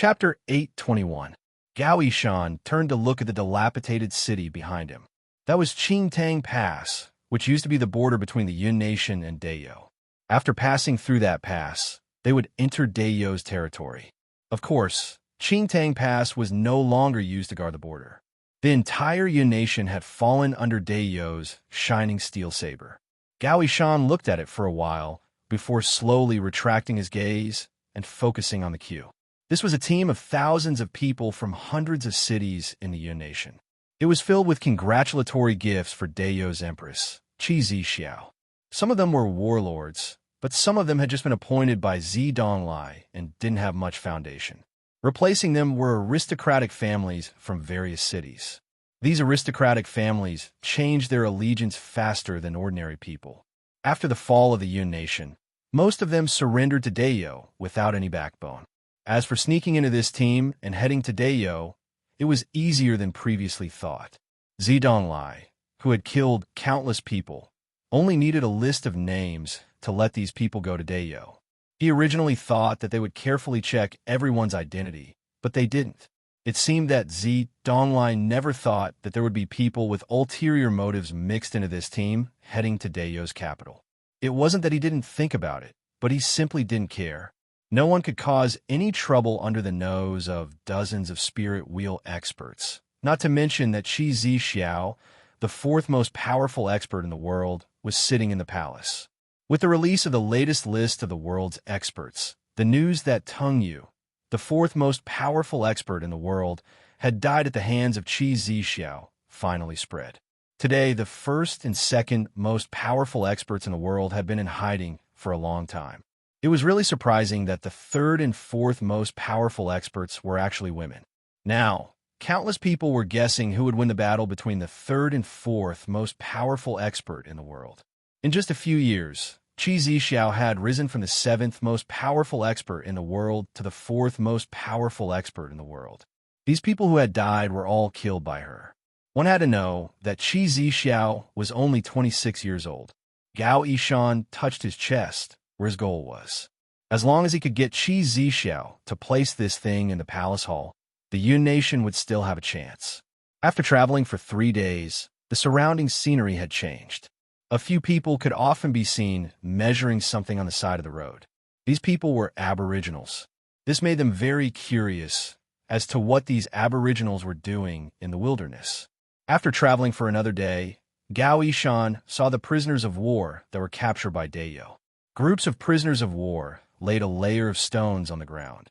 Chapter 821. Gao Yishan turned to look at the dilapidated city behind him. That was Qingtang Pass, which used to be the border between the Yun Nation and Dayo. After passing through that pass, they would enter Dayo's territory. Of course, Qingtang Pass was no longer used to guard the border. The entire Yun Nation had fallen under Dayo's shining steel saber. Gao Yishan looked at it for a while before slowly retracting his gaze and focusing on the queue. This was a team of thousands of people from hundreds of cities in the Yun Nation. It was filled with congratulatory gifts for Dayo's Empress, Qi Zixiao. Some of them were warlords, but some of them had just been appointed by Zi Donglai and didn't have much foundation. Replacing them were aristocratic families from various cities. These aristocratic families changed their allegiance faster than ordinary people. After the fall of the Yun Nation, most of them surrendered to Dayo without any backbone. As for sneaking into this team and heading to Dayo, it was easier than previously thought. Zi Donglai, who had killed countless people, only needed a list of names to let these people go to Dayo. He originally thought that they would carefully check everyone's identity, but they didn't. It seemed that Zi Donglai never thought that there would be people with ulterior motives mixed into this team heading to Dayo's capital. It wasn't that he didn't think about it, but he simply didn't care. No one could cause any trouble under the nose of dozens of spirit wheel experts, not to mention that Qi Zixiao, the fourth most powerful expert in the world, was sitting in the palace. With the release of the latest list of the world's experts, the news that Teng Yu, the fourth most powerful expert in the world, had died at the hands of Qi Zixiao, finally spread. Today, the first and second most powerful experts in the world had been in hiding for a long time. It was really surprising that the third and fourth most powerful experts were actually women. Now, countless people were guessing who would win the battle between the third and fourth most powerful expert in the world. In just a few years, Qi Zixiao had risen from the seventh most powerful expert in the world to the fourth most powerful expert in the world. These people who had died were all killed by her. One had to know that Qi Zixiao was only 26 years old. Gao Yishan touched his chest, where his goal was. As long as he could get Qi Zixiao to place this thing in the palace hall, the Yun Nation would still have a chance. After traveling for 3 days, the surrounding scenery had changed. A few people could often be seen measuring something on the side of the road. These people were aboriginals. This made them very curious as to what these aboriginals were doing in the wilderness. After traveling for another day, Gao Yishan saw the prisoners of war that were captured by Dayo. Groups of prisoners of war laid a layer of stones on the ground.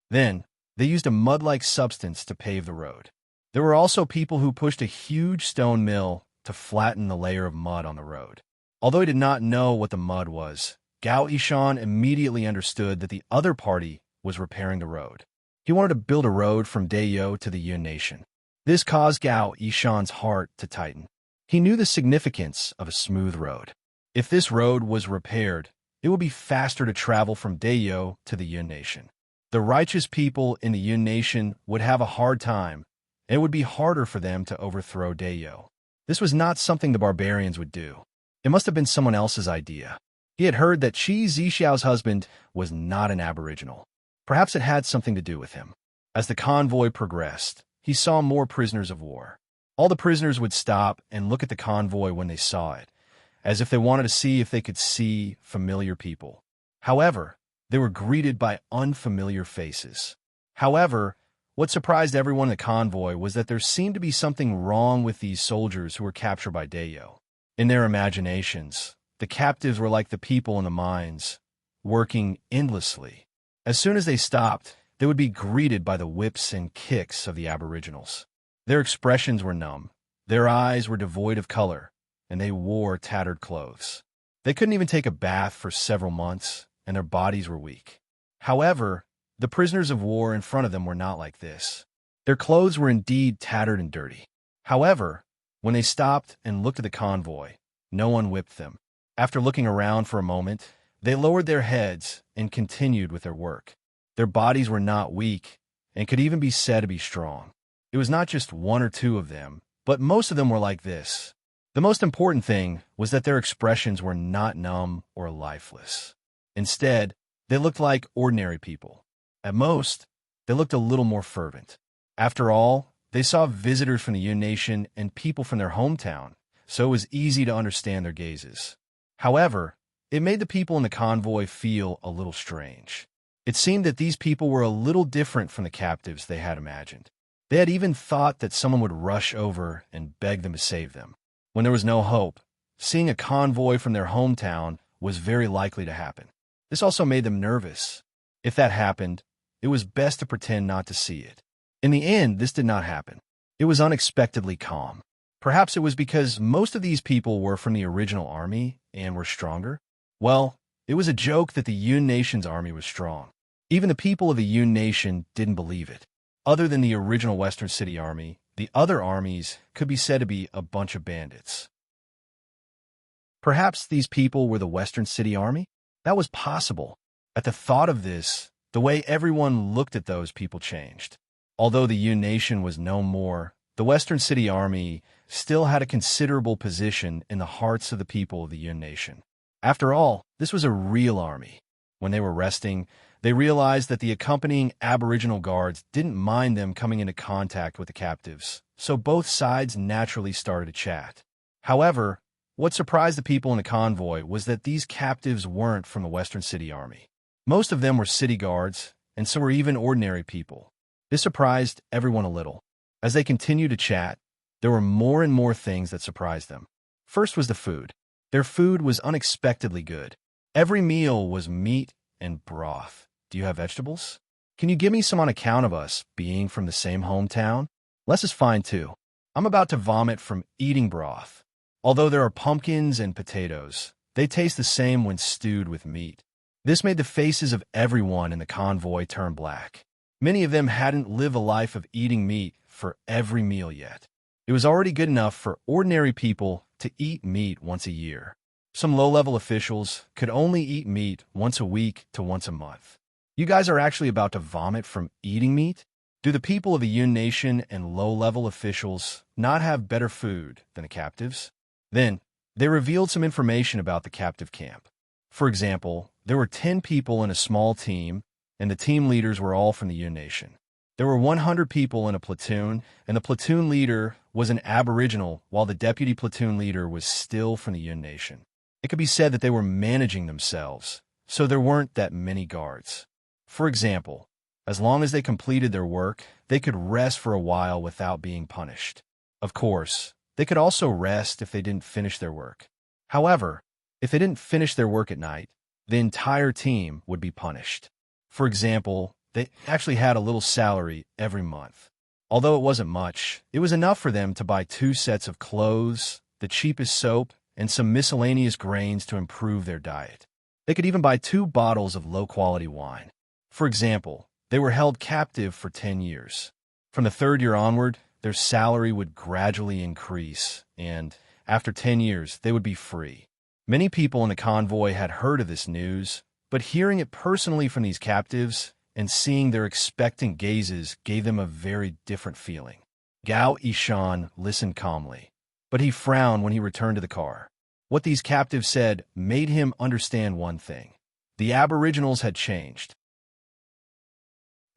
Then, they used a mud-like substance to pave the road. There were also people who pushed a huge stone mill to flatten the layer of mud on the road. Although he did not know what the mud was, Gao Yishan immediately understood that the other party was repairing the road. He wanted to build a road from Dayo to the Yun Nation. This caused Gao Yishan's heart to tighten. He knew the significance of a smooth road. If this road was repaired, it would be faster to travel from Dayo to the Yun Nation. The righteous people in the Yun Nation would have a hard time, and it would be harder for them to overthrow Dayo. This was not something the barbarians would do. It must have been someone else's idea. He had heard that Qi Zixiao's husband was not an aboriginal. Perhaps it had something to do with him. As the convoy progressed, he saw more prisoners of war. All the prisoners would stop and look at the convoy when they saw it, as if they wanted to see if they could see familiar people. However, they were greeted by unfamiliar faces. However, what surprised everyone in the convoy was that there seemed to be something wrong with these soldiers who were captured by Dayo. In their imaginations, the captives were like the people in the mines, working endlessly. As soon as they stopped, they would be greeted by the whips and kicks of the aboriginals. Their expressions were numb, their eyes were devoid of color, and they wore tattered clothes. They couldn't even take a bath for several months, and their bodies were weak. However, the prisoners of war in front of them were not like this. Their clothes were indeed tattered and dirty. However, when they stopped and looked at the convoy, no one whipped them. After looking around for a moment, they lowered their heads and continued with their work. Their bodies were not weak and could even be said to be strong. It was not just one or two of them, but most of them were like this. The most important thing was that their expressions were not numb or lifeless. Instead, they looked like ordinary people. At most, they looked a little more fervent. After all, they saw visitors from the Yun Nation and people from their hometown, so it was easy to understand their gazes. However, it made the people in the convoy feel a little strange. It seemed that these people were a little different from the captives they had imagined. They had even thought that someone would rush over and beg them to save them. When there was no hope, seeing a convoy from their hometown was very likely to happen. This also made them nervous. If that happened, it was best to pretend not to see it. In the end, this did not happen. It was unexpectedly calm. Perhaps it was because most of these people were from the original army and were stronger. Well, it was a joke that the Yun Nation's army was strong. Even the people of the Yun Nation didn't believe it. Other than the original Western City Army, the other armies could be said to be a bunch of bandits. Perhaps these people were the Western City Army? That was possible. At the thought of this, the way everyone looked at those people changed. Although the Yun Nation was no more, the Western City Army still had a considerable position in the hearts of the people of the Yun Nation. After all, this was a real army. When they were resting, they realized that the accompanying Aboriginal guards didn't mind them coming into contact with the captives, so both sides naturally started to chat. However, what surprised the people in the convoy was that these captives weren't from the Western City Army. Most of them were city guards, and so were even ordinary people. This surprised everyone a little. As they continued to chat, there were more and more things that surprised them. First was the food. Their food was unexpectedly good. Every meal was meat and broth. Do you have vegetables? Can you give me some on account of us being from the same hometown? Less is fine too. I'm about to vomit from eating broth. Although there are pumpkins and potatoes, they taste the same when stewed with meat. This made the faces of everyone in the convoy turn black. Many of them hadn't lived a life of eating meat for every meal yet. It was already good enough for ordinary people to eat meat once a year. Some low-level officials could only eat meat once a week to once a month. You guys are actually about to vomit from eating meat? Do the people of the Yun Nation and low-level officials not have better food than the captives? Then, they revealed some information about the captive camp. For example, there were 10 people in a small team, and the team leaders were all from the Yun Nation. There were 100 people in a platoon, and the platoon leader was an Aboriginal, while the deputy platoon leader was still from the Yun Nation. It could be said that they were managing themselves, so there weren't that many guards. For example, as long as they completed their work, they could rest for a while without being punished. Of course, they could also rest if they didn't finish their work. However, if they didn't finish their work at night, the entire team would be punished. For example, they actually had a little salary every month. Although it wasn't much, it was enough for them to buy 2 sets of clothes, the cheapest soap, and some miscellaneous grains to improve their diet. They could even buy 2 bottles of low-quality wine. For example, they were held captive for 10 years. From the 3rd year onward, their salary would gradually increase, and after 10 years, they would be free. Many people in the convoy had heard of this news, but hearing it personally from these captives and seeing their expectant gazes gave them a very different feeling. Gao Yishan listened calmly, but he frowned when he returned to the car. What these captives said made him understand one thing. The Aboriginals had changed.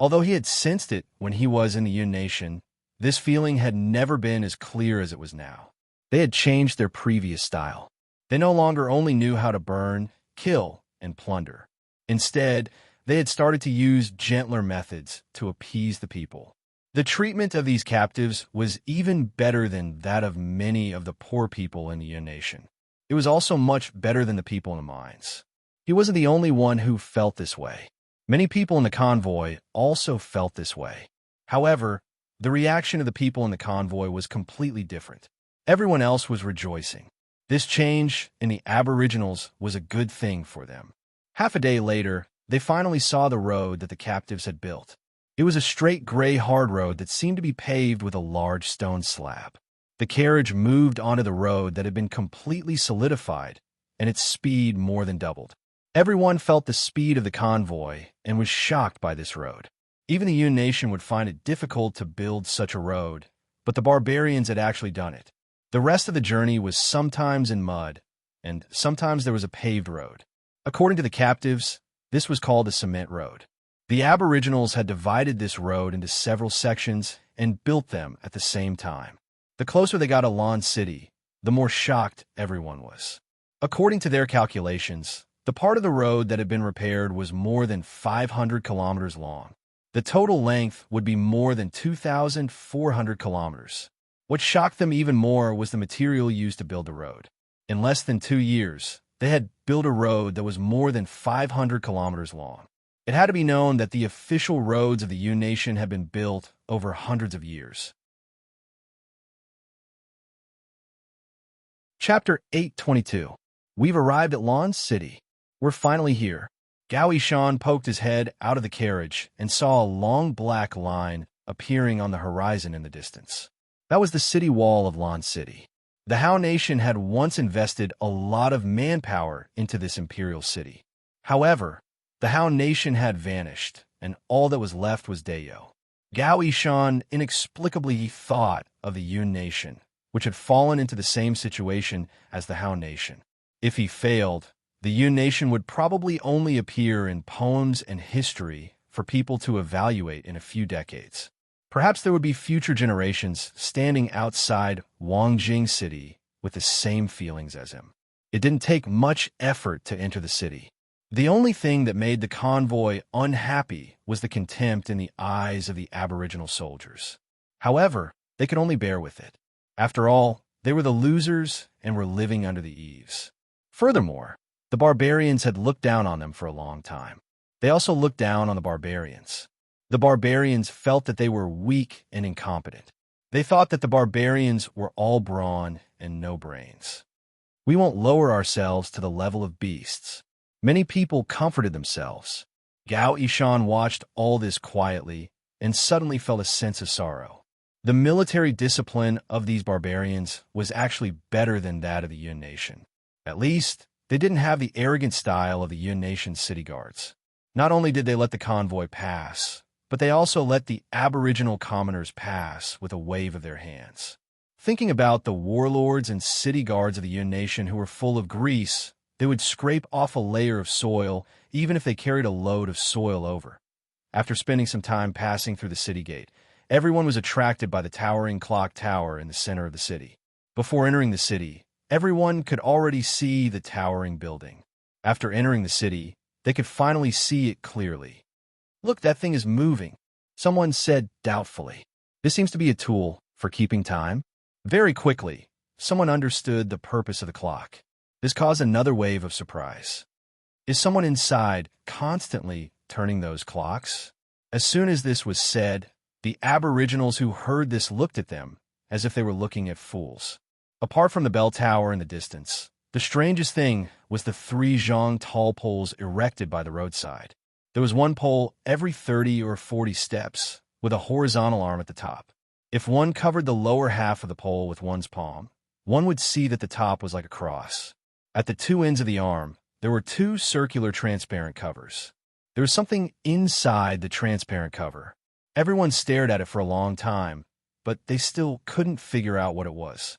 Although he had sensed it when he was in the Yun Nation, this feeling had never been as clear as it was now. They had changed their previous style. They no longer only knew how to burn, kill, and plunder. Instead, they had started to use gentler methods to appease the people. The treatment of these captives was even better than that of many of the poor people in the Yun Nation. It was also much better than the people in the mines. He wasn't the only one who felt this way. Many people in the convoy also felt this way. However, the reaction of the people in the convoy was completely different. Everyone else was rejoicing. This change in the Aboriginals was a good thing for them. Half a day later, they finally saw the road that the captives had built. It was a straight gray hard road that seemed to be paved with a large stone slab. The carriage moved onto the road that had been completely solidified, and its speed more than doubled. Everyone felt the speed of the convoy and was shocked by this road. Even the Yun Nation would find it difficult to build such a road, but the barbarians had actually done it. The rest of the journey was sometimes in mud, and sometimes there was a paved road. According to the captives, this was called a cement road. The Aboriginals had divided this road into several sections and built them at the same time. The closer they got to Lon City, the more shocked everyone was. According to their calculations, the part of the road that had been repaired was more than 500 kilometers long. The total length would be more than 2,400 kilometers. What shocked them even more was the material used to build the road. In less than 2 years, they had built a road that was more than 500 kilometers long. It had to be known that the official roads of the Yu Nation had been built over hundreds of years. Chapter 822. We've arrived at Lon City. We're finally here. Gao Shan poked his head out of the carriage and saw a long black line appearing on the horizon in the distance. That was the city wall of Lon City. The Hao Nation had once invested a lot of manpower into this imperial city. However, the Hao Nation had vanished, and all that was left was Dayo. Gao Shan inexplicably thought of the Yun Nation, which had fallen into the same situation as the Hao Nation. If he failed, the Yun Nation would probably only appear in poems and history for people to evaluate in a few decades. Perhaps there would be future generations standing outside Wangjing City with the same feelings as him. It didn't take much effort to enter the city. The only thing that made the convoy unhappy was the contempt in the eyes of the Aboriginal soldiers. However, they could only bear with it. After all, they were the losers and were living under the eaves. Furthermore, the barbarians had looked down on them for a long time. They also looked down on the barbarians. The barbarians felt that they were weak and incompetent. They thought that the barbarians were all brawn and no brains. We won't lower ourselves to the level of beasts. Many people comforted themselves. Gao Shan watched all this quietly and suddenly felt a sense of sorrow. The military discipline of these barbarians was actually better than that of the Yun Nation. At least, they didn't have the arrogant style of the Yun Nation city guards. Not only did they let the convoy pass, but they also let the Aboriginal commoners pass with a wave of their hands. Thinking about the warlords and city guards of the Yun Nation who were full of grease, they would scrape off a layer of soil even if they carried a load of soil over. After spending some time passing through the city gate, everyone was attracted by the towering clock tower in the center of the city. Before entering the city, everyone could already see the towering building. After entering the city, they could finally see it clearly. "Look, that thing is moving," someone said doubtfully. "This seems to be a tool for keeping time." Very quickly, someone understood the purpose of the clock. This caused another wave of surprise. Is someone inside constantly turning those clocks? As soon as this was said, the Aboriginals who heard this looked at them as if they were looking at fools. Apart from the bell tower in the distance, the strangest thing was the 3 zhang tall poles erected by the roadside. There was one pole every 30 or 40 steps, with a horizontal arm at the top. If one covered the lower half of the pole with one's palm, one would see that the top was like a cross. At the 2 ends of the arm, there were 2 circular transparent covers. There was something inside the transparent cover. Everyone stared at it for a long time, but they still couldn't figure out what it was.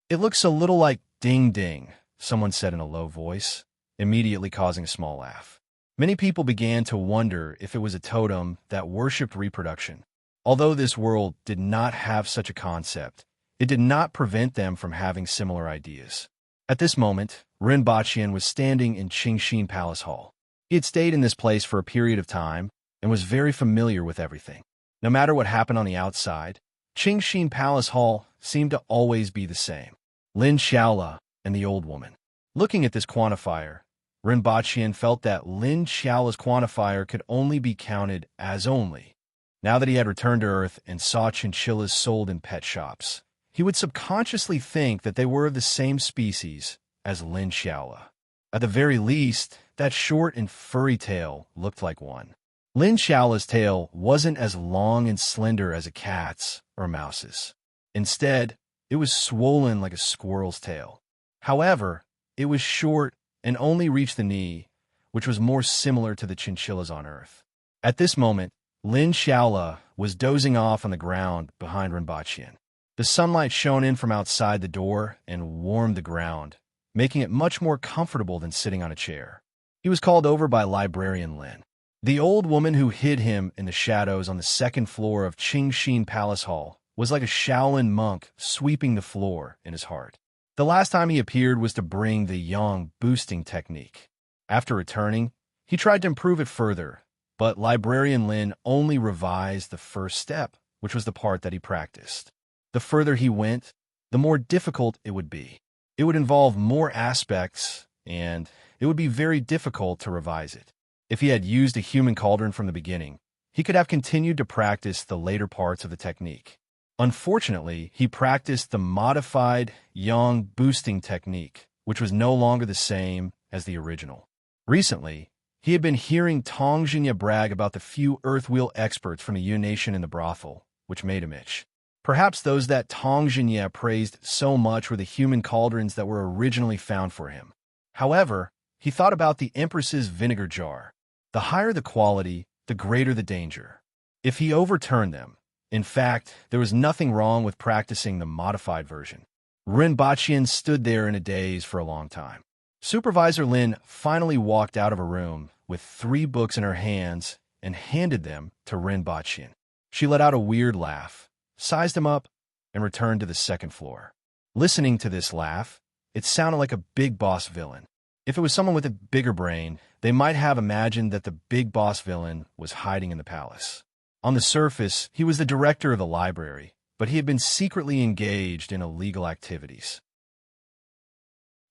"It looks a little like ding ding," someone said in a low voice, immediately causing a small laugh. Many people began to wonder if it was a totem that worshipped reproduction. Although this world did not have such a concept, it did not prevent them from having similar ideas. At this moment, Rinpoche was standing in Qingxin Palace Hall. He had stayed in this place for a period of time and was very familiar with everything. No matter what happened on the outside, Qingxin Palace Hall seemed to always be the same. Lin Xiaola and the old woman. Looking at this quantifier, Rinpoche felt that Lin Xiaola's quantifier could only be counted as only. Now that he had returned to Earth and saw chinchillas sold in pet shops, he would subconsciously think that they were of the same species as Lin Xiaola. At the very least, that short and furry tail looked like one. Lin Xiaola's tail wasn't as long and slender as a cat's or a mouse's. Instead, it was swollen like a squirrel's tail. However, it was short and only reached the knee, which was more similar to the chinchillas on Earth. At this moment, Lin Xiaola was dozing off on the ground behind Rinpoche. The sunlight shone in from outside the door and warmed the ground, making it much more comfortable than sitting on a chair. He was called over by Librarian Lin. The old woman who hid him in the shadows on the second floor of Qingxin Palace Hall was like a Shaolin monk sweeping the floor in his heart. The last time he appeared was to bring the yang boosting technique. After returning, he tried to improve it further, but Librarian Lin only revised the first step, which was the part that he practiced. The further he went, the more difficult it would be. It would involve more aspects, and it would be very difficult to revise it. If he had used a human cauldron from the beginning, he could have continued to practice the later parts of the technique. Unfortunately, he practiced the modified yang boosting technique, which was no longer the same as the original. Recently, he had been hearing Tong Jinya brag about the few Earthwheel experts from the Yun Nation in the brothel, which made him itch. Perhaps those that Tong Jinya praised so much were the human cauldrons that were originally found for him. However, he thought about the Empress's vinegar jar. The higher the quality, the greater the danger. If he overturned them, in fact, there was nothing wrong with practicing the modified version. Rinpochian stood there in a daze for a long time. Supervisor Lin finally walked out of a room with 3 books in her hands and handed them to Rinpochian. She let out a weird laugh, sized him up, and returned to the second floor. Listening to this laugh, it sounded like a big boss villain. If it was someone with a bigger brain, they might have imagined that the big boss villain was hiding in the palace. On the surface, he was the director of the library, but he had been secretly engaged in illegal activities.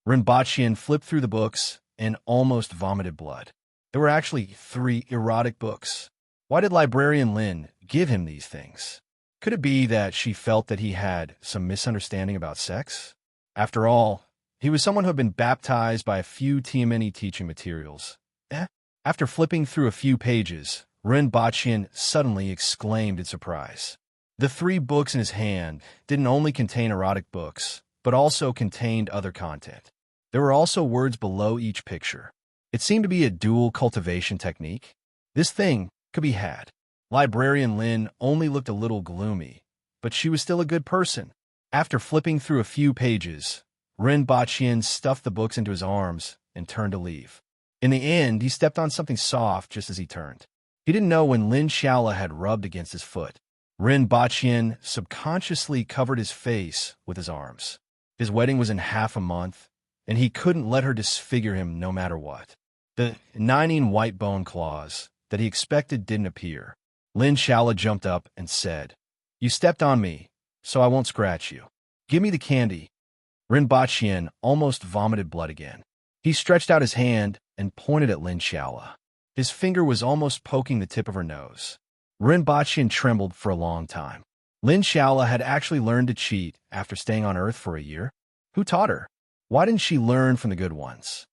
Rinpochian flipped through the books and almost vomited blood. There were actually 3 erotic books. Why did Librarian Lin give him these things? Could it be that she felt that he had some misunderstanding about sex? After all, he was someone who had been baptized by a few TMNE teaching materials. After flipping through a few pages, Rinpochian suddenly exclaimed in surprise. The 3 books in his hand didn't only contain erotic books, but also contained other content. There were also words below each picture. It seemed to be a dual cultivation technique. This thing could be had. Librarian Lin only looked a little gloomy, but she was still a good person. After flipping through a few pages, Rinpochian stuffed the books into his arms and turned to leave. In the end, he stepped on something soft just as he turned. He didn't know when Lin Xiaola had rubbed against his foot. Rinpochian subconsciously covered his face with his arms. His wedding was in half a month, and he couldn't let her disfigure him no matter what. The 19 white bone claws that he expected didn't appear. Lin Xiaola jumped up and said, "You stepped on me, so I won't scratch you. Give me the candy." Rinpochian almost vomited blood again. He stretched out his hand and pointed at Lin Xiaola. His finger was almost poking the tip of her nose. Rinpochian trembled for a long time. Lin Xiaola had actually learned to cheat after staying on Earth for a year. Who taught her? Why didn't she learn from the good ones?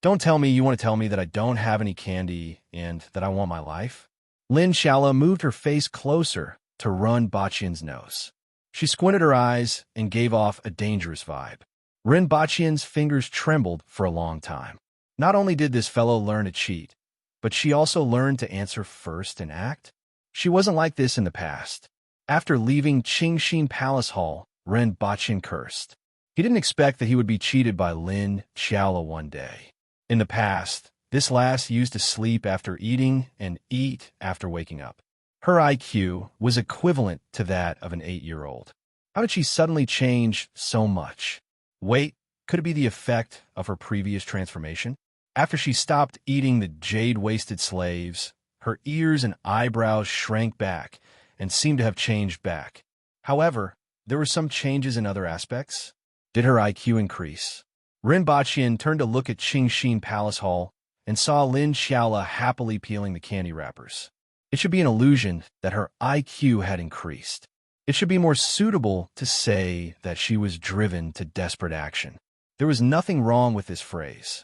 Don't tell me you want to tell me that I don't have any candy and that I want my life? Lin Xiaola moved her face closer to Rinpochian's nose. She squinted her eyes and gave off a dangerous vibe. Rinpochian's fingers trembled for a long time. Not only did this fellow learn to cheat, but she also learned to answer first and act. She wasn't like this in the past. After leaving Qingxin Palace Hall, Rinpochian cursed. He didn't expect that he would be cheated by Lin Xiaola one day. In the past, this lass used to sleep after eating and eat after waking up. Her IQ was equivalent to that of an 8-year-old. How did she suddenly change so much? Wait, could it be the effect of her previous transformation? After she stopped eating the jade-wasted slaves, her ears and eyebrows shrank back and seemed to have changed back. However, there were some changes in other aspects. Did her IQ increase? Rinpochian turned to look at Qingxin Palace Hall and saw Lin Xiaola happily peeling the candy wrappers. It should be an illusion that her IQ had increased. It should be more suitable to say that she was driven to desperate action. There was nothing wrong with this phrase.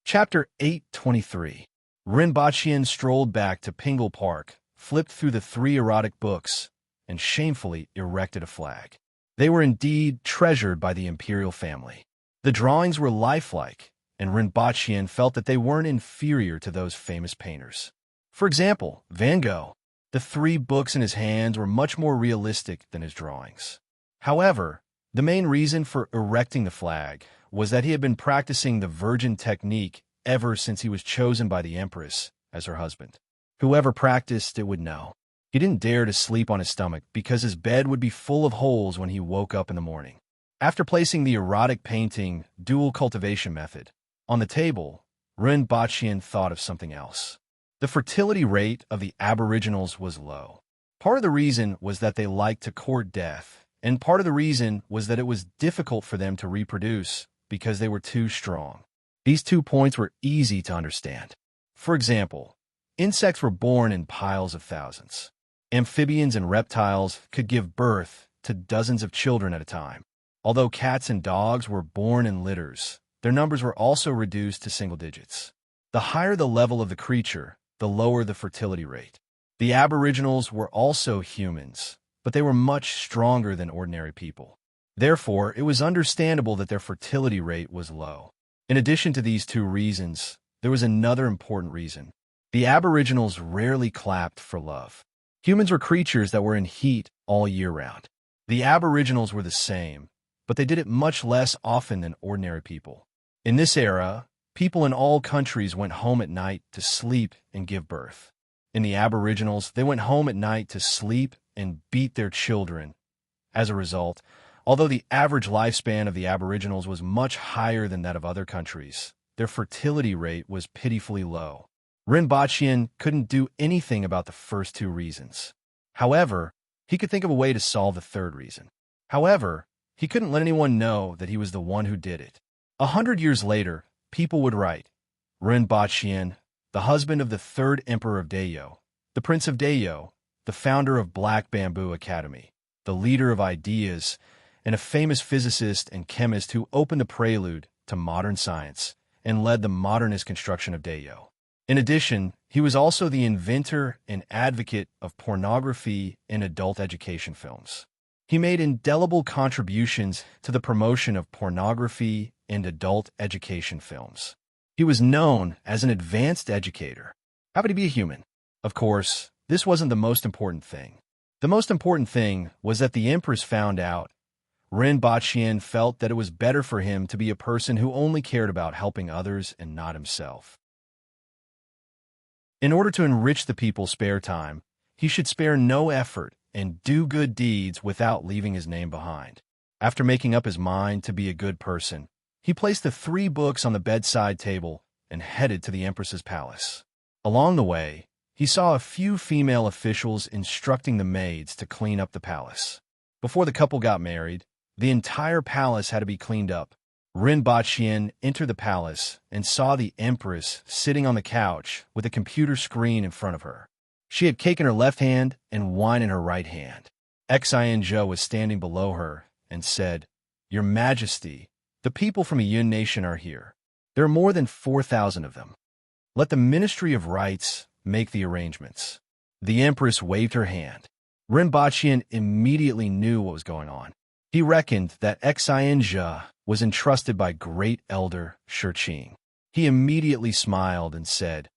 Chapter 823. Rinpochian strolled back to Pingle Park, flipped through the 3 erotic books, and shamefully erected a flag. They were indeed treasured by the imperial family. The drawings were lifelike, and Rinpochian felt that they weren't inferior to those famous painters. For example, Van Gogh. The 3 books in his hands were much more realistic than his drawings. However, The main reason for erecting the flag was that he had been practicing the virgin technique ever since he was chosen by the Empress as her husband. Whoever practiced it would know. He didn't dare to sleep on his stomach because his bed would be full of holes when he woke up in the morning. After placing the erotic painting dual cultivation method on the table, Rinpoche thought of something else. The fertility rate of the Aboriginals was low. Part of the reason was that they liked to court death, and part of the reason was that it was difficult for them to reproduce because they were too strong. These 2 points were easy to understand. For example, insects were born in piles of thousands. Amphibians and reptiles could give birth to dozens of children at a time. Although cats and dogs were born in litters, their numbers were also reduced to single digits. The higher the level of the creature, the lower the fertility rate. The Aboriginals were also humans, but they were much stronger than ordinary people. Therefore, it was understandable that their fertility rate was low. In addition to these 2 reasons, there was another important reason. The Aboriginals rarely clapped for love. Humans were creatures that were in heat all year round. The Aboriginals were the same, but they did it much less often than ordinary people. In this era, people in all countries went home at night to sleep and give birth. In the Aboriginals, they went home at night to sleep and beat their children. As a result, although the average lifespan of the Aboriginals was much higher than that of other countries, their fertility rate was pitifully low. Rinpoche couldn't do anything about the first 2 reasons. However, he could think of a way to solve the 3rd reason. However, he couldn't let anyone know that he was the one who did it. 100 years later, people would write, Rinpoche, the husband of the 3rd Emperor of Dayo, the Prince of Dayo, the founder of Black Bamboo Academy, the leader of ideas, and a famous physicist and chemist who opened a prelude to modern science and led the modernist construction of Dayo. In addition, he was also the inventor and advocate of pornography in adult education films. He made indelible contributions to the promotion of pornography and adult education films. He was known as an advanced educator. How could he be a human? Of course, this wasn't the most important thing. The most important thing was that the Empress found out. Rinpoche felt that it was better for him to be a person who only cared about helping others and not himself. In order to enrich the people's spare time, he should spare no effort and do good deeds without leaving his name behind. After making up his mind to be a good person, he placed the 3 books on the bedside table and headed to the Empress's palace. Along the way, he saw a few female officials instructing the maids to clean up the palace. Before the couple got married, the entire palace had to be cleaned up. Rinpoche entered the palace and saw the Empress sitting on the couch with a computer screen in front of her. She had cake in her left hand and wine in her right hand. Xianzhou was standing below her and said, Your Majesty, the people from the Yun Nation are here. There are more than 4,000 of them. Let the Ministry of Rights make the arrangements. The Empress waved her hand. Rinpoche immediately knew what was going on. He reckoned that Xianzhou was entrusted by Great Elder Shiqing. He immediately smiled and said,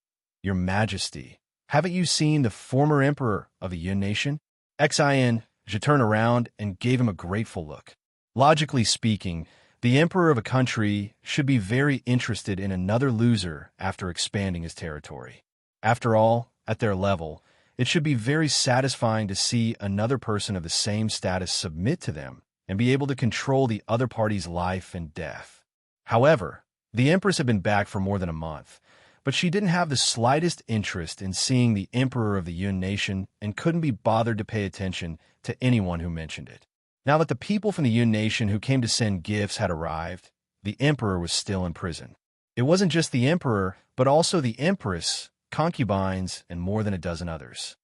Your Majesty, haven't you seen the former emperor of the Yun Nation? Xianzhou turned around and gave him a grateful look. Logically speaking, the emperor of a country should be very interested in another loser after expanding his territory. After all, at their level, it should be very satisfying to see another person of the same status submit to them and be able to control the other party's life and death. However, the Empress had been back for more than a month, but she didn't have the slightest interest in seeing the emperor of the Yun Nation and couldn't be bothered to pay attention to anyone who mentioned it. Now that the people from the Yun Nation who came to send gifts had arrived, the emperor was still in prison. It wasn't just the emperor, but also the Empress, concubines, and more than a dozen others.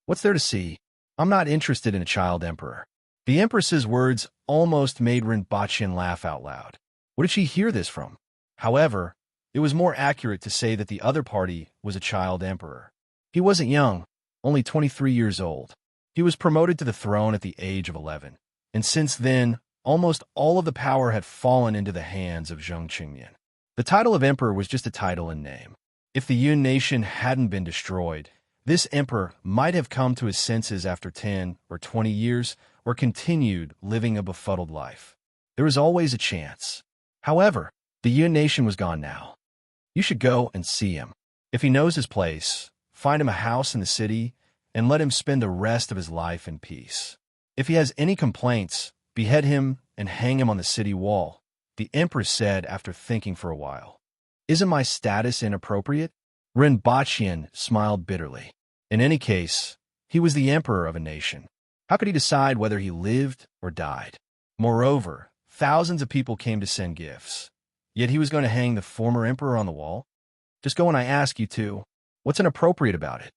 What's there to see? I'm not interested in a child emperor. The Empress's words almost made Rinpoche laugh out loud. Where did she hear this from? However, it was more accurate to say that the other party was a child emperor. He wasn't young, only 23 years old. He was promoted to the throne at the age of 11, and since then, almost all of the power had fallen into the hands of Zheng Qingmian. The title of emperor was just a title in name. If the Yun Nation hadn't been destroyed, This emperor might have come to his senses after 10 or 20 years, or continued living a befuddled life. There was always a chance. However, the Yun nation was gone now. You should go and see him. If he knows his place, find him a house in the city, and let him spend the rest of his life in peace. If he has any complaints, behead him and hang him on the city wall, the Empress said after thinking for a while. Isn't my status inappropriate? Rinpoche smiled bitterly. In any case, he was the emperor of a nation. How could he decide whether he lived or died? Moreover, thousands of people came to send gifts. Yet he was going to hang the former emperor on the wall? Just go when I ask you to. What's inappropriate about it?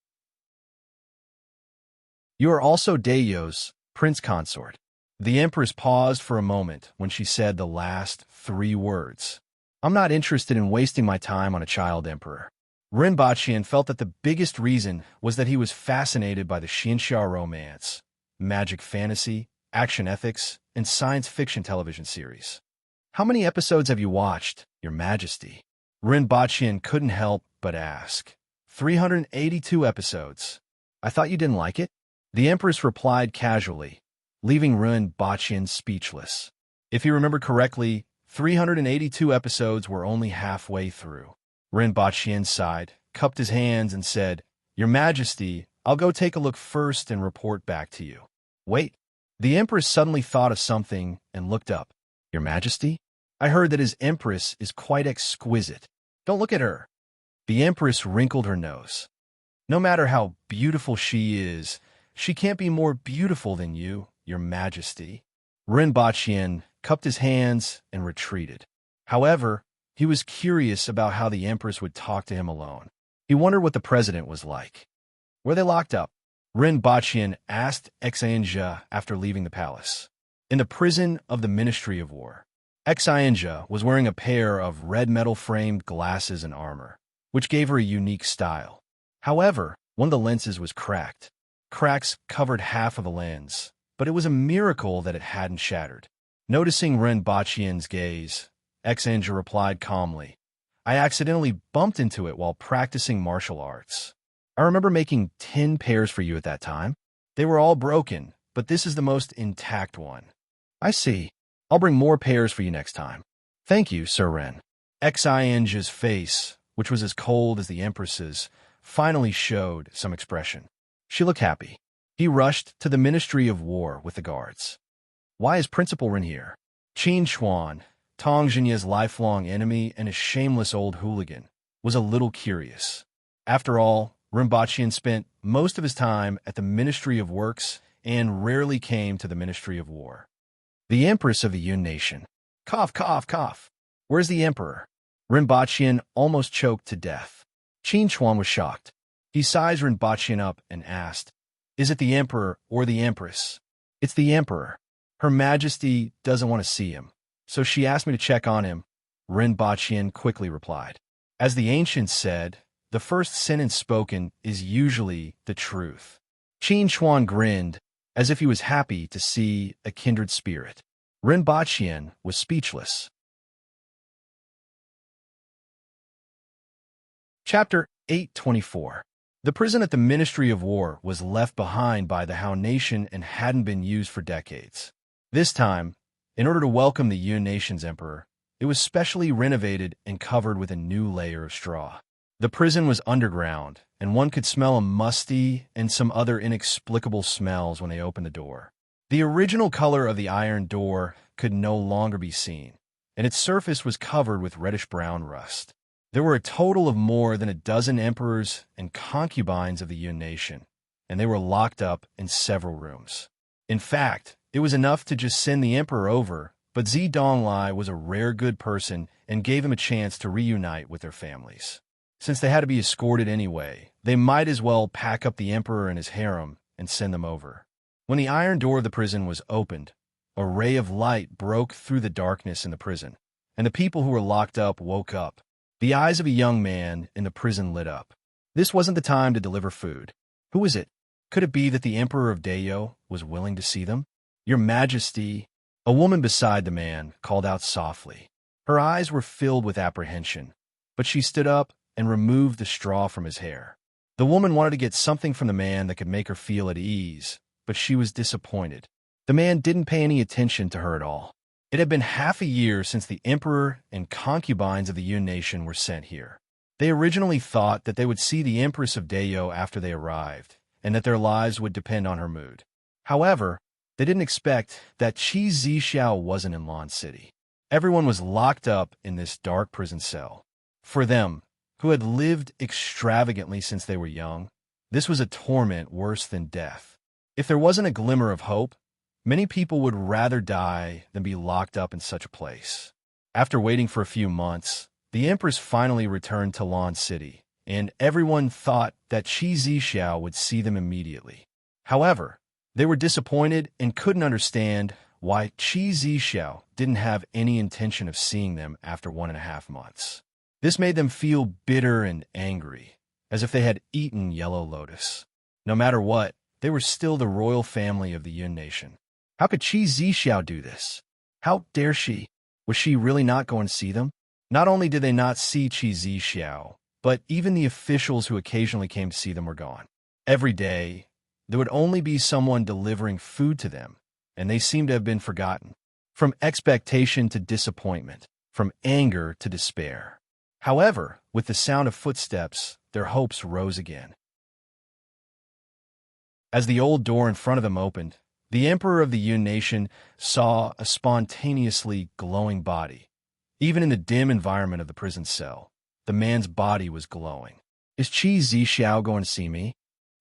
You are also Dayo's prince consort. The Empress paused for a moment when she said the last 3 words. I'm not interested in wasting my time on a child emperor. Rinpoche felt that the biggest reason was that he was fascinated by the Xinxia romance, magic fantasy, action ethics, and science fiction television series. How many episodes have you watched, Your Majesty? Rinpoche couldn't help but ask. 382 episodes. I thought you didn't like it? The Empress replied casually, leaving Rinpoche speechless. If he remembered correctly, 382 episodes were only halfway through. Rinpoche sighed, cupped his hands, and said, Your Majesty, I'll go take a look first and report back to you. Wait. The Empress suddenly thought of something and looked up. Your Majesty? I heard that his Empress is quite exquisite. Don't look at her. The Empress wrinkled her nose. No matter how beautiful she is, she can't be more beautiful than you, Your Majesty. Rinpoche cupped his hands and retreated. However, he was curious about how the Empress would talk to him alone. He wondered what the president was like. Were they locked up? Rinpoche asked Exainja after leaving the palace. In the prison of the Ministry of War. Exainja was wearing a pair of red metal-framed glasses and armor, which gave her a unique style. However, one of the lenses was cracked. Cracks covered half of the lens, but it was a miracle that it hadn't shattered. Noticing Rinpoche's gaze, Exainja replied calmly, I accidentally bumped into it while practicing martial arts. I remember making 10 pairs for you at that time. They were all broken, but this is the most intact one. I see. I'll bring more pairs for you next time. Thank you, Sir Ren. Exainja's face, which was as cold as the Empress's, finally showed some expression. She looked happy. He rushed to the Ministry of War with the guards. Why is Principal Ren here? Qin Xuan, Tong Jinya's lifelong enemy and a shameless old hooligan, was a little curious. After all, Rinpoche spent most of his time at the Ministry of Works and rarely came to the Ministry of War. The Empress of the Yun nation. Cough, cough, cough. Where's the Emperor? Rinpoche almost choked to death. Qin Xuan was shocked. He sized Rinpoche up and asked, Is it the Emperor or the Empress? It's the Emperor. Her Majesty doesn't want to see him, so she asked me to check on him, Rinpoche quickly replied. As the ancients said, the first sentence spoken is usually the truth. Qin Xuan grinned, as if he was happy to see a kindred spirit. Rinpoche was speechless. Chapter 824. The prison at the Ministry of War was left behind by the Han nation and hadn't been used for decades. This time, in order to welcome the Yun nation's emperor, it was specially renovated and covered with a new layer of straw. The prison was underground, and one could smell a musty and some other inexplicable smells when they opened the door. The original color of the iron door could no longer be seen, and its surface was covered with reddish-brown rust. There were a total of more than a dozen emperors and concubines of the Yun nation, and they were locked up in several rooms. In fact, it was enough to just send the emperor over, but Zidonglai was a rare good person and gave him a chance to reunite with their families. Since they had to be escorted anyway, they might as well pack up the emperor and his harem and send them over. When the iron door of the prison was opened, a ray of light broke through the darkness in the prison, and the people who were locked up woke up. The eyes of a young man in the prison lit up. This wasn't the time to deliver food. Who was it? Could it be that the Emperor of Dayo was willing to see them? Your Majesty, a woman beside the man called out softly. Her eyes were filled with apprehension, but she stood up and removed the straw from his hair. The woman wanted to get something from the man that could make her feel at ease, but she was disappointed. The man didn't pay any attention to her at all. It had been half a year since the emperor and concubines of the Yun nation were sent here. They originally thought that they would see the Empress of Dayo after they arrived, and that their lives would depend on her mood. However, they didn't expect that Qi Zixiao wasn't in Lan City. Everyone was locked up in this dark prison cell. For them, who had lived extravagantly since they were young, this was a torment worse than death. If there wasn't a glimmer of hope, many people would rather die than be locked up in such a place. After waiting for a few months, the Empress finally returned to Lan City, and everyone thought that Qi Zixiao would see them immediately. However, they were disappointed and couldn't understand why Qi Zixiao didn't have any intention of seeing them after 1.5 months. This made them feel bitter and angry, as if they had eaten yellow lotus. No matter what, they were still the royal family of the Yun nation. How could Qi Zixiao do this? How dare she? Was she really not going to see them? Not only did they not see Qi Zixiao, but even the officials who occasionally came to see them were gone. Every day, there would only be someone delivering food to them, and they seemed to have been forgotten. From expectation to disappointment, from anger to despair. However, with the sound of footsteps, their hopes rose again. As the old door in front of them opened, the emperor of the Yun nation saw a spontaneously glowing body. Even in the dim environment of the prison cell, the man's body was glowing. Is Qi Zixiao going to see me?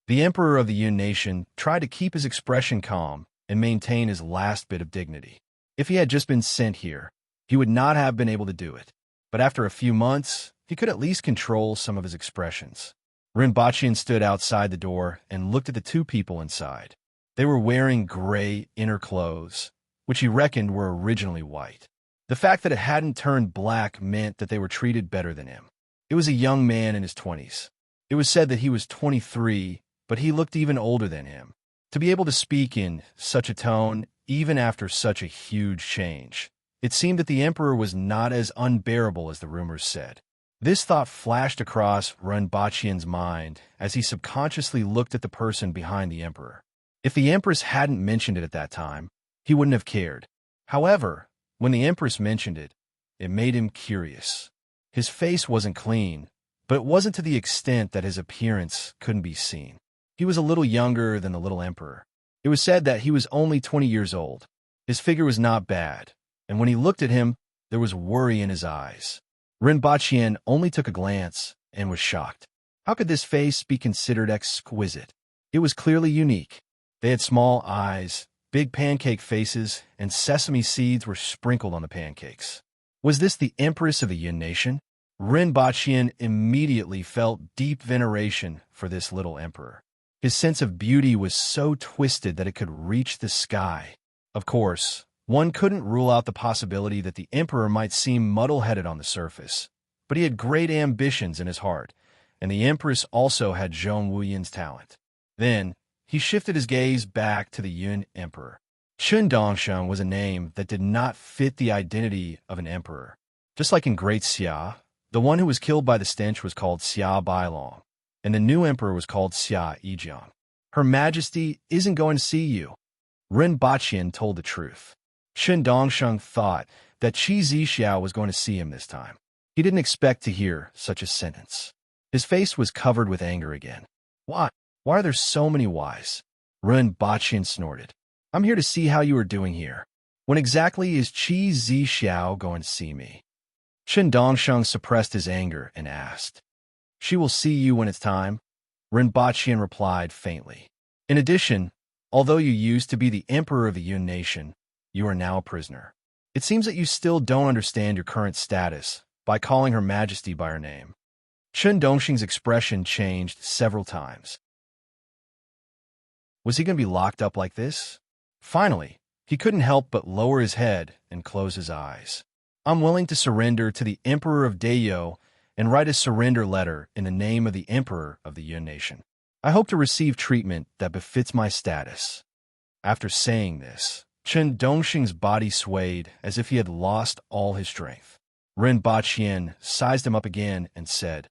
The emperor of the Yun nation tried to keep his expression calm and maintain his last bit of dignity. If he had just been sent here, he would not have been able to do it. But after a few months, he could at least control some of his expressions. Rinpochian stood outside the door and looked at the two people inside. They were wearing gray inner clothes, which he reckoned were originally white. The fact that it hadn't turned black meant that they were treated better than him. It was a young man in his 20s. It was said that he was 23, but he looked even older than him. To be able to speak in such a tone, even after such a huge change, it seemed that the emperor was not as unbearable as the rumors said. This thought flashed across Rinpochian's mind as he subconsciously looked at the person behind the emperor. If the empress hadn't mentioned it at that time, he wouldn't have cared. However, when the empress mentioned it, it made him curious. His face wasn't clean, but it wasn't to the extent that his appearance couldn't be seen. He was a little younger than the little emperor. It was said that he was only 20 years old. His figure was not bad, and when he looked at him, there was worry in his eyes. Rinpochian only took a glance and was shocked. How could this face be considered exquisite? It was clearly unique. They had small eyes, big pancake faces, and sesame seeds were sprinkled on the pancakes. Was this the Empress of the Yun nation? Rinpochian immediately felt deep veneration for this little emperor. His sense of beauty was so twisted that it could reach the sky. Of course, one couldn't rule out the possibility that the emperor might seem muddle-headed on the surface, but he had great ambitions in his heart, and the empress also had Zhong Wuyin's talent. Then, he shifted his gaze back to the Yun emperor. Chun Dongsheng was a name that did not fit the identity of an emperor. Just like in Great Xia, the one who was killed by the stench was called Xia Bailong, and the new emperor was called Xia Yijiang. Her Majesty isn't going to see you. Rinpochian told the truth. Chun Dongsheng thought that Qi Zixiao was going to see him this time. He didn't expect to hear such a sentence. His face was covered with anger again. Why? Why are there so many whys? Rinpochian snorted. I'm here to see how you are doing here. When exactly is Qi Zixiao going to see me? Chun Dongsheng suppressed his anger and asked. She will see you when it's time, Rinpochian replied faintly. In addition, although you used to be the emperor of the Yun nation, you are now a prisoner. It seems that you still don't understand your current status by calling Her Majesty by her name. Chun Dongsheng's expression changed several times. Was he going to be locked up like this? Finally, he couldn't help but lower his head and close his eyes. I'm willing to surrender to the Emperor of Dayo and write a surrender letter in the name of the Emperor of the Yun nation. I hope to receive treatment that befits my status. After saying this, Chun Dongsheng's body swayed as if he had lost all his strength. Rinpochian sized him up again and said,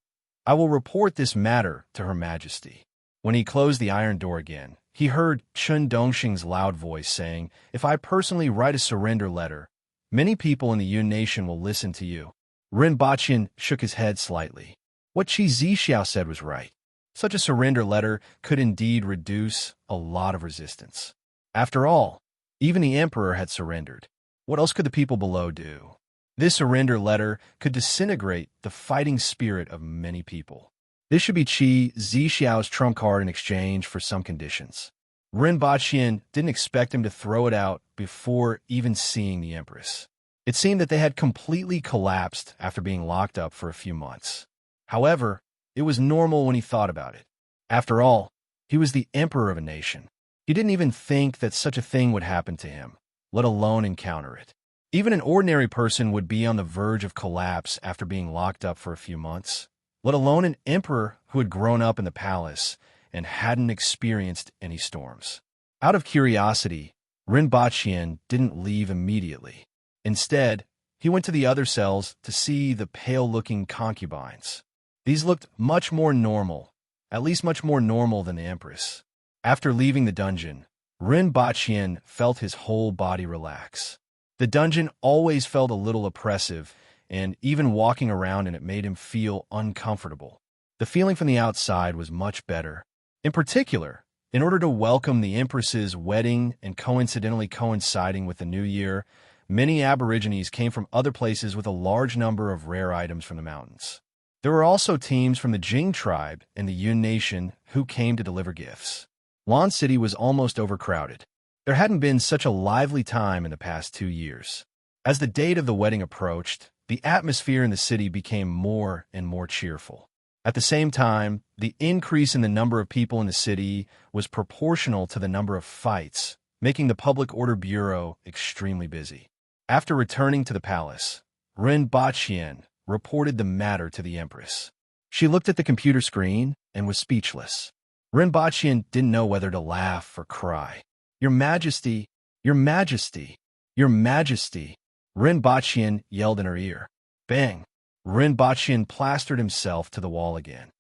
I will report this matter to Her Majesty." When he closed the iron door again, he heard Chun Dongxing's loud voice saying, "If I personally write a surrender letter, many people in the Yun nation will listen to you." Ren Baqian shook his head slightly. What Qi Zixiao said was right. Such a surrender letter could indeed reduce a lot of resistance. After all, even the emperor had surrendered. What else could the people below do? This surrender letter could disintegrate the fighting spirit of many people. This should be Qi Zixiao's trump card in exchange for some conditions. Ren Baqian didn't expect him to throw it out before even seeing the Empress. It seemed that they had completely collapsed after being locked up for a few months. However, it was normal when he thought about it. After all, he was the emperor of a nation. He didn't even think that such a thing would happen to him, let alone encounter it. Even an ordinary person would be on the verge of collapse after being locked up for a few months, let alone an emperor who had grown up in the palace and hadn't experienced any storms. Out of curiosity, Ren Baqian didn't leave immediately. Instead, he went to the other cells to see the pale-looking concubines. These looked much more normal, at least much more normal than the Empress. After leaving the dungeon, Ren Baqian felt his whole body relax. The dungeon always felt a little oppressive, and even walking around in it made him feel uncomfortable. The feeling from the outside was much better. In particular, in order to welcome the Empress's wedding and coincidentally coinciding with the New Year, many Aborigines came from other places with a large number of rare items from the mountains. There were also teams from the Jing tribe and the Yun nation who came to deliver gifts. Lan City was almost overcrowded. There hadn't been such a lively time in the past 2 years. As the date of the wedding approached, the atmosphere in the city became more and more cheerful. At the same time, the increase in the number of people in the city was proportional to the number of fights, making the Public Order Bureau extremely busy. After returning to the palace, Ren Baqian reported the matter to the Empress. She looked at the computer screen and was speechless. Ren Baqian didn't know whether to laugh or cry. "Your Majesty, Your Majesty, Your Majesty," Ren Baqian yelled in her ear. Bang! Ren Baqian plastered himself to the wall again.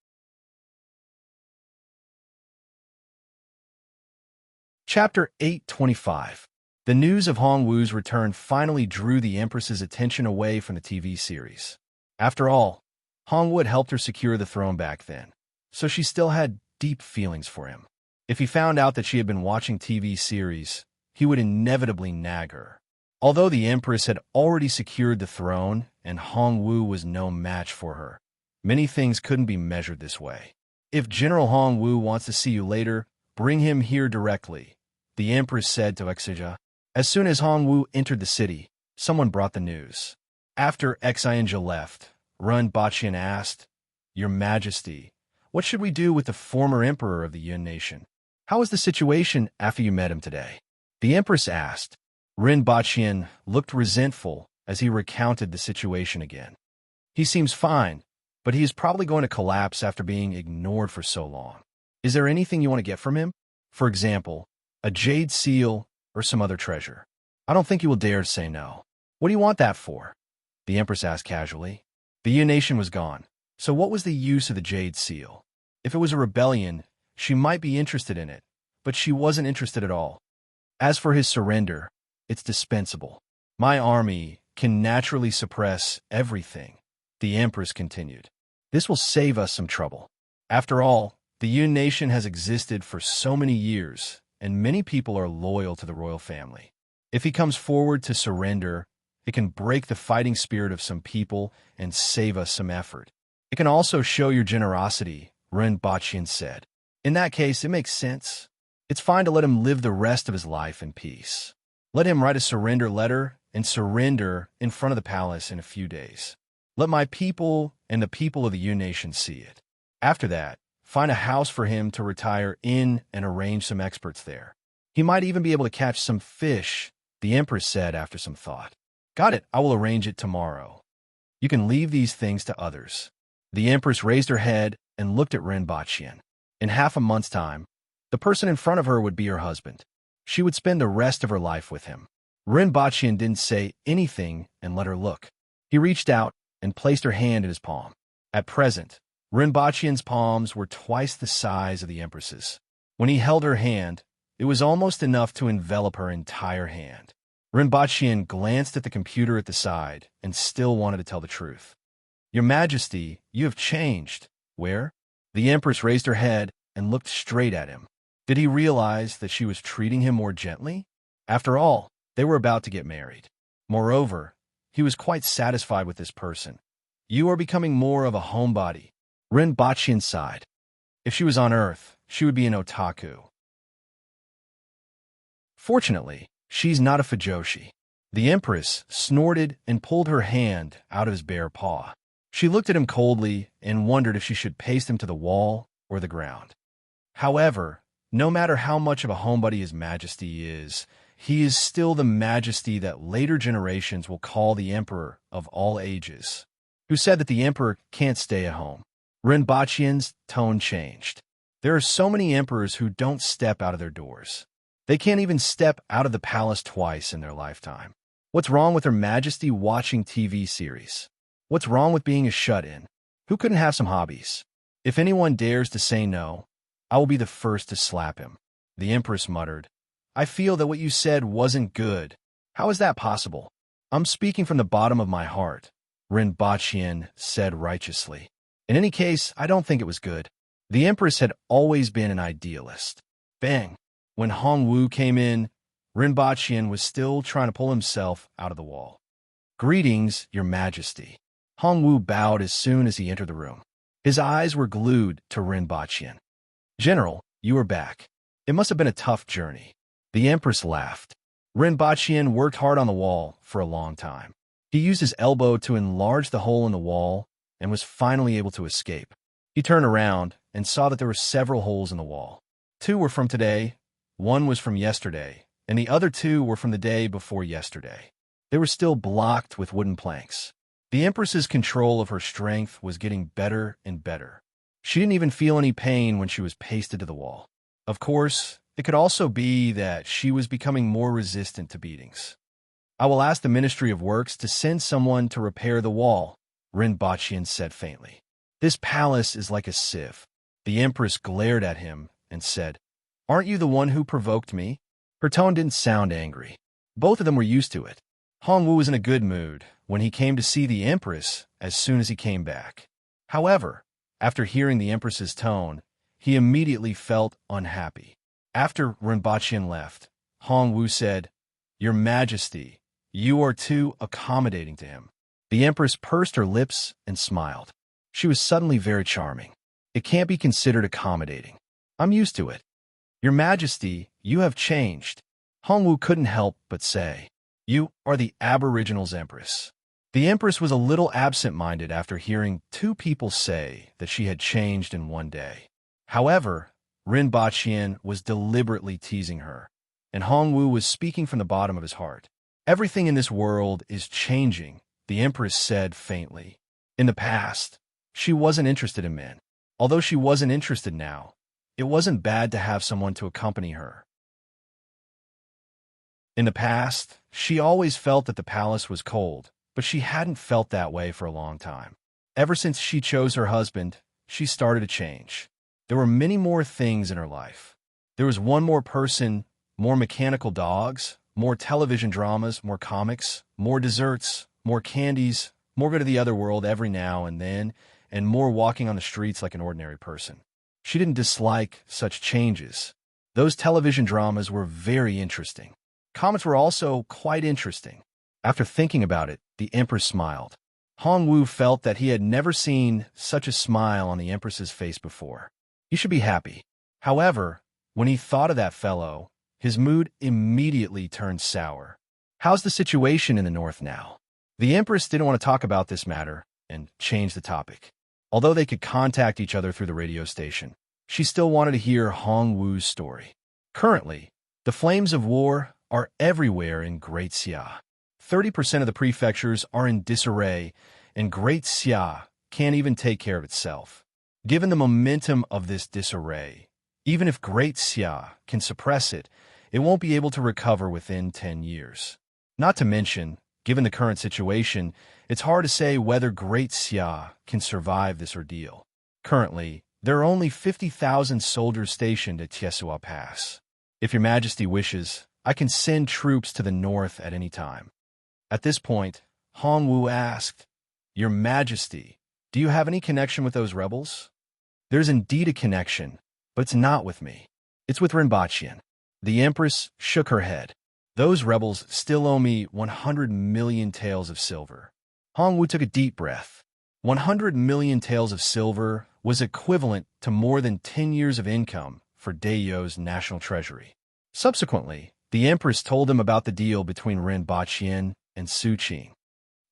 Chapter 825. The news of Hong Wu's return finally drew the Empress's attention away from the TV series. After all, Hong Wu had helped her secure the throne back then, so she still had deep feelings for him. If he found out that she had been watching TV series, he would inevitably nag her. Although the Empress had already secured the throne and Hong Wu was no match for her, many things couldn't be measured this way. "If General Hong Wu wants to see you later, bring him here directly," the Empress said to Exija. As soon as Hong Wu entered the city, someone brought the news. After Exija left, Ren Baqian asked, "Your Majesty, what should we do with the former emperor of the Yun nation? How is the situation after you met him today?" The Empress asked. Ren Baqian looked resentful as he recounted the situation again. "He seems fine, but he is probably going to collapse after being ignored for so long. Is there anything you want to get from him? For example, a jade seal or some other treasure? I don't think you will dare to say no." "What do you want that for?" the Empress asked casually. The Yun nation was gone, so what was the use of the jade seal? If it was a rebellion, she might be interested in it, but she wasn't interested at all. As for his surrender, it's dispensable. My army can naturally suppress everything, the Empress continued. This will save us some trouble. After all, the Yun nation has existed for so many years, and many people are loyal to the royal family. If he comes forward to surrender, it can break the fighting spirit of some people and save us some effort. It can also show your generosity, Ren Baqian said. In that case, it makes sense. It's fine to let him live the rest of his life in peace. Let him write a surrender letter and surrender in front of the palace in a few days. Let my people and the people of the Yun nation see it. After that, find a house for him to retire in and arrange some experts there. He might even be able to catch some fish, the Empress said after some thought. Got it, I will arrange it tomorrow. You can leave these things to others. The Empress raised her head and looked at Ren Baqian. In half a month's time, the person in front of her would be her husband. She would spend the rest of her life with him. Ren Baqian didn't say anything and let her look. He reached out and placed her hand in his palm. At present, Rinpoche's palms were twice the size of the Empress's. When he held her hand, it was almost enough to envelop her entire hand. Rinpoche glanced at the computer at the side and still wanted to tell the truth. "Your Majesty, you have changed." "Where?" The Empress raised her head and looked straight at him. Did he realize that she was treating him more gently? After all, they were about to get married. Moreover, he was quite satisfied with this person. "You are becoming more of a homebody." Rinpoche sighed. If she was on Earth, she would be an otaku. Fortunately, she's not a fujoshi. The Empress snorted and pulled her hand out of his bare paw. She looked at him coldly and wondered if she should paste him to the wall or the ground. However, no matter how much of a homebody His Majesty is, he is still the Majesty that later generations will call the Emperor of all ages, who said that the Emperor can't stay at home. Rinpoche's tone changed. There are so many emperors who don't step out of their doors. They can't even step out of the palace twice in their lifetime. What's wrong with Her Majesty watching TV series? What's wrong with being a shut-in? Who couldn't have some hobbies? If anyone dares to say no, I will be the first to slap him. The Empress muttered, "I feel that what you said wasn't good." "How is that possible?" "I'm speaking from the bottom of my heart," Rinpoche said righteously. "In any case, I don't think it was good." The Empress had always been an idealist. Bang! When Hongwu came in, Rinpoche was still trying to pull himself out of the wall. "Greetings, Your Majesty." Hongwu bowed as soon as he entered the room. His eyes were glued to Rinpoche. "General, you are back. It must have been a tough journey." The Empress laughed. Rinpoche worked hard on the wall for a long time. He used his elbow to enlarge the hole in the wall and was finally able to escape. He turned around and saw that there were several holes in the wall. 2 were from today, 1 was from yesterday, and the other 2 were from the day before yesterday. They were still blocked with wooden planks. The Empress's control of her strength was getting better and better. She didn't even feel any pain when she was pasted to the wall. Of course, it could also be that she was becoming more resistant to beatings. "I will ask the Ministry of Works to send someone to repair the wall," Rinpoche said faintly. "This palace is like a sieve." The Empress glared at him and said, "Aren't you the one who provoked me?" Her tone didn't sound angry. Both of them were used to it. Hongwu was in a good mood when he came to see the Empress as soon as he came back. However, after hearing the Empress's tone, he immediately felt unhappy. After Rinpoche left, Hongwu said, "Your Majesty, you are too accommodating to him." The Empress pursed her lips and smiled. She was suddenly very charming. "It can't be considered accommodating. I'm used to it." "Your Majesty, you have changed." Hongwu couldn't help but say, "You are the Aboriginals' Empress." The Empress was a little absent-minded after hearing 2 people say that she had changed in one day. However, Rinpoche was deliberately teasing her, and Hongwu was speaking from the bottom of his heart. "Everything in this world is changing," the Empress said faintly. In the past, she wasn't interested in men. Although she wasn't interested now, it wasn't bad to have someone to accompany her. In the past, she always felt that the palace was cold, but she hadn't felt that way for a long time. Ever since she chose her husband, she started to change. There were many more things in her life. There was one more person, more mechanical dogs, more television dramas, more comics, more desserts, more candies, more go to the other world every now and then, and more walking on the streets like an ordinary person. She didn't dislike such changes. Those television dramas were very interesting. Comics were also quite interesting. After thinking about it, the Empress smiled. Hongwu felt that he had never seen such a smile on the Empress's face before. He should be happy. However, when he thought of that fellow, his mood immediately turned sour. "How's the situation in the north now?" The Empress didn't want to talk about this matter and changed the topic. Although they could contact each other through the radio station, she still wanted to hear Hongwu's story. Currently, the flames of war are everywhere in Great Xia. 30% of the prefectures are in disarray, and Great Xia can't even take care of itself. Given the momentum of this disarray, even if Great Xia can suppress it, it won't be able to recover within 10 years. Not to mention, given the current situation, it's hard to say whether Great Xia can survive this ordeal. Currently, there are only 50,000 soldiers stationed at Tiesua Pass. If your majesty wishes, I can send troops to the north at any time. At this point, Hongwu asked, Your Majesty, do you have any connection with those rebels? There's indeed a connection, but it's not with me. It's with Rinpochian. The Empress shook her head. Those rebels still owe me 100 million taels of silver. Hongwu took a deep breath. 100 million taels of silver was equivalent to more than 10 years of income for Daeyo's national treasury. Subsequently, the Empress told him about the deal between Rinpochian and Suqing.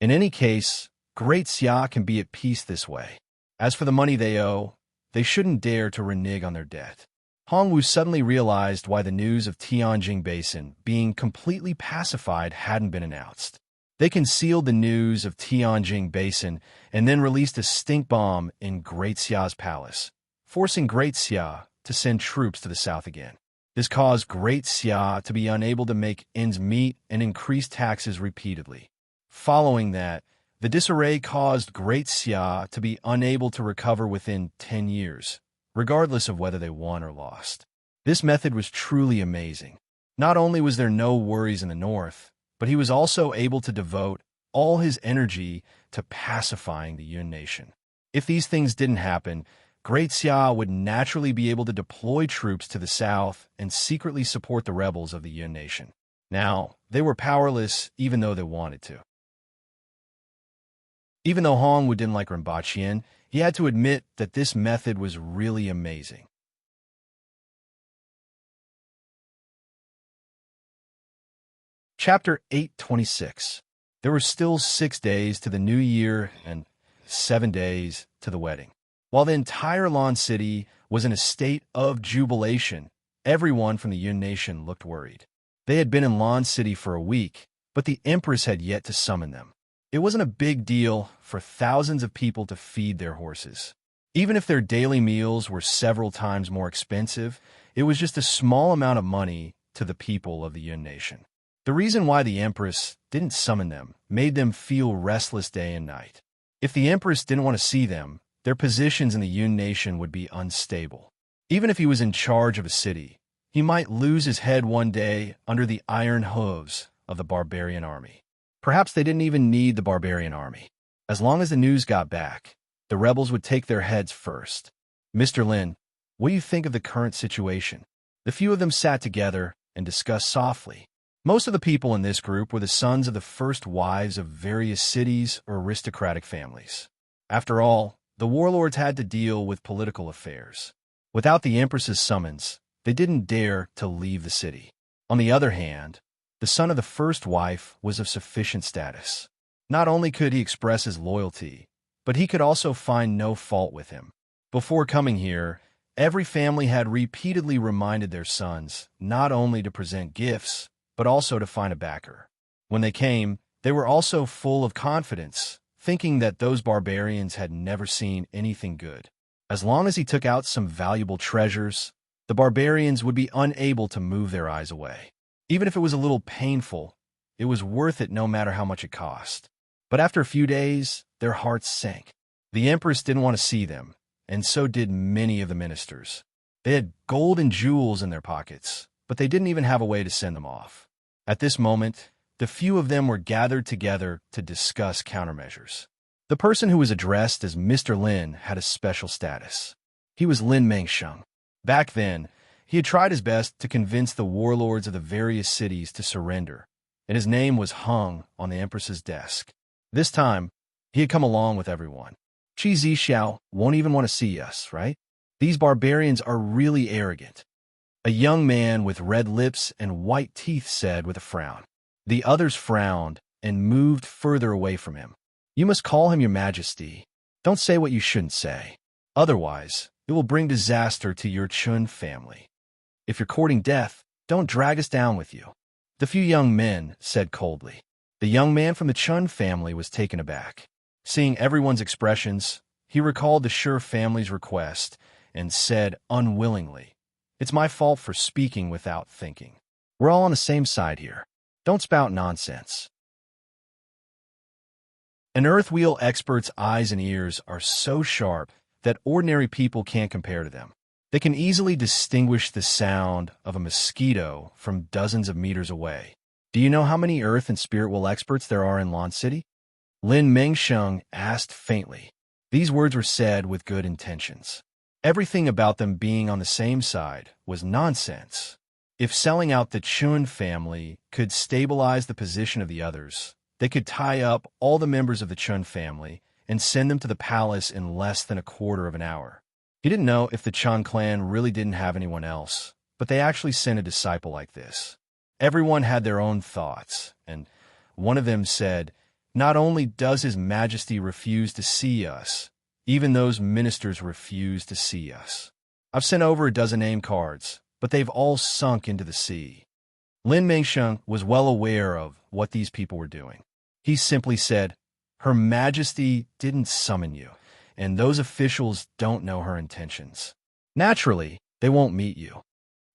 In any case, Great Xia can be at peace this way. As for the money they owe, they shouldn't dare to renege on their debt. Hongwu suddenly realized why the news of Tianjing Basin being completely pacified hadn't been announced. They concealed the news of Tianjing Basin and then released a stink bomb in Great Xia's palace, forcing Great Xia to send troops to the south again. This caused Great Xia to be unable to make ends meet and increase taxes repeatedly. Following that, the disarray caused Great Xia to be unable to recover within 10 years, regardless of whether they won or lost. This method was truly amazing. Not only was there no worries in the north, but he was also able to devote all his energy to pacifying the Yun nation. If these things didn't happen, Great Xia would naturally be able to deploy troops to the south and secretly support the rebels of the Yun nation. Now, they were powerless even though they wanted to. Even though Hongwu didn't like Rinpochian, he had to admit that this method was really amazing. Chapter 826. There were still 6 days to the new year and 7 days to the wedding. While the entire Lan City was in a state of jubilation, everyone from the Yun nation looked worried. They had been in Lan City for a week, but the Empress had yet to summon them. It wasn't a big deal for thousands of people to feed their horses. Even if their daily meals were several times more expensive, it was just a small amount of money to the people of the Yun nation. The reason why the Empress didn't summon them made them feel restless day and night. If the Empress didn't want to see them, their positions in the Yun nation would be unstable. Even if he was in charge of a city, he might lose his head one day under the iron hooves of the barbarian army. Perhaps they didn't even need the barbarian army. As long as the news got back, the rebels would take their heads first. Mr. Lin, what do you think of the current situation? The few of them sat together and discussed softly. Most of the people in this group were the sons of the first wives of various cities or aristocratic families. After all, the warlords had to deal with political affairs. Without the Empress's summons, they didn't dare to leave the city. On the other hand, the son of the first wife was of sufficient status. Not only could he express his loyalty, but he could also find no fault with him. Before coming here, every family had repeatedly reminded their sons not only to present gifts, but also to find a backer. When they came, they were also full of confidence, thinking that those barbarians had never seen anything good. As long as he took out some valuable treasures, the barbarians would be unable to move their eyes away. Even if it was a little painful, it was worth it no matter how much it cost. But after a few days, their hearts sank. The Empress didn't want to see them, and so did many of the ministers. They had gold and jewels in their pockets, but they didn't even have a way to send them off. At this moment, the few of them were gathered together to discuss countermeasures. The person who was addressed as Mr. Lin had a special status. He was Lin Mengsheng. Back then, he had tried his best to convince the warlords of the various cities to surrender, and his name was hung on the Empress's desk. This time, he had come along with everyone. Qi Zixiao won't even want to see us, right? These barbarians are really arrogant. A young man with red lips and white teeth said with a frown. The others frowned and moved further away from him. You must call him your majesty. Don't say what you shouldn't say. Otherwise, it will bring disaster to your Chun family. If you're courting death, don't drag us down with you. The few young men said coldly. The young man from the Chun family was taken aback. Seeing everyone's expressions, he recalled the Sure family's request and said unwillingly, It's my fault for speaking without thinking. We're all on the same side here. Don't spout nonsense. An earth wheel expert's eyes and ears are so sharp that ordinary people can't compare to them. They can easily distinguish the sound of a mosquito from dozens of meters away. Do you know how many earth and spirit world experts there are in Lan City? Lin Mengsheng asked faintly. These words were said with good intentions. Everything about them being on the same side was nonsense. If selling out the Chun family could stabilize the position of the others, they could tie up all the members of the Chun family and send them to the palace in less than a quarter of an hour. He didn't know if the Chun clan really didn't have anyone else, but they actually sent a disciple like this. Everyone had their own thoughts, and one of them said, "Not only does His Majesty refuse to see us, even those ministers refuse to see us. I've sent over a dozen name cards, but they've all sunk into the sea." Lin Mengsheng was well aware of what these people were doing. He simply said, "Her Majesty didn't summon you, and those officials don't know her intentions. Naturally, they won't meet you.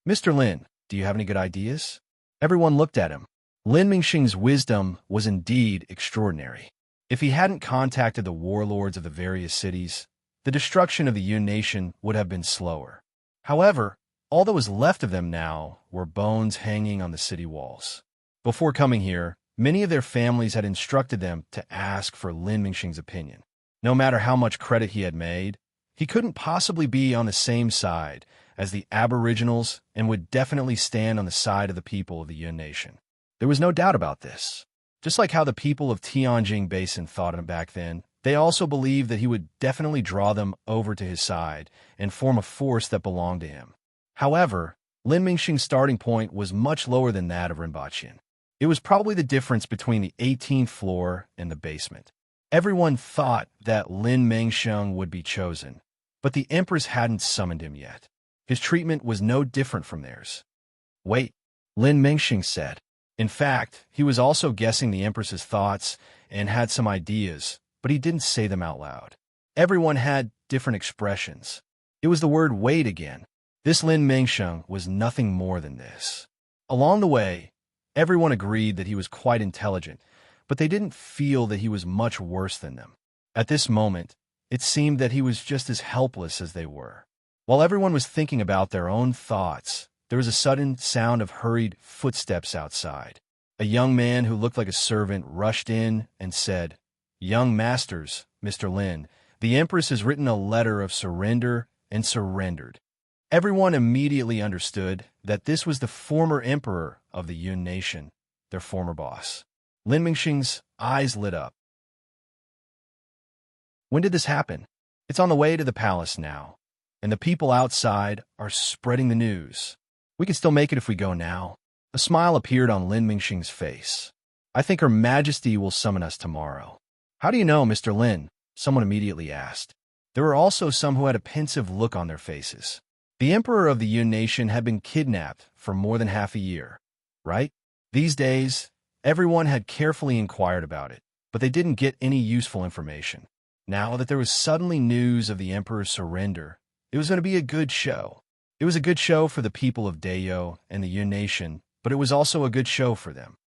Mr. Lin, do you have any good ideas?" Everyone looked at him. Lin Mingxing's wisdom was indeed extraordinary. If he hadn't contacted the warlords of the various cities, the destruction of the Yun nation would have been slower. However, all that was left of them now were bones hanging on the city walls. Before coming here, many of their families had instructed them to ask for Lin Mingxing's opinion. No matter how much credit he had made, he couldn't possibly be on the same side as the Aboriginals and would definitely stand on the side of the people of the Yun nation. There was no doubt about this. Just like how the people of Tianjin Basin thought of him back then, they also believed that he would definitely draw them over to his side and form a force that belonged to him. However, Lin Mingxing's starting point was much lower than that of Rinpoche. It was probably the difference between the 18th floor and the basement. Everyone thought that Lin Mengsheng would be chosen, but the Empress hadn't summoned him yet. His treatment was no different from theirs. "Wait," Lin Mengxing said. In fact, he was also guessing the Empress's thoughts and had some ideas, but he didn't say them out loud. Everyone had different expressions. It was the word "wait" again. This Lin Mengsheng was nothing more than this. Along the way, everyone agreed that he was quite intelligent, but they didn't feel that he was much worse than them. At this moment, it seemed that he was just as helpless as they were. While everyone was thinking about their own thoughts, there was a sudden sound of hurried footsteps outside. A young man who looked like a servant rushed in and said, "Young masters, Mr. Lin, the Empress has written a letter of surrender and surrendered." Everyone immediately understood that this was the former emperor of the Yun nation, their former boss. Lin Mingxing's eyes lit up. "When did this happen?" "It's on the way to the palace now, and the people outside are spreading the news. We can still make it if we go now." A smile appeared on Lin Mingxing's face. "I think Her Majesty will summon us tomorrow." "How do you know, Mr. Lin?" someone immediately asked. There were also some who had a pensive look on their faces. The emperor of the Yun nation had been kidnapped for more than half a year, right? These days, everyone had carefully inquired about it, but they didn't get any useful information. Now that there was suddenly news of the emperor's surrender, it was going to be a good show. It was a good show for the people of Dayo and the Yun nation, but it was also a good show for them.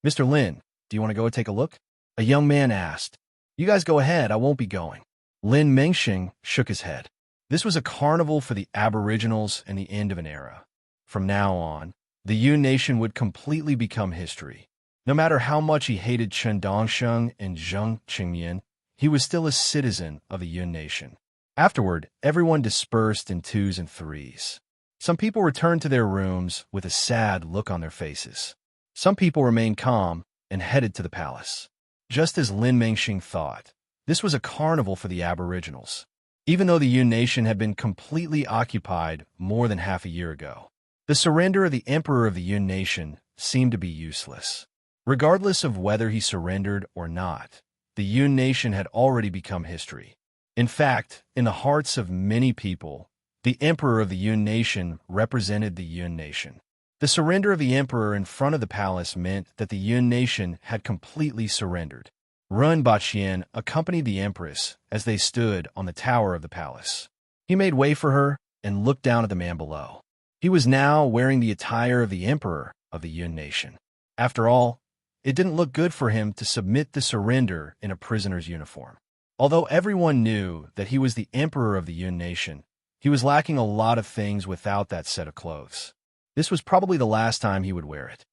"Mr. Lin, do you want to go take a look?" a young man asked. "You guys go ahead, I won't be going." Lin Mengxing shook his head. This was a carnival for the Aboriginals and the end of an era. From now on, the Yun nation would completely become history. No matter how much he hated Chen Dongsheng and Zheng Qingmian, he was still a citizen of the Yun nation. Afterward, everyone dispersed in twos and threes. Some people returned to their rooms with a sad look on their faces. Some people remained calm and headed to the palace. Just as Lin Mengxing thought, this was a carnival for the Aboriginals. Even though the Yun nation had been completely occupied more than half a year ago, the surrender of the emperor of the Yun nation seemed to be useless. Regardless of whether he surrendered or not, the Yun nation had already become history. In fact, in the hearts of many people, the emperor of the Yun nation represented the Yun nation. The surrender of the emperor in front of the palace meant that the Yun nation had completely surrendered. Run Baqian accompanied the Empress as they stood on the tower of the palace. He made way for her and looked down at the man below. He was now wearing the attire of the emperor of the Yun nation. After all, it didn't look good for him to submit the surrender in a prisoner's uniform. Although everyone knew that he was the emperor of the Yun nation, he was lacking a lot of things without that set of clothes. This was probably the last time he would wear it.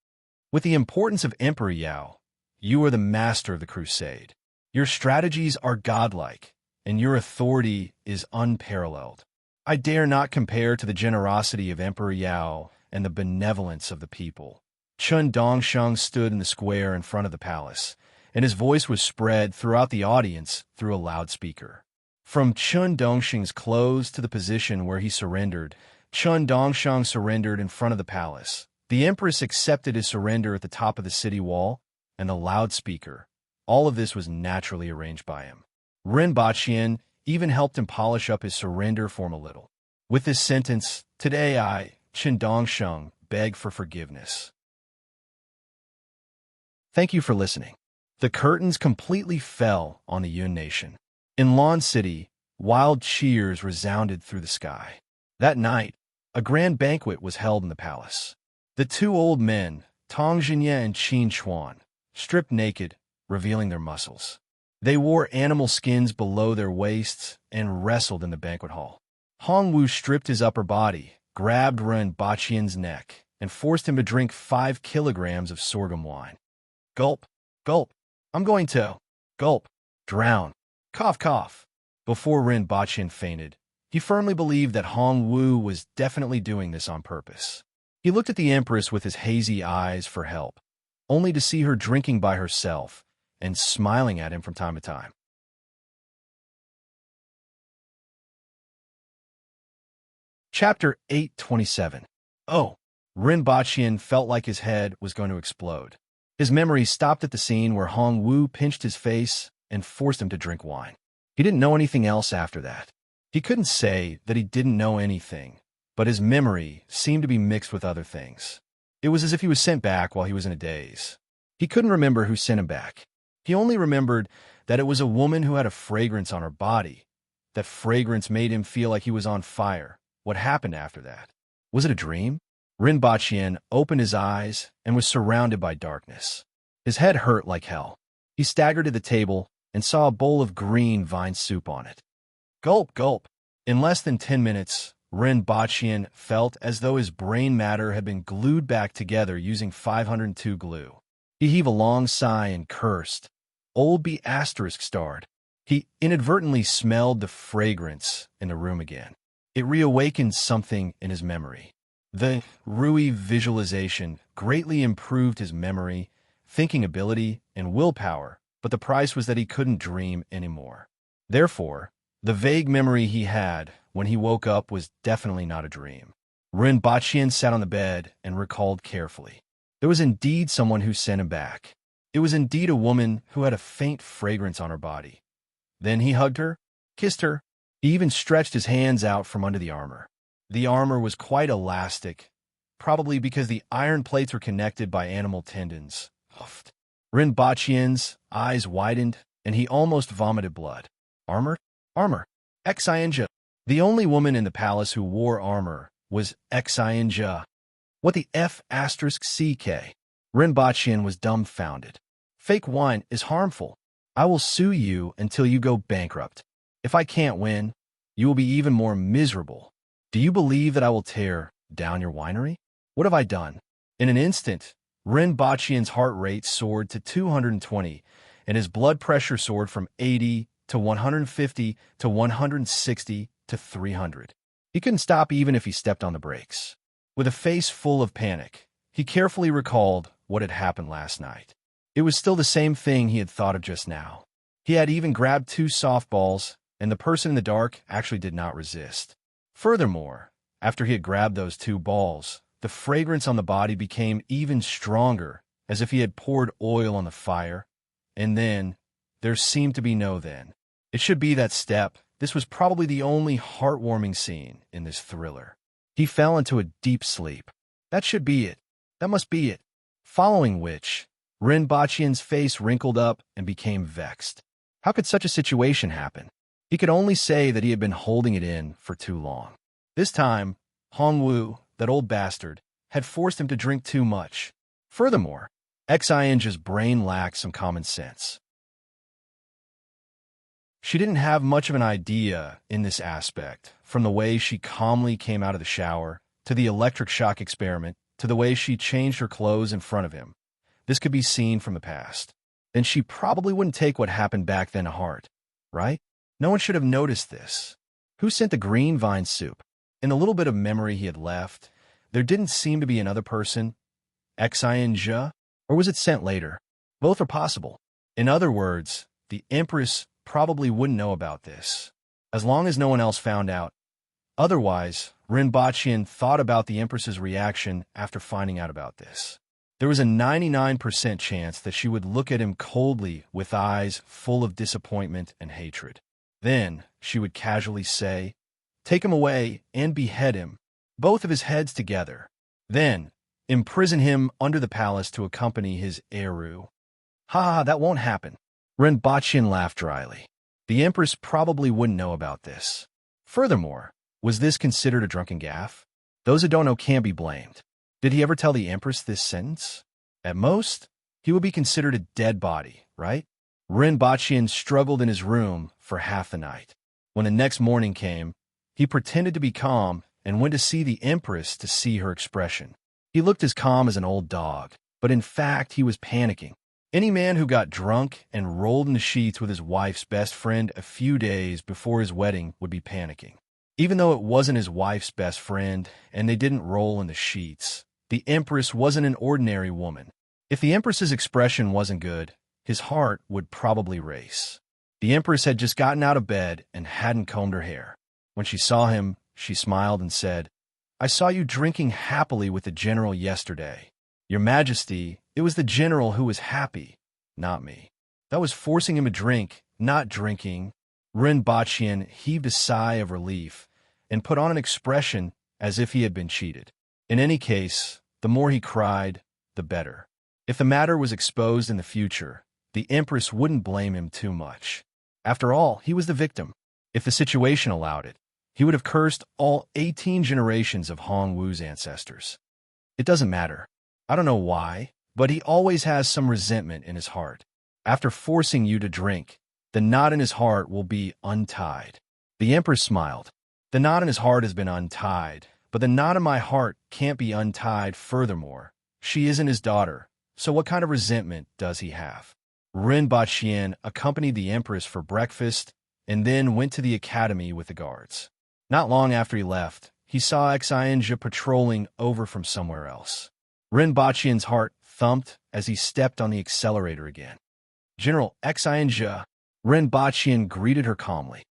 With the importance of Emperor Yao, you are the master of the crusade. Your strategies are godlike, and your authority is unparalleled. I dare not compare to the generosity of Emperor Yao and the benevolence of the people. Chun Dongsheng stood in the square in front of the palace, and his voice was spread throughout the audience through a loudspeaker. From Chun Dongsheng's clothes to the position where he surrendered, Chun Dongsheng surrendered in front of the palace. The Empress accepted his surrender at the top of the city wall, and the loudspeaker. All of this was naturally arranged by him. Ren Baqian even helped him polish up his surrender form a little. With this sentence, "Today I, Qin Dongsheng, beg for forgiveness." Thank you for listening. The curtains completely fell on the Yun nation. In Lan City, wild cheers resounded through the sky. That night, a grand banquet was held in the palace. The two old men, Tong Jinye and Qin Chuan, stripped naked, revealing their muscles. They wore animal skins below their waists and wrestled in the banquet hall. Hong Wu stripped his upper body, grabbed Ren Baqian's neck, and forced him to drink 5 kilograms of sorghum wine. Gulp, gulp, I'm going to, gulp, drown, cough, cough. Before Ren Baqian fainted, he firmly believed that Hong Wu was definitely doing this on purpose. He looked at the Empress with his hazy eyes for help, only to see her drinking by herself and smiling at him from time to time. Chapter 827. Oh, Ren Baqian felt like his head was going to explode. His memory stopped at the scene where Hong Wu pinched his face and forced him to drink wine. He didn't know anything else after that. He couldn't say that he didn't know anything, but his memory seemed to be mixed with other things. It was as if he was sent back while he was in a daze. He couldn't remember who sent him back. He only remembered that it was a woman who had a fragrance on her body. That fragrance made him feel like he was on fire. What happened after that? Was it a dream? Ren Baqian opened his eyes and was surrounded by darkness. His head hurt like hell. He staggered to the table and saw a bowl of green vine soup on it. Gulp, gulp. In less than 10 minutes, Ren Baqian felt as though his brain matter had been glued back together using 502 glue. He heaved a long sigh and cursed. Old B****. He inadvertently smelled the fragrance in the room again. It reawakened something in his memory. The Rui visualization greatly improved his memory, thinking ability, and willpower, but the price was that he couldn't dream anymore. Therefore, the vague memory he had when he woke up was definitely not a dream. Ren Baqian sat on the bed and recalled carefully. There was indeed someone who sent him back. It was indeed a woman who had a faint fragrance on her body. Then he hugged her, kissed her. He even stretched his hands out from under the armor. The armor was quite elastic, probably because the iron plates were connected by animal tendons. Huffed. Ren Baqian's eyes widened, and he almost vomited blood. Armor? Armor. Xianja. The only woman in the palace who wore armor was Xianja. What the F***CK? Ren Baqian was dumbfounded. Fake wine is harmful. I will sue you until you go bankrupt. If I can't win, you will be even more miserable. Do you believe that I will tear down your winery? What have I done? In an instant, Ren Baqian's heart rate soared to 220, and his blood pressure soared from 80 to 150 to 160 to 300. He couldn't stop even if he stepped on the brakes. With a face full of panic, he carefully recalled what had happened last night. It was still the same thing he had thought of just now. He had even grabbed 2 softballs, and the person in the dark actually did not resist. Furthermore, after he had grabbed those 2 balls, the fragrance on the body became even stronger, as if he had poured oil on the fire. And then, there seemed to be no then. It should be that step. This was probably the only heartwarming scene in this thriller. He fell into a deep sleep. That should be it. That must be it. Following which, Ren Baqian's face wrinkled up and became vexed. How could such a situation happen? He could only say that he had been holding it in for too long. This time, Hong Wu, that old bastard, had forced him to drink too much. Furthermore, Xianja's brain lacked some common sense. She didn't have much of an idea in this aspect, from the way she calmly came out of the shower, to the electric shock experiment, to the way she changed her clothes in front of him. This could be seen from the past. Then she probably wouldn't take what happened back then to heart, right? No one should have noticed this. Who sent the green vine soup? In the little bit of memory he had left, there didn't seem to be another person, Xinja, or was it sent later? Both are possible. In other words, the Empress probably wouldn't know about this, as long as no one else found out. Otherwise, Rinpoche thought about the Empress's reaction after finding out about this. There was a 99% chance that she would look at him coldly with eyes full of disappointment and hatred. Then she would casually say, "Take him away and behead him, both of his heads together. Then imprison him under the palace to accompany his Eru." Ha, that won't happen. Rinpoche laughed dryly. The Empress probably wouldn't know about this. Furthermore, was this considered a drunken gaffe? Those who don't know can't be blamed. Did he ever tell the Empress this sentence? At most, he would be considered a dead body, right? Rinpoche struggled in his room for half the night. When the next morning came, he pretended to be calm and went to see the Empress to see her expression. He looked as calm as an old dog, but in fact he was panicking. Any man who got drunk and rolled in the sheets with his wife's best friend a few days before his wedding would be panicking. Even though it wasn't his wife's best friend and they didn't roll in the sheets, the Empress wasn't an ordinary woman. If the Empress's expression wasn't good, his heart would probably race. The Empress had just gotten out of bed and hadn't combed her hair. When she saw him, she smiled and said, "I saw you drinking happily with the general yesterday. Your Majesty, it was the general who was happy, not me. That was forcing him to drink, not drinking." Rinpoche heaved a sigh of relief and put on an expression as if he had been cheated. In any case, the more he cried, the better. If the matter was exposed in the future, the Empress wouldn't blame him too much. After all, he was the victim. If the situation allowed it, he would have cursed all 18 generations of Hong Wu's ancestors. It doesn't matter. I don't know why, but he always has some resentment in his heart. After forcing you to drink, the knot in his heart will be untied. The Empress smiled. The knot in his heart has been untied, but the knot in my heart can't be untied furthermore. She isn't his daughter, so what kind of resentment does he have? Rinpoche accompanied the Empress for breakfast and then went to the academy with the guards. Not long after he left, he saw Xinja patrolling over from somewhere else. Rinpoche's heart thumped as he stepped on the accelerator again. "General Xinja," Rinpoche greeted her calmly.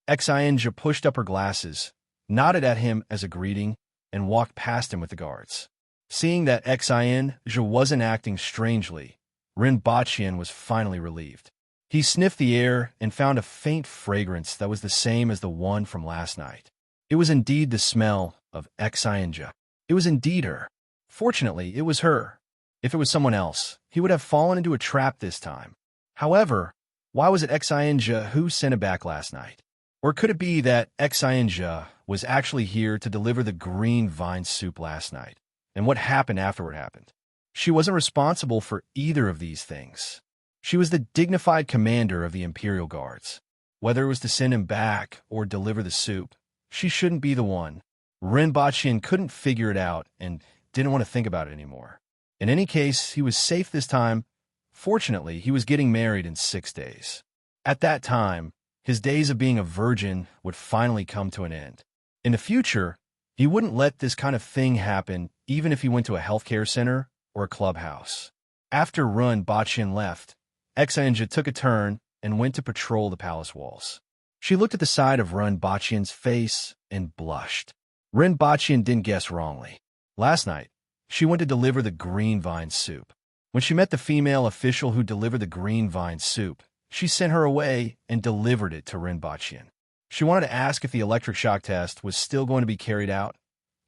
Xinja pushed up her glasses, nodded at him as a greeting, and walked past him with the guards. Seeing that Xinja wasn't acting strangely, Rinpoche was finally relieved. He sniffed the air and found a faint fragrance that was the same as the one from last night. It was indeed the smell of Xinja. It was indeed her. Fortunately, it was her. If it was someone else, he would have fallen into a trap this time. However, why was it Xinja who sent it back last night? Or could it be that Xinja was actually here to deliver the green vine soup last night, and what happened afterward happened? She wasn't responsible for either of these things. She was the dignified commander of the Imperial Guards. Whether it was to send him back or deliver the soup, she shouldn't be the one. Rinpoche couldn't figure it out and didn't want to think about it anymore. In any case, he was safe this time. Fortunately, he was getting married in 6 days. At that time, his days of being a virgin would finally come to an end. In the future, he wouldn't let this kind of thing happen even if he went to a healthcare center or a clubhouse. After Rinpoche left, Xinja took a turn and went to patrol the palace walls. She looked at the side of Rinpoche's face and blushed. Rinpoche didn't guess wrongly. Last night, she went to deliver the green vine soup. When she met the female official who delivered the green vine soup, she sent her away and delivered it to Rinpoche. She wanted to ask if the electric shock test was still going to be carried out.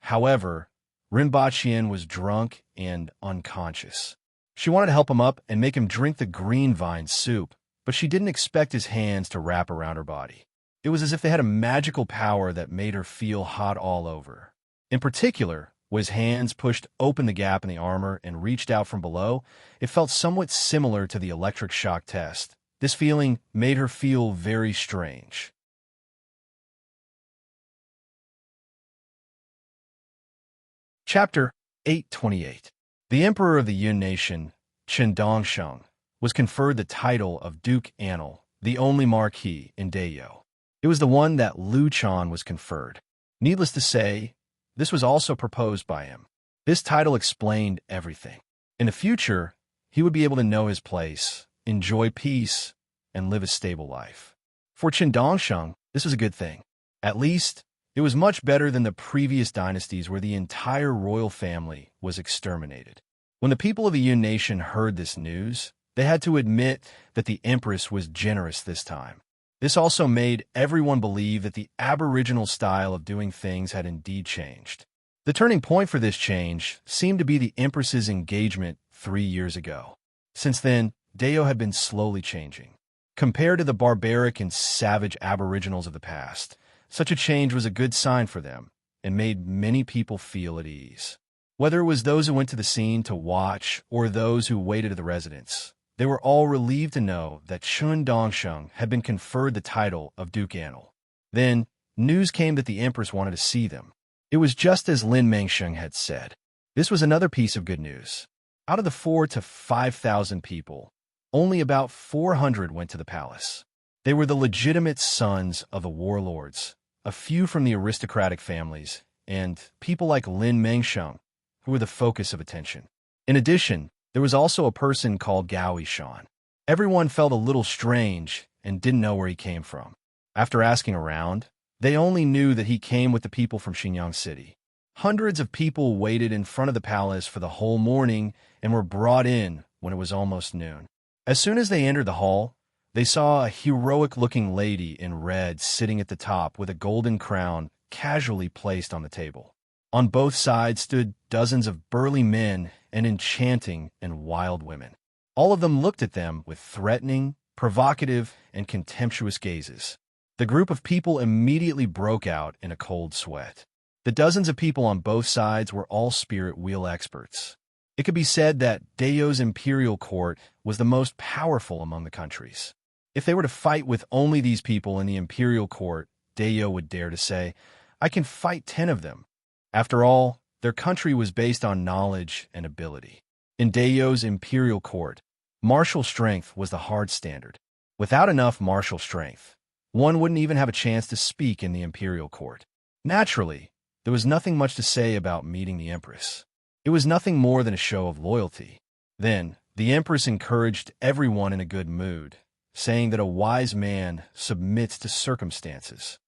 However, Rinpoche was drunk and unconscious. She wanted to help him up and make him drink the green vine soup, but she didn't expect his hands to wrap around her body. It was as if they had a magical power that made her feel hot all over. In particular, when his hands pushed open the gap in the armor and reached out from below, it felt somewhat similar to the electric shock test, This feeling made her feel very strange. Chapter 828. The Emperor of the Yun Nation, Chen Dongsheng, was conferred the title of Duke Anil, the only marquis in Dayo. It was the one that Liu Chan was conferred. Needless to say, this was also proposed by him. This title explained everything. In the future, he would be able to know his place, enjoy peace, and live a stable life. For Chen Dongsheng, this was a good thing. At least, it was much better than the previous dynasties where the entire royal family was exterminated. When the people of the Yun Nation heard this news, they had to admit that the Empress was generous this time. This also made everyone believe that the aboriginal style of doing things had indeed changed. The turning point for this change seemed to be the Empress's engagement 3 years ago. Since then, Dayo had been slowly changing. Compared to the barbaric and savage aboriginals of the past, such a change was a good sign for them and made many people feel at ease. Whether it was those who went to the scene to watch or those who waited at the residence, they were all relieved to know that Chen Dongsheng had been conferred the title of Duke Anil. Then, news came that the Empress wanted to see them. It was just as Lin Mengsheng had said. This was another piece of good news. Out of the 4,000 to 5,000 people, only about 400 went to the palace. They were the legitimate sons of the warlords, a few from the aristocratic families, and people like Lin Mengsheng, who were the focus of attention. In addition, there was also a person called Gaoi Shan. Everyone felt a little strange and didn't know where he came from. After asking around, they only knew that he came with the people from Xinyang City. Hundreds of people waited in front of the palace for the whole morning and were brought in when it was almost noon. As soon as they entered the hall, they saw a heroic-looking lady in red sitting at the top with a golden crown casually placed on the table. On both sides stood dozens of burly men and enchanting and wild women. All of them looked at them with threatening, provocative, and contemptuous gazes. The group of people immediately broke out in a cold sweat. The dozens of people on both sides were all spirit wheel experts. It could be said that Dayo's imperial court was the most powerful among the countries. If they were to fight with only these people in the imperial court, Dayo would dare to say, "I can fight 10 of them." After all, their country was based on knowledge and ability. In Dayo's imperial court, martial strength was the hard standard. Without enough martial strength, one wouldn't even have a chance to speak in the imperial court. Naturally, there was nothing much to say about meeting the Empress. It was nothing more than a show of loyalty. Then, the Empress encouraged everyone in a good mood, saying that a wise man submits to circumstances.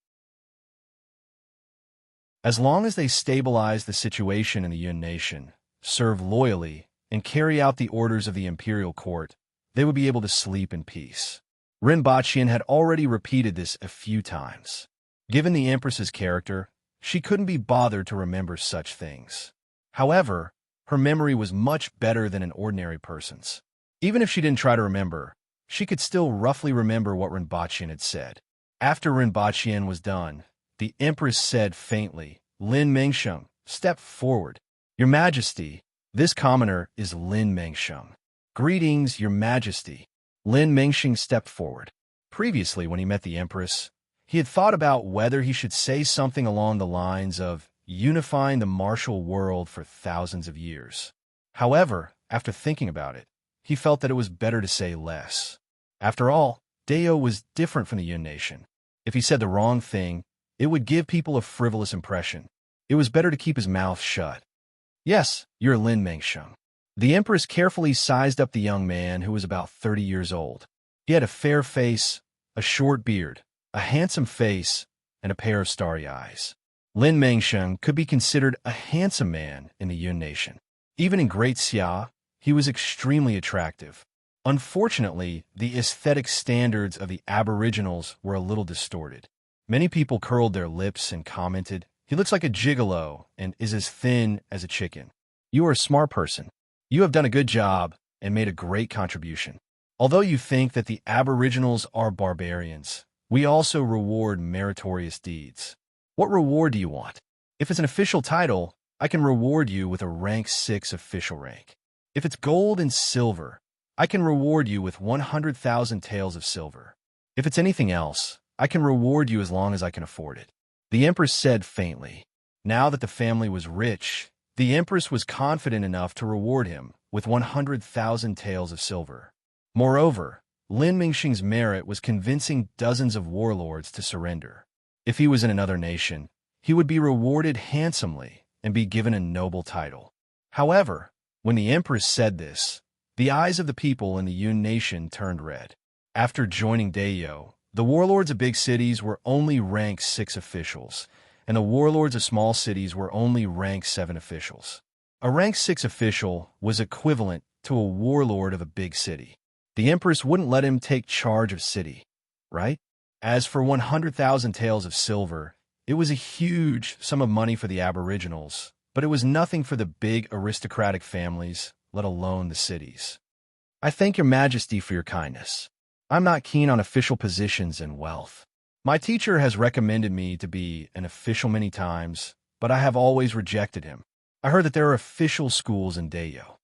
As long as they stabilize the situation in the Yun Nation, serve loyally, and carry out the orders of the imperial court, they would be able to sleep in peace. Rinpochian had already repeated this a few times. Given the Empress's character, she couldn't be bothered to remember such things. However, her memory was much better than an ordinary person's. Even if she didn't try to remember, she could still roughly remember what Rinpochian had said. After Rinpochian was done, the Empress said faintly, "Lin Mengsheng, step forward." "Your Majesty, this commoner is Lin Mengsheng." "Greetings, Your Majesty." Lin Mengsheng stepped forward. Previously, when he met the Empress, he had thought about whether he should say something along the lines of unifying the martial world for thousands of years. However, after thinking about it, he felt that it was better to say less. After all, Dayo was different from the Yun Nation. If he said the wrong thing, it would give people a frivolous impression. It was better to keep his mouth shut. "Yes, you're Lin Mengsheng." The Empress carefully sized up the young man, who was about 30 years old. He had a fair face, a short beard, a handsome face, and a pair of starry eyes. Lin Mengsheng could be considered a handsome man in the Yun Nation. Even in Great Xia, he was extremely attractive. Unfortunately, the aesthetic standards of the Aboriginals were a little distorted. Many people curled their lips and commented, "He looks like a gigolo and is as thin as a chicken." You are a smart person. You have done a good job and made a great contribution. Although you think that the Aboriginals are barbarians, we also reward meritorious deeds. What reward do you want? If it's an official title, I can reward you with a rank 6 official rank. If it's gold and silver, I can reward you with 100,000 taels of silver. If it's anything else, I can reward you as long as I can afford it." The Empress said faintly. Now that the family was rich, the Empress was confident enough to reward him with 100,000 taels of silver. Moreover, Lin Mingxing's merit was convincing dozens of warlords to surrender. If he was in another nation, he would be rewarded handsomely and be given a noble title. However, when the Empress said this, the eyes of the people in the Yun nation turned red. After joining Dayo, the warlords of big cities were only rank 6 officials, and the warlords of small cities were only rank 7 officials. A rank 6 official was equivalent to a warlord of a big city. The Empress wouldn't let him take charge of city, right? As for 100,000 taels of silver, it was a huge sum of money for the aboriginals, but it was nothing for the big aristocratic families, let alone the cities. "I thank your majesty for your kindness. I'm not keen on official positions and wealth. My teacher has recommended me to be an official many times, but I have always rejected him. I heard that there are official schools in Dayo.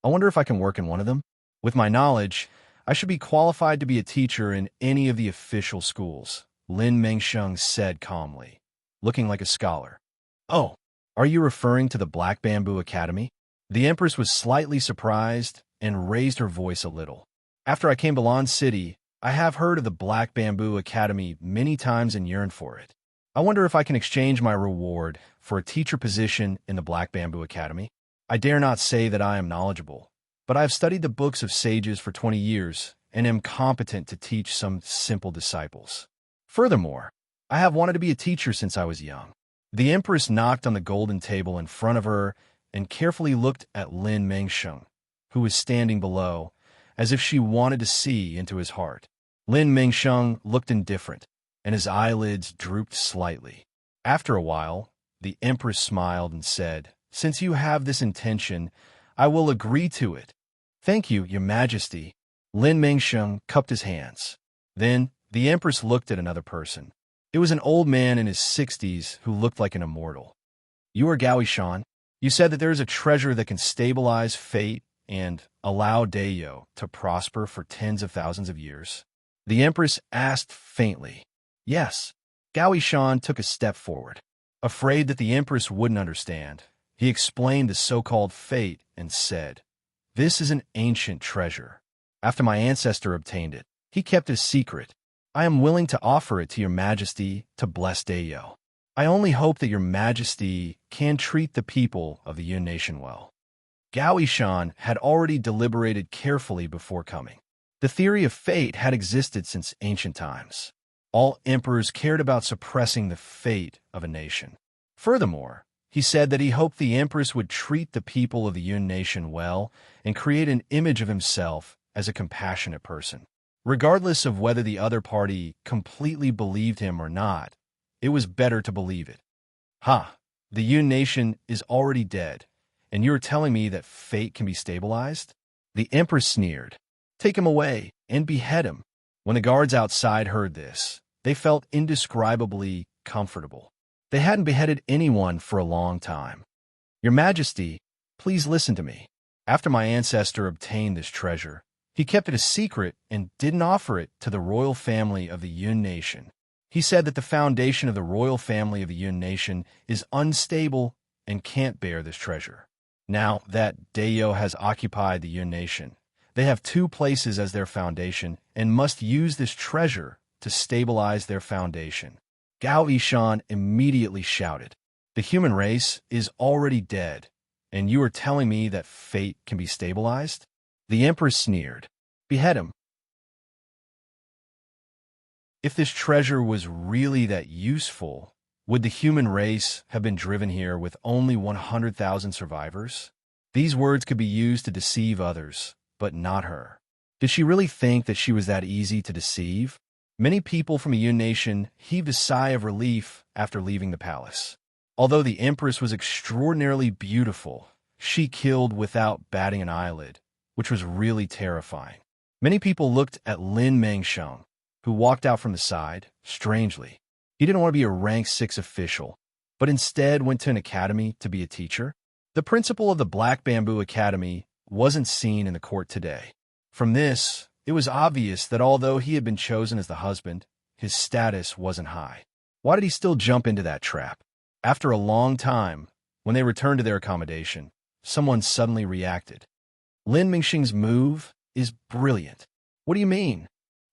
I wonder if I can work in one of them? With my knowledge, I should be qualified to be a teacher in any of the official schools," Lin Mengsheng said calmly, looking like a scholar. "Oh, are you referring to the Black Bamboo Academy?" The Empress was slightly surprised and raised her voice a little. "After I came to Lan City, I have heard of the Black Bamboo Academy many times and yearned for it. I wonder if I can exchange my reward for a teacher position in the Black Bamboo Academy. I dare not say that I am knowledgeable, but I have studied the books of sages for 20 years and am competent to teach some simple disciples. Furthermore, I have wanted to be a teacher since I was young." The Empress knocked on the golden table in front of her and carefully looked at Lin Mengsheng, who was standing below, as if she wanted to see into his heart. Lin Mengsheng looked indifferent, and his eyelids drooped slightly. After a while, the Empress smiled and said, "Since you have this intention, I will agree to it." "Thank you, Your Majesty." Lin Mengsheng cupped his hands. Then the Empress looked at another person. It was an old man in his 60s who looked like an immortal. "You are Gao Shan. You said that there is a treasure that can stabilize fate and allow Dayo to prosper for tens of thousands of years?" The Empress asked faintly. "Yes." Gao Shan took a step forward. Afraid that the Empress wouldn't understand, he explained the so-called fate and said, "This is an ancient treasure. After my ancestor obtained it, he kept it secret. I am willing to offer it to Your Majesty to bless Dayo. I only hope that Your Majesty can treat the people of the Yun Nation well." Gao Shan had already deliberated carefully before coming. The theory of fate had existed since ancient times. All emperors cared about suppressing the fate of a nation. Furthermore, he said that he hoped the Empress would treat the people of the Yun Nation well and create an image of himself as a compassionate person. Regardless of whether the other party completely believed him or not, it was better to believe it. "Ha! The Yun Nation is already dead, and you're telling me that fate can be stabilized?" The Empress sneered. "Take him away and behead him." When the guards outside heard this, they felt indescribably comfortable. They hadn't beheaded anyone for a long time. "Your Majesty, please listen to me. After my ancestor obtained this treasure, he kept it a secret and didn't offer it to the royal family of the Yun Nation. He said that the foundation of the royal family of the Yun Nation is unstable and can't bear this treasure. Now that Dayo has occupied the Yun Nation, they have 2 places as their foundation and must use this treasure to stabilize their foundation." Gao Shan immediately shouted, "The human race is already dead, and you are telling me that fate can be stabilized?" The Empress sneered. "Behead him." If this treasure was really that useful, would the human race have been driven here with only 100,000 survivors? These words could be used to deceive others, but not her. Did she really think that she was that easy to deceive? Many people from a Yun nation heaved a sigh of relief after leaving the palace. Although the Empress was extraordinarily beautiful, she killed without batting an eyelid, which was really terrifying. Many people looked at Lin Mengsheng, who walked out from the side, strangely. He didn't want to be a rank 6 official, but instead went to an academy to be a teacher. The principal of the Black Bamboo Academy wasn't seen in the court today. From this, it was obvious that although he had been chosen as the husband, his status wasn't high. Why did he still jump into that trap? After a long time, when they returned to their accommodation, someone suddenly reacted. Lin Mingxing's move is brilliant. What do you mean?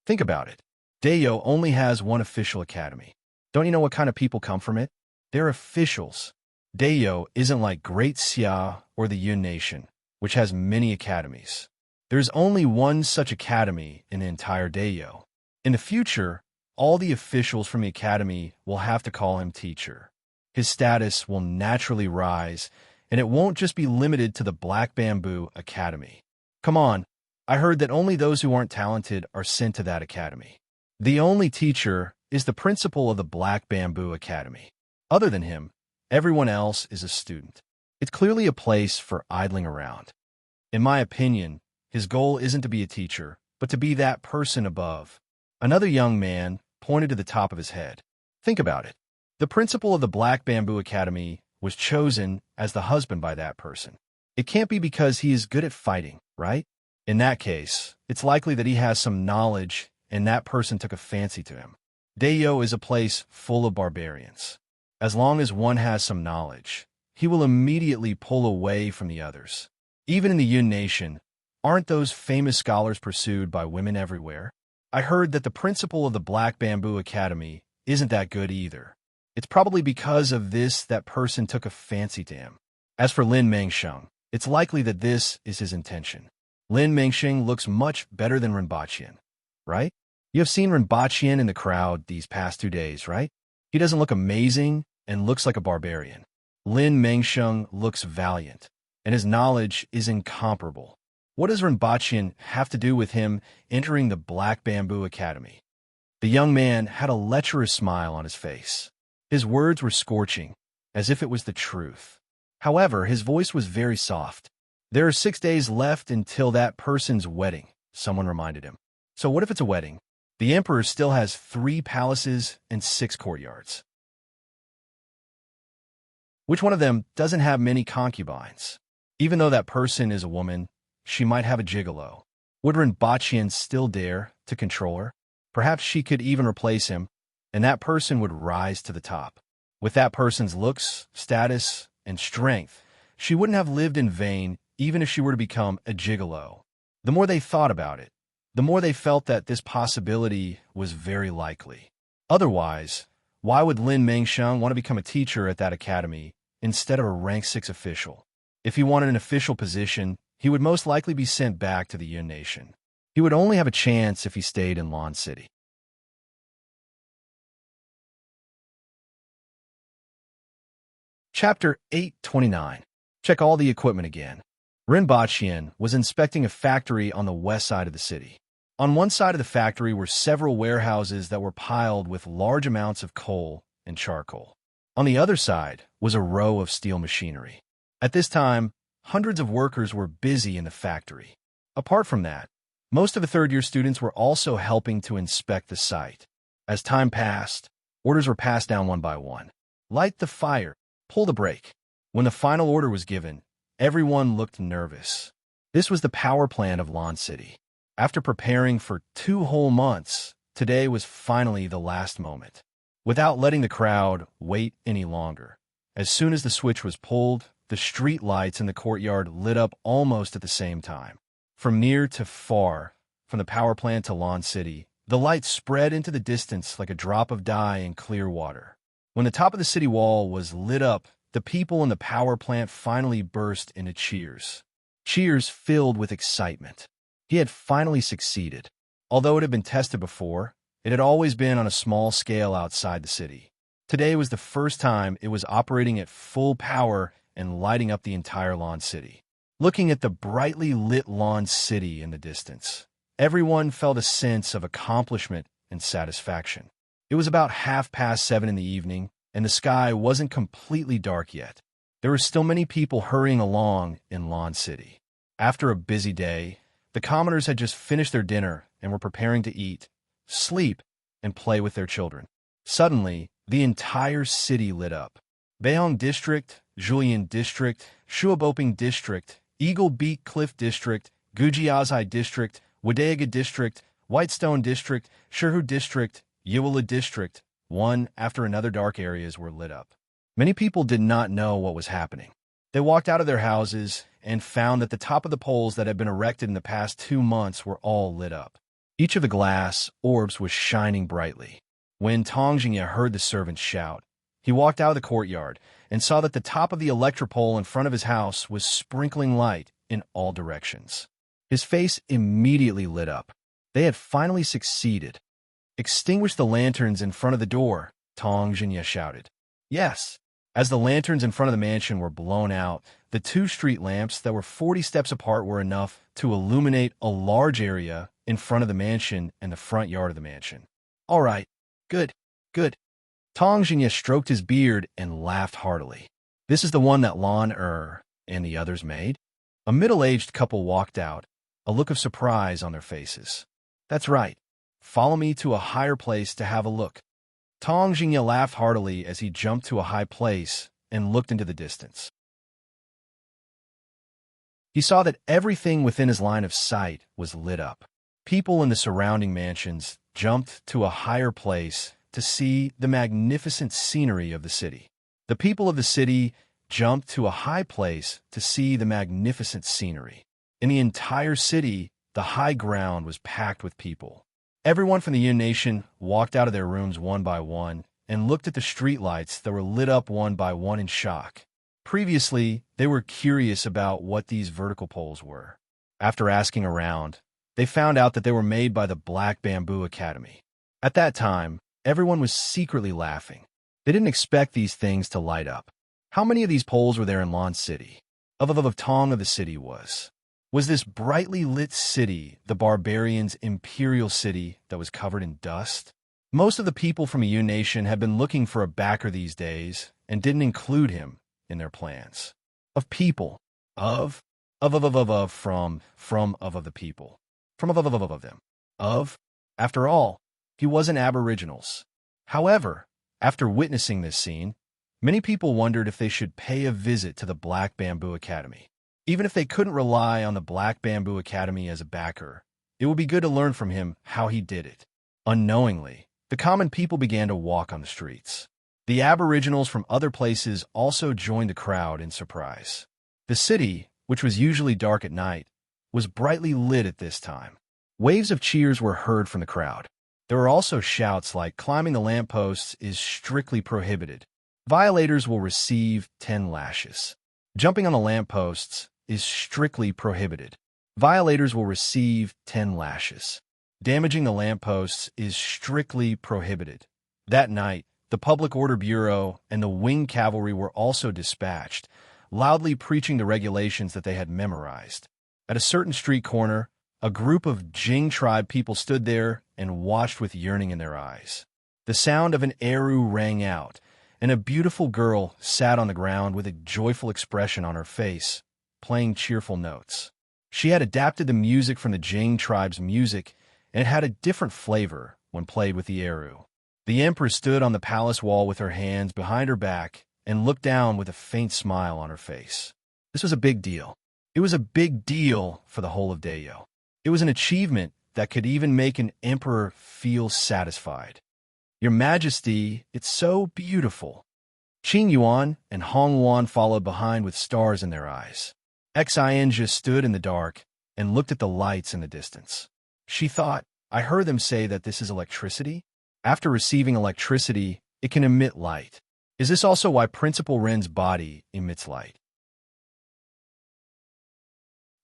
Think about it. Dayo only has one official academy. Don't you know what kind of people come from it? They're officials. Dayo isn't like Great Xia or the Yun Nation, which has many academies. There's only one such academy in the entire Dayo. In the future, all the officials from the academy will have to call him teacher. His status will naturally rise, and it won't just be limited to the Black Bamboo Academy. Come on, I heard that only those who aren't talented are sent to that academy. The only teacher is the principal of the Black Bamboo Academy. Other than him, everyone else is a student. It's clearly a place for idling around. In my opinion, his goal isn't to be a teacher, but to be that person above. Another young man pointed to the top of his head. Think about it. The principal of the Black Bamboo Academy was chosen as the husband by that person. It can't be because he is good at fighting, right? In that case, it's likely that he has some knowledge and that person took a fancy to him. Dayo is a place full of barbarians. As long as one has some knowledge, he will immediately pull away from the others. Even in the Yun Nation, aren't those famous scholars pursued by women everywhere? I heard that the principal of the Black Bamboo Academy isn't that good either. It's probably because of this that person took a fancy to him. As for Lin Mengsheng, it's likely that this is his intention. Lin Mengsheng looks much better than Rinpochian, right? You have seen Rinpochian in the crowd these past 2 days, right? He doesn't look amazing and looks like a barbarian. Lin Mengsheng looks valiant, and his knowledge is incomparable. What does Rinpochian have to do with him entering the Black Bamboo Academy? The young man had a lecherous smile on his face. His words were scorching, as if it was the truth. However, his voice was very soft. There are 6 days left until that person's wedding, someone reminded him. So what if it's a wedding? The emperor still has 3 palaces and 6 courtyards. Which one of them doesn't have many concubines? Even though that person is a woman, she might have a gigolo. Would Rinpochian still dare to control her? Perhaps she could even replace him, and that person would rise to the top. With that person's looks, status, and strength, she wouldn't have lived in vain even if she were to become a gigolo. The more they thought about it, the more they felt that this possibility was very likely. Otherwise, why would Lin Mengsheng want to become a teacher at that academy instead of a rank 6 official? If he wanted an official position, he would most likely be sent back to the Yun Nation. He would only have a chance if he stayed in Lan City. Chapter 829. Check all the equipment again. Rinpochian was inspecting a factory on the west side of the city. On one side of the factory were several warehouses that were piled with large amounts of coal and charcoal. On the other side was a row of steel machinery. At this time, hundreds of workers were busy in the factory. Apart from that, most of the third-year students were also helping to inspect the site. As time passed, orders were passed down one by one. Light the fire, pull the brake. When the final order was given, everyone looked nervous. This was the power plant of Lan City. After preparing for 2 whole months, today was finally the last moment. Without letting the crowd wait any longer, as soon as the switch was pulled, the street lights in the courtyard lit up almost at the same time. From near to far, from the power plant to Lan City, the light spread into the distance like a drop of dye in clear water. When the top of the city wall was lit up, the people in the power plant finally burst into cheers. Cheers filled with excitement. He had finally succeeded. Although it had been tested before, it had always been on a small scale outside the city. Today was the first time it was operating at full power and lighting up the entire Lan City. Looking at the brightly lit Lan City in the distance, everyone felt a sense of accomplishment and satisfaction. It was about 7:30 in the evening, and the sky wasn't completely dark yet. There were still many people hurrying along in Lan City. After a busy day, the commoners had just finished their dinner and were preparing to eat, sleep, and play with their children. Suddenly, the entire city lit up. Beihong District, Julian District, Shuaboping District, Eagle Beak Cliff District, Gujiazhai District, Wadaga District, Whitestone District, Sherhu District, Yiwala District. One after another dark areas were lit up. Many people did not know what was happening. They walked out of their houses and found that the top of the poles that had been erected in the past 2 months were all lit up. Each of the glass orbs was shining brightly. When Tong Jingye heard the servants shout, he walked out of the courtyard and saw that the top of the electropole in front of his house was sprinkling light in all directions. His face immediately lit up. They had finally succeeded. "Extinguish the lanterns in front of the door," Tong Jingye shouted. Yes. As the lanterns in front of the mansion were blown out, the 2 street lamps that were 40 steps apart were enough to illuminate a large area in front of the mansion and the front yard of the mansion. "All right. Good. Good." Tong Jingye stroked his beard and laughed heartily. "This is the one that Lan and the others made?" A middle-aged couple walked out, a look of surprise on their faces. "That's right. Follow me to a higher place to have a look." Tong Jingye laughed heartily as he jumped to a high place and looked into the distance. He saw that everything within his line of sight was lit up. People in the surrounding mansions jumped to a higher place to see the magnificent scenery of the city. The people of the city jumped to a high place to see the magnificent scenery. In the entire city, the high ground was packed with people. Everyone from the Yun Nation walked out of their rooms one by one and looked at the streetlights that were lit up one by one in shock. Previously, they were curious about what these vertical poles were. After asking around, they found out that they were made by the Black Bamboo Academy. At that time, everyone was secretly laughing. They didn't expect these things to light up. How many of these poles were there in Lan City? Of Tong of the city was. Was this brightly lit city the barbarians' imperial city that was covered in dust? Most of the people from a Yun Nation had been looking for a backer these days and didn't include him in their plans. Of people. Of the people. Of them. After all, he wasn't aboriginals. However, after witnessing this scene, many people wondered if they should pay a visit to the Black Bamboo Academy. Even if they couldn't rely on the Black Bamboo Academy as a backer, it would be good to learn from him how he did it. Unknowingly, the common people began to walk on the streets. The aboriginals from other places also joined the crowd in surprise. The city, which was usually dark at night, was brightly lit at this time. Waves of cheers were heard from the crowd. There were also shouts like, "Climbing the lampposts is strictly prohibited. Violators will receive 10 lashes. Jumping on the lampposts is strictly prohibited. Violators will receive 10 lashes. Damaging the lampposts is strictly prohibited." That night, the Public Order Bureau and the Wing Cavalry were also dispatched, loudly preaching the regulations that they had memorized. At a certain street corner, a group of Jing tribe people stood there and watched with yearning in their eyes. The sound of an eru rang out, and a beautiful girl sat on the ground with a joyful expression on her face, playing cheerful notes. She had adapted the music from the Jing tribe's music, and it had a different flavor when played with the eru. The Empress stood on the palace wall with her hands behind her back and looked down with a faint smile on her face. This was a big deal. It was a big deal for the whole of Dayo. It was an achievement that could even make an emperor feel satisfied. "Your Majesty, it's so beautiful." Qing Yuan and Hong Yuan followed behind with stars in their eyes. Xin just stood in the dark and looked at the lights in the distance. She thought, "I heard them say that this is electricity. After receiving electricity, it can emit light. Is this also why Principal Ren's body emits light?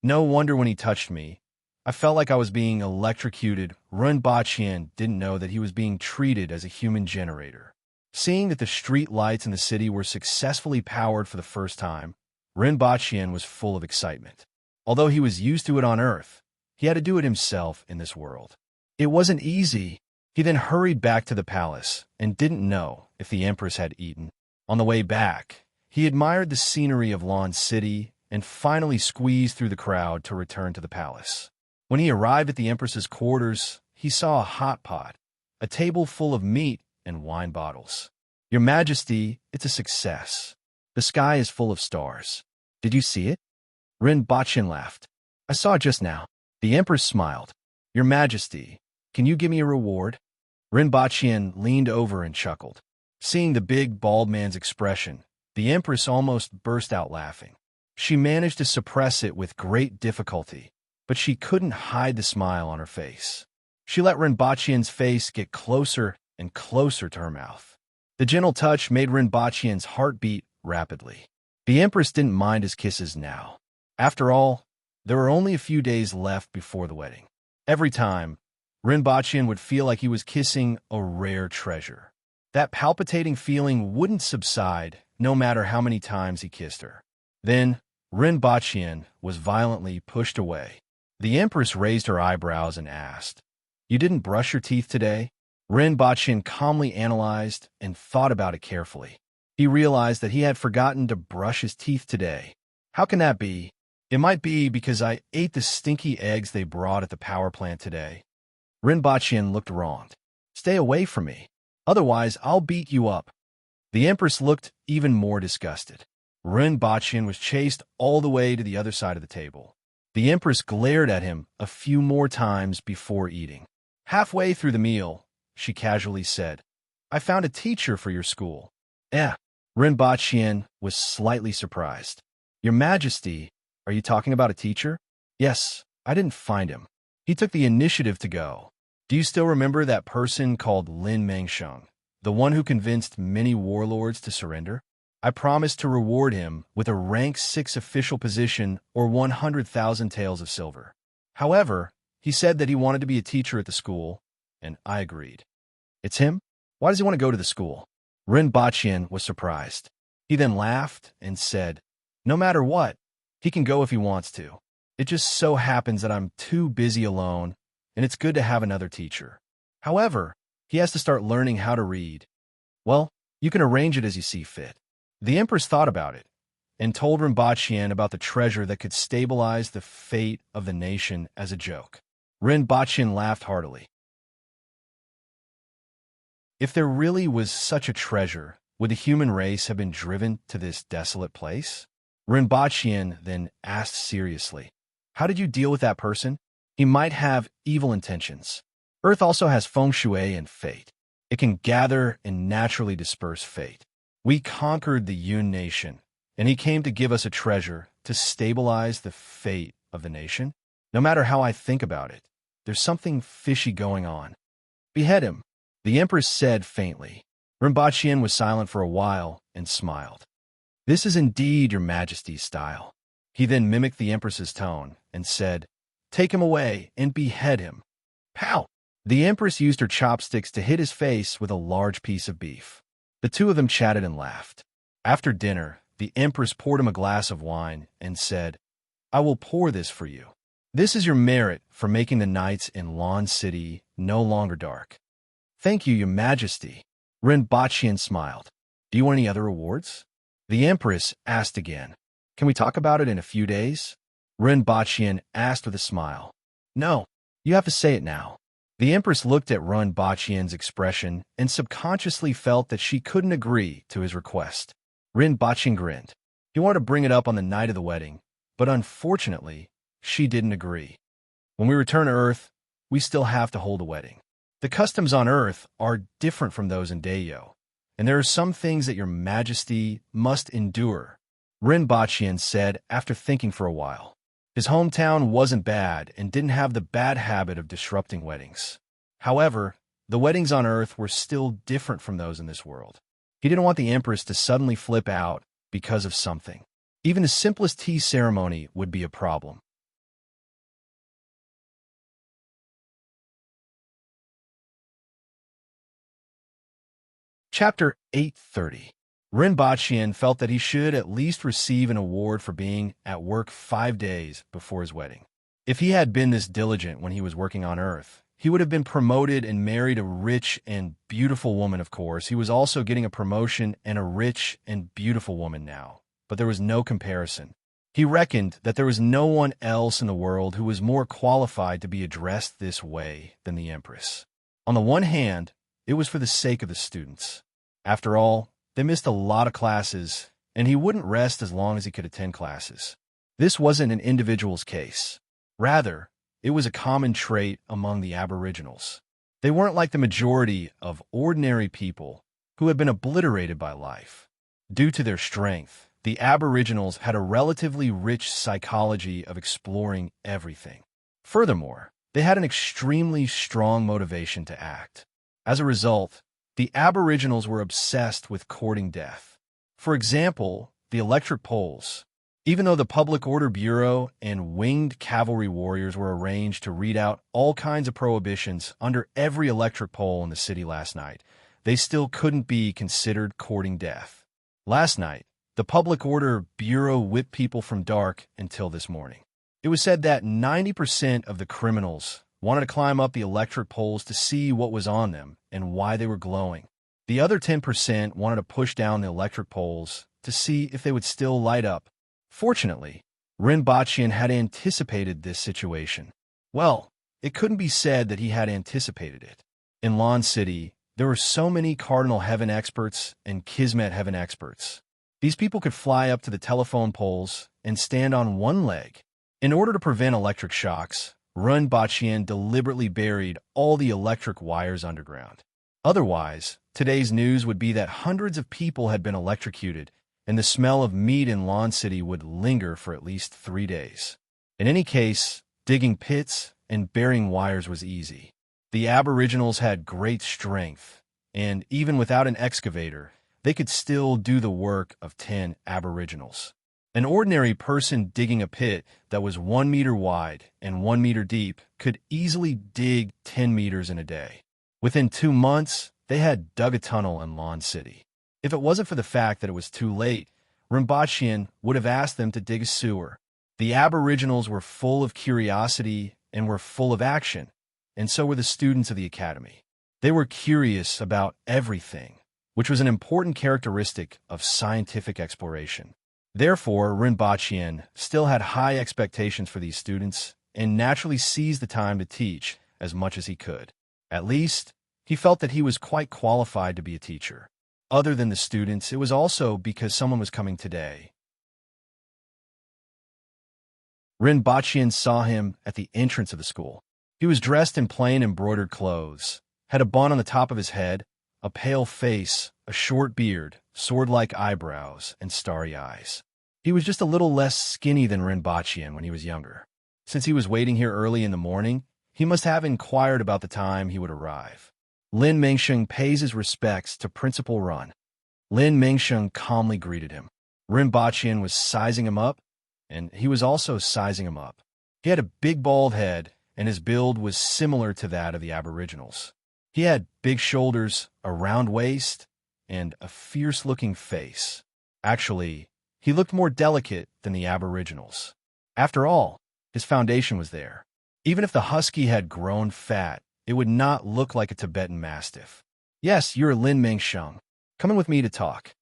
No wonder when he touched me, I felt like I was being electrocuted. Ren Baqian didn't know that he was being treated as a human generator. Seeing that the street lights in the city were successfully powered for the first time, Ren Baqian was full of excitement. Although he was used to it on Earth, he had to do it himself in this world. It wasn't easy. He then hurried back to the palace and didn't know if the Empress had eaten. On the way back, he admired the scenery of Lan City and finally squeezed through the crowd to return to the palace. When he arrived at the Empress's quarters, he saw a hot pot, a table full of meat and wine bottles. Your Majesty, it's a success. The sky is full of stars. Did you see it? Rinpoche laughed. I saw it just now. The Empress smiled. Your Majesty, can you give me a reward? Rinpoche leaned over and chuckled. Seeing the big, bald man's expression, the Empress almost burst out laughing. She managed to suppress it with great difficulty, but she couldn't hide the smile on her face. She let Rinpoche's face get closer and closer to her mouth. The gentle touch made Rinpoche's heart beat rapidly. The Empress didn't mind his kisses now. After all, there were only a few days left before the wedding. Every time, Rinpoche would feel like he was kissing a rare treasure. That palpitating feeling wouldn't subside no matter how many times he kissed her. Then, Rinpoche was violently pushed away. The Empress raised her eyebrows and asked, You didn't brush your teeth today? Rinpoche calmly analyzed and thought about it carefully. He realized that he had forgotten to brush his teeth today. How can that be? It might be because I ate the stinky eggs they brought at the power plant today. Rinpoche looked wronged. Stay away from me. Otherwise, I'll beat you up. The Empress looked even more disgusted. Rinpoche was chased all the way to the other side of the table. The Empress glared at him a few more times before eating. Halfway through the meal, she casually said, I found a teacher for your school. Rinpoche was slightly surprised. Your Majesty, are you talking about a teacher? Yes, I didn't find him. He took the initiative to go. Do you still remember that person called Lin Mengsheng, the one who convinced many warlords to surrender? I promised to reward him with a rank 6 official position or 100,000 taels of silver. However, he said that he wanted to be a teacher at the school, and I agreed. It's him? Why does he want to go to the school? Rinpoche was surprised. He then laughed and said, No matter what, he can go if he wants to. It just so happens that I'm too busy alone, and it's good to have another teacher. However, he has to start learning how to read. Well, you can arrange it as you see fit. The Empress thought about it and told Rinpoche about the treasure that could stabilize the fate of the nation as a joke. Rinpoche laughed heartily. If there really was such a treasure, would the human race have been driven to this desolate place? Rinpoche then asked seriously, How did you deal with that person? He might have evil intentions. Earth also has feng shui and fate. It can gather and naturally disperse fate. We conquered the Yun nation, and he came to give us a treasure to stabilize the fate of the nation. No matter how I think about it, there's something fishy going on. Behead him, the Empress said faintly. Rinpoche was silent for a while and smiled. This is indeed your Majesty's style. He then mimicked the Empress's tone and said, Take him away and behead him. Pow! The Empress used her chopsticks to hit his face with a large piece of beef. The two of them chatted and laughed. After dinner, the Empress poured him a glass of wine and said, I will pour this for you. This is your merit for making the nights in Lan City no longer dark. Thank you, Your Majesty. Rinpoche smiled. Do you want any other rewards? The Empress asked again. Can we talk about it in a few days? Rinpoche asked with a smile. No, you have to say it now. The Empress looked at Rinpoche's expression and subconsciously felt that she couldn't agree to his request. Rinpoche grinned. He wanted to bring it up on the night of the wedding, but unfortunately, she didn't agree. When we return to Earth, we still have to hold a wedding. The customs on Earth are different from those in Dayo, and there are some things that Your Majesty must endure, Rinpoche said after thinking for a while. His hometown wasn't bad and didn't have the bad habit of disrupting weddings. However, the weddings on Earth were still different from those in this world. He didn't want the Empress to suddenly flip out because of something. Even the simplest tea ceremony would be a problem. Chapter 830. Rinpoche felt that he should at least receive an award for being at work 5 days before his wedding. If he had been this diligent when he was working on Earth, he would have been promoted and married a rich and beautiful woman, of course. He was also getting a promotion and a rich and beautiful woman now, but there was no comparison. He reckoned that there was no one else in the world who was more qualified to be addressed this way than the Empress. On the one hand, it was for the sake of the students. After all, they missed a lot of classes, and he wouldn't rest as long as he could attend classes. This wasn't an individual's case. Rather, it was a common trait among the Aboriginals. They weren't like the majority of ordinary people who had been obliterated by life. Due to their strength, the Aboriginals had a relatively rich psychology of exploring everything. Furthermore, they had an extremely strong motivation to act. As a result, the Aboriginals were obsessed with courting death. For example, the electric poles. Even though the Public Order Bureau and winged cavalry warriors were arranged to read out all kinds of prohibitions under every electric pole in the city last night, they still couldn't be considered courting death. Last night, the Public Order Bureau whipped people from dark until this morning. It was said that 90% of the criminals wanted to climb up the electric poles to see what was on them and why they were glowing. The other 10% wanted to push down the electric poles to see if they would still light up. Fortunately, Rinpoche had anticipated this situation. Well, it couldn't be said that he had anticipated it. In Lon City, there were so many Cardinal Heaven experts and Kismet Heaven experts. These people could fly up to the telephone poles and stand on one leg. In order to prevent electric shocks, Rinpoche deliberately buried all the electric wires underground. Otherwise, today's news would be that hundreds of people had been electrocuted, and the smell of meat in Lon City would linger for at least 3 days. In any case, digging pits and burying wires was easy. The Aboriginals had great strength, and even without an excavator, they could still do the work of 10 Aboriginals. An ordinary person digging a pit that was 1 meter wide and 1 meter deep could easily dig 10 meters in a day. Within 2 months, they had dug a tunnel in Lon City. If it wasn't for the fact that it was too late, Rinpoche would have asked them to dig a sewer. The Aboriginals were full of curiosity and were full of action, and so were the students of the academy. They were curious about everything, which was an important characteristic of scientific exploration. Therefore, Rinpoche still had high expectations for these students and naturally seized the time to teach as much as he could. At least, he felt that he was quite qualified to be a teacher. Other than the students, it was also because someone was coming today. Rinpoche saw him at the entrance of the school. He was dressed in plain embroidered clothes, had a bun on the top of his head, a pale face, a short beard, sword-like eyebrows, and starry eyes. He was just a little less skinny than Rinpoche when he was younger. Since he was waiting here early in the morning, he must have inquired about the time he would arrive. Lin Mengsheng pays his respects to Principal Run. Lin Mengsheng calmly greeted him. Rinpoche was sizing him up, and he was also sizing him up. He had a big bald head, and his build was similar to that of the Aboriginals. He had big shoulders, a round waist, and a fierce-looking face. Actually, he looked more delicate than the Aboriginals. After all, his foundation was there. Even if the husky had grown fat, it would not look like a Tibetan Mastiff. Yes, you're Lin Mengsheng. Come in with me to talk.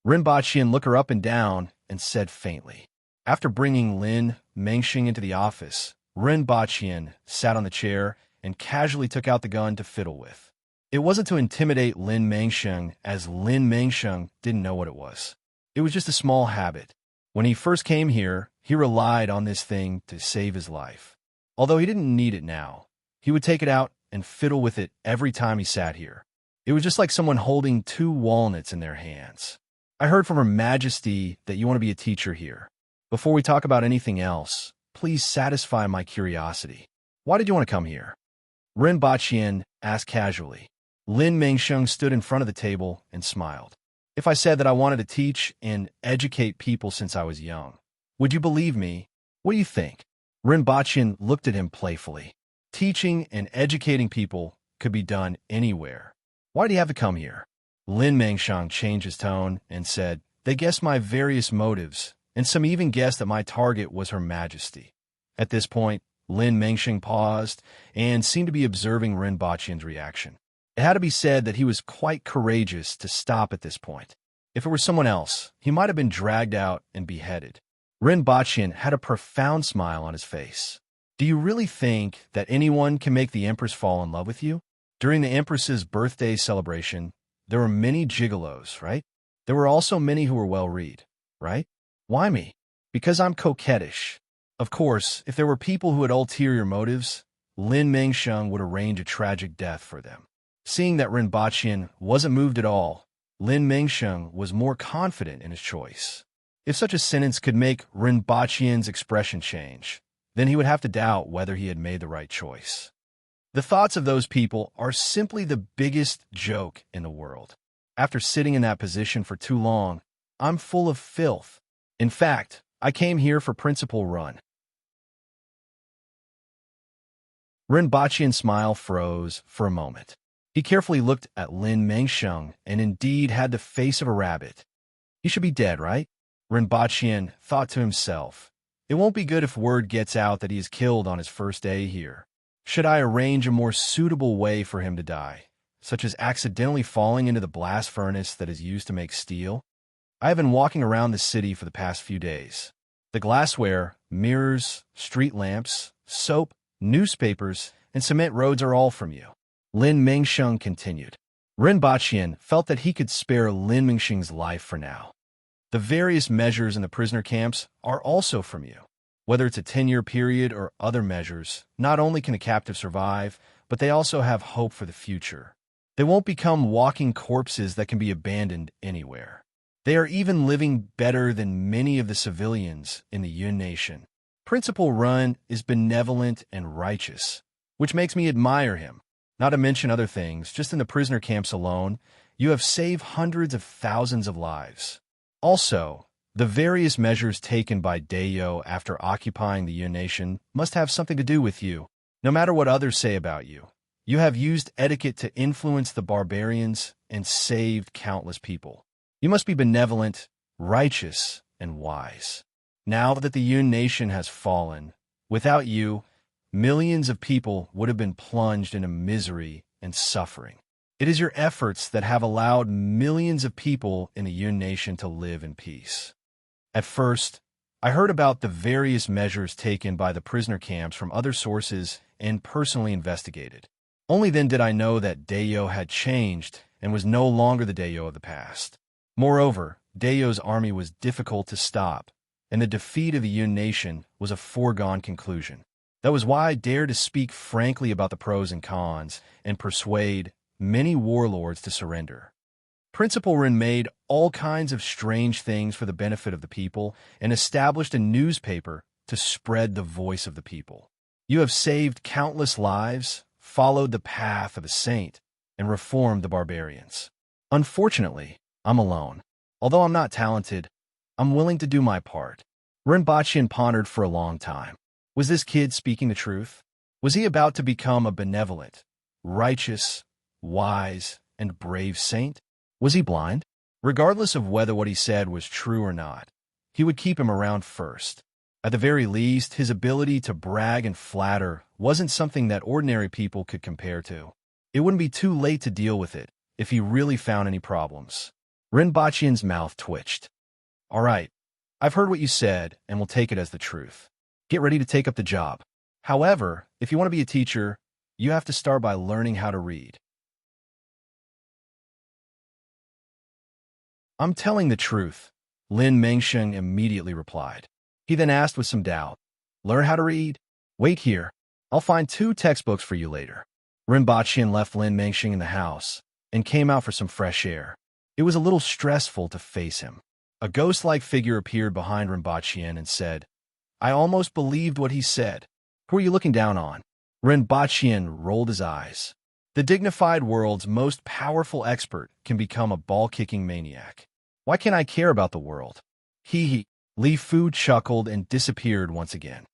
Rinpoche looked her up and down and said faintly. After bringing Lin Mengsheng into the office, Rinpoche sat on the chair and casually took out the gun to fiddle with. It wasn't to intimidate Lin Mengsheng, as Lin Mengsheng didn't know what it was. It was just a small habit. When he first came here, he relied on this thing to save his life. Although he didn't need it now, he would take it out and fiddle with it every time he sat here. It was just like someone holding 2 walnuts in their hands. I heard from Her Majesty that you want to be a teacher here. Before we talk about anything else, please satisfy my curiosity. Why did you want to come here? Rinpoche asked casually. Lin Mengsheng stood in front of the table and smiled. If I said that I wanted to teach and educate people since I was young, would you believe me? What do you think? Rinpoche looked at him playfully. Teaching and educating people could be done anywhere. Why do you have to come here? Lin Mengsheng changed his tone and said, they guessed my various motives, and some even guessed that my target was Her Majesty. At this point, Lin Mengsheng paused and seemed to be observing Rinpoche's reaction. It had to be said that he was quite courageous to stop at this point. If it were someone else, he might have been dragged out and beheaded. Rinpoche had a profound smile on his face. Do you really think that anyone can make the Empress fall in love with you? During the Empress's birthday celebration, there were many gigolos, right? There were also many who were well-read, right? Why me? Because I'm coquettish. Of course, if there were people who had ulterior motives, Lin Mengsheng would arrange a tragic death for them. Seeing that Rinpochian wasn't moved at all, Lin Mengsheng was more confident in his choice. If such a sentence could make Rinpochian's expression change, then he would have to doubt whether he had made the right choice. The thoughts of those people are simply the biggest joke in the world. After sitting in that position for too long, I'm full of filth. In fact, I came here for Principal Run. Rinpochian's smile froze for a moment. He carefully looked at Lin Mengsheng and indeed had the face of a rabbit. He should be dead, right? Rinpochian thought to himself. It won't be good if word gets out that he is killed on his first day here. Should I arrange a more suitable way for him to die, such as accidentally falling into the blast furnace that is used to make steel? I have been walking around the city for the past few days. The glassware, mirrors, street lamps, soap, newspapers, and cement roads are all from you. Lin Mengsheng continued. Rinpochian felt that he could spare Lin Mengsheng's life for now. The various measures in the prisoner camps are also from you. Whether it's a 10-year period or other measures, not only can a captive survive, but they also have hope for the future. They won't become walking corpses that can be abandoned anywhere. They are even living better than many of the civilians in the Yun Nation. Principal Run is benevolent and righteous, which makes me admire him. Not to mention other things, just in the prisoner camps alone, you have saved hundreds of thousands of lives. Also, the various measures taken by Dayo after occupying the Yun Nation must have something to do with you. No matter what others say about you, you have used etiquette to influence the barbarians and saved countless people. You must be benevolent, righteous, and wise. Now that the Yun Nation has fallen, without you, millions of people would have been plunged into misery and suffering. It is your efforts that have allowed millions of people in the Yun Nation to live in peace. At first, I heard about the various measures taken by the prisoner camps from other sources and personally investigated. Only then did I know that Dayo had changed and was no longer the Dayo of the past. Moreover, Dayo's army was difficult to stop, and the defeat of the Yun Nation was a foregone conclusion. That was why I dared to speak frankly about the pros and cons and persuade many warlords to surrender. Principal Rin made all kinds of strange things for the benefit of the people and established a newspaper to spread the voice of the people. You have saved countless lives, followed the path of a saint, and reformed the barbarians. Unfortunately, I'm alone. Although I'm not talented, I'm willing to do my part. Rinpochian pondered for a long time. Was this kid speaking the truth? Was he about to become a benevolent, righteous, wise, and brave saint? Was he blind? Regardless of whether what he said was true or not, he would keep him around first. At the very least, his ability to brag and flatter wasn't something that ordinary people could compare to. It wouldn't be too late to deal with it if he really found any problems. Rinpochian's mouth twitched. All right, I've heard what you said and will take it as the truth. Get ready to take up the job. However, if you want to be a teacher, you have to start by learning how to read. I'm telling the truth, Lin Mengsheng immediately replied. He then asked with some doubt, Learn how to read? Wait here. I'll find 2 textbooks for you later. Rinpochian left Lin Mengsheng in the house and came out for some fresh air. It was a little stressful to face him. A ghost-like figure appeared behind Rinpochian and said, I almost believed what he said. Who are you looking down on? Rinpochian rolled his eyes. The dignified world's most powerful expert can become a ball-kicking maniac. Why can't I care about the world? Hee. Li Fu chuckled and disappeared once again.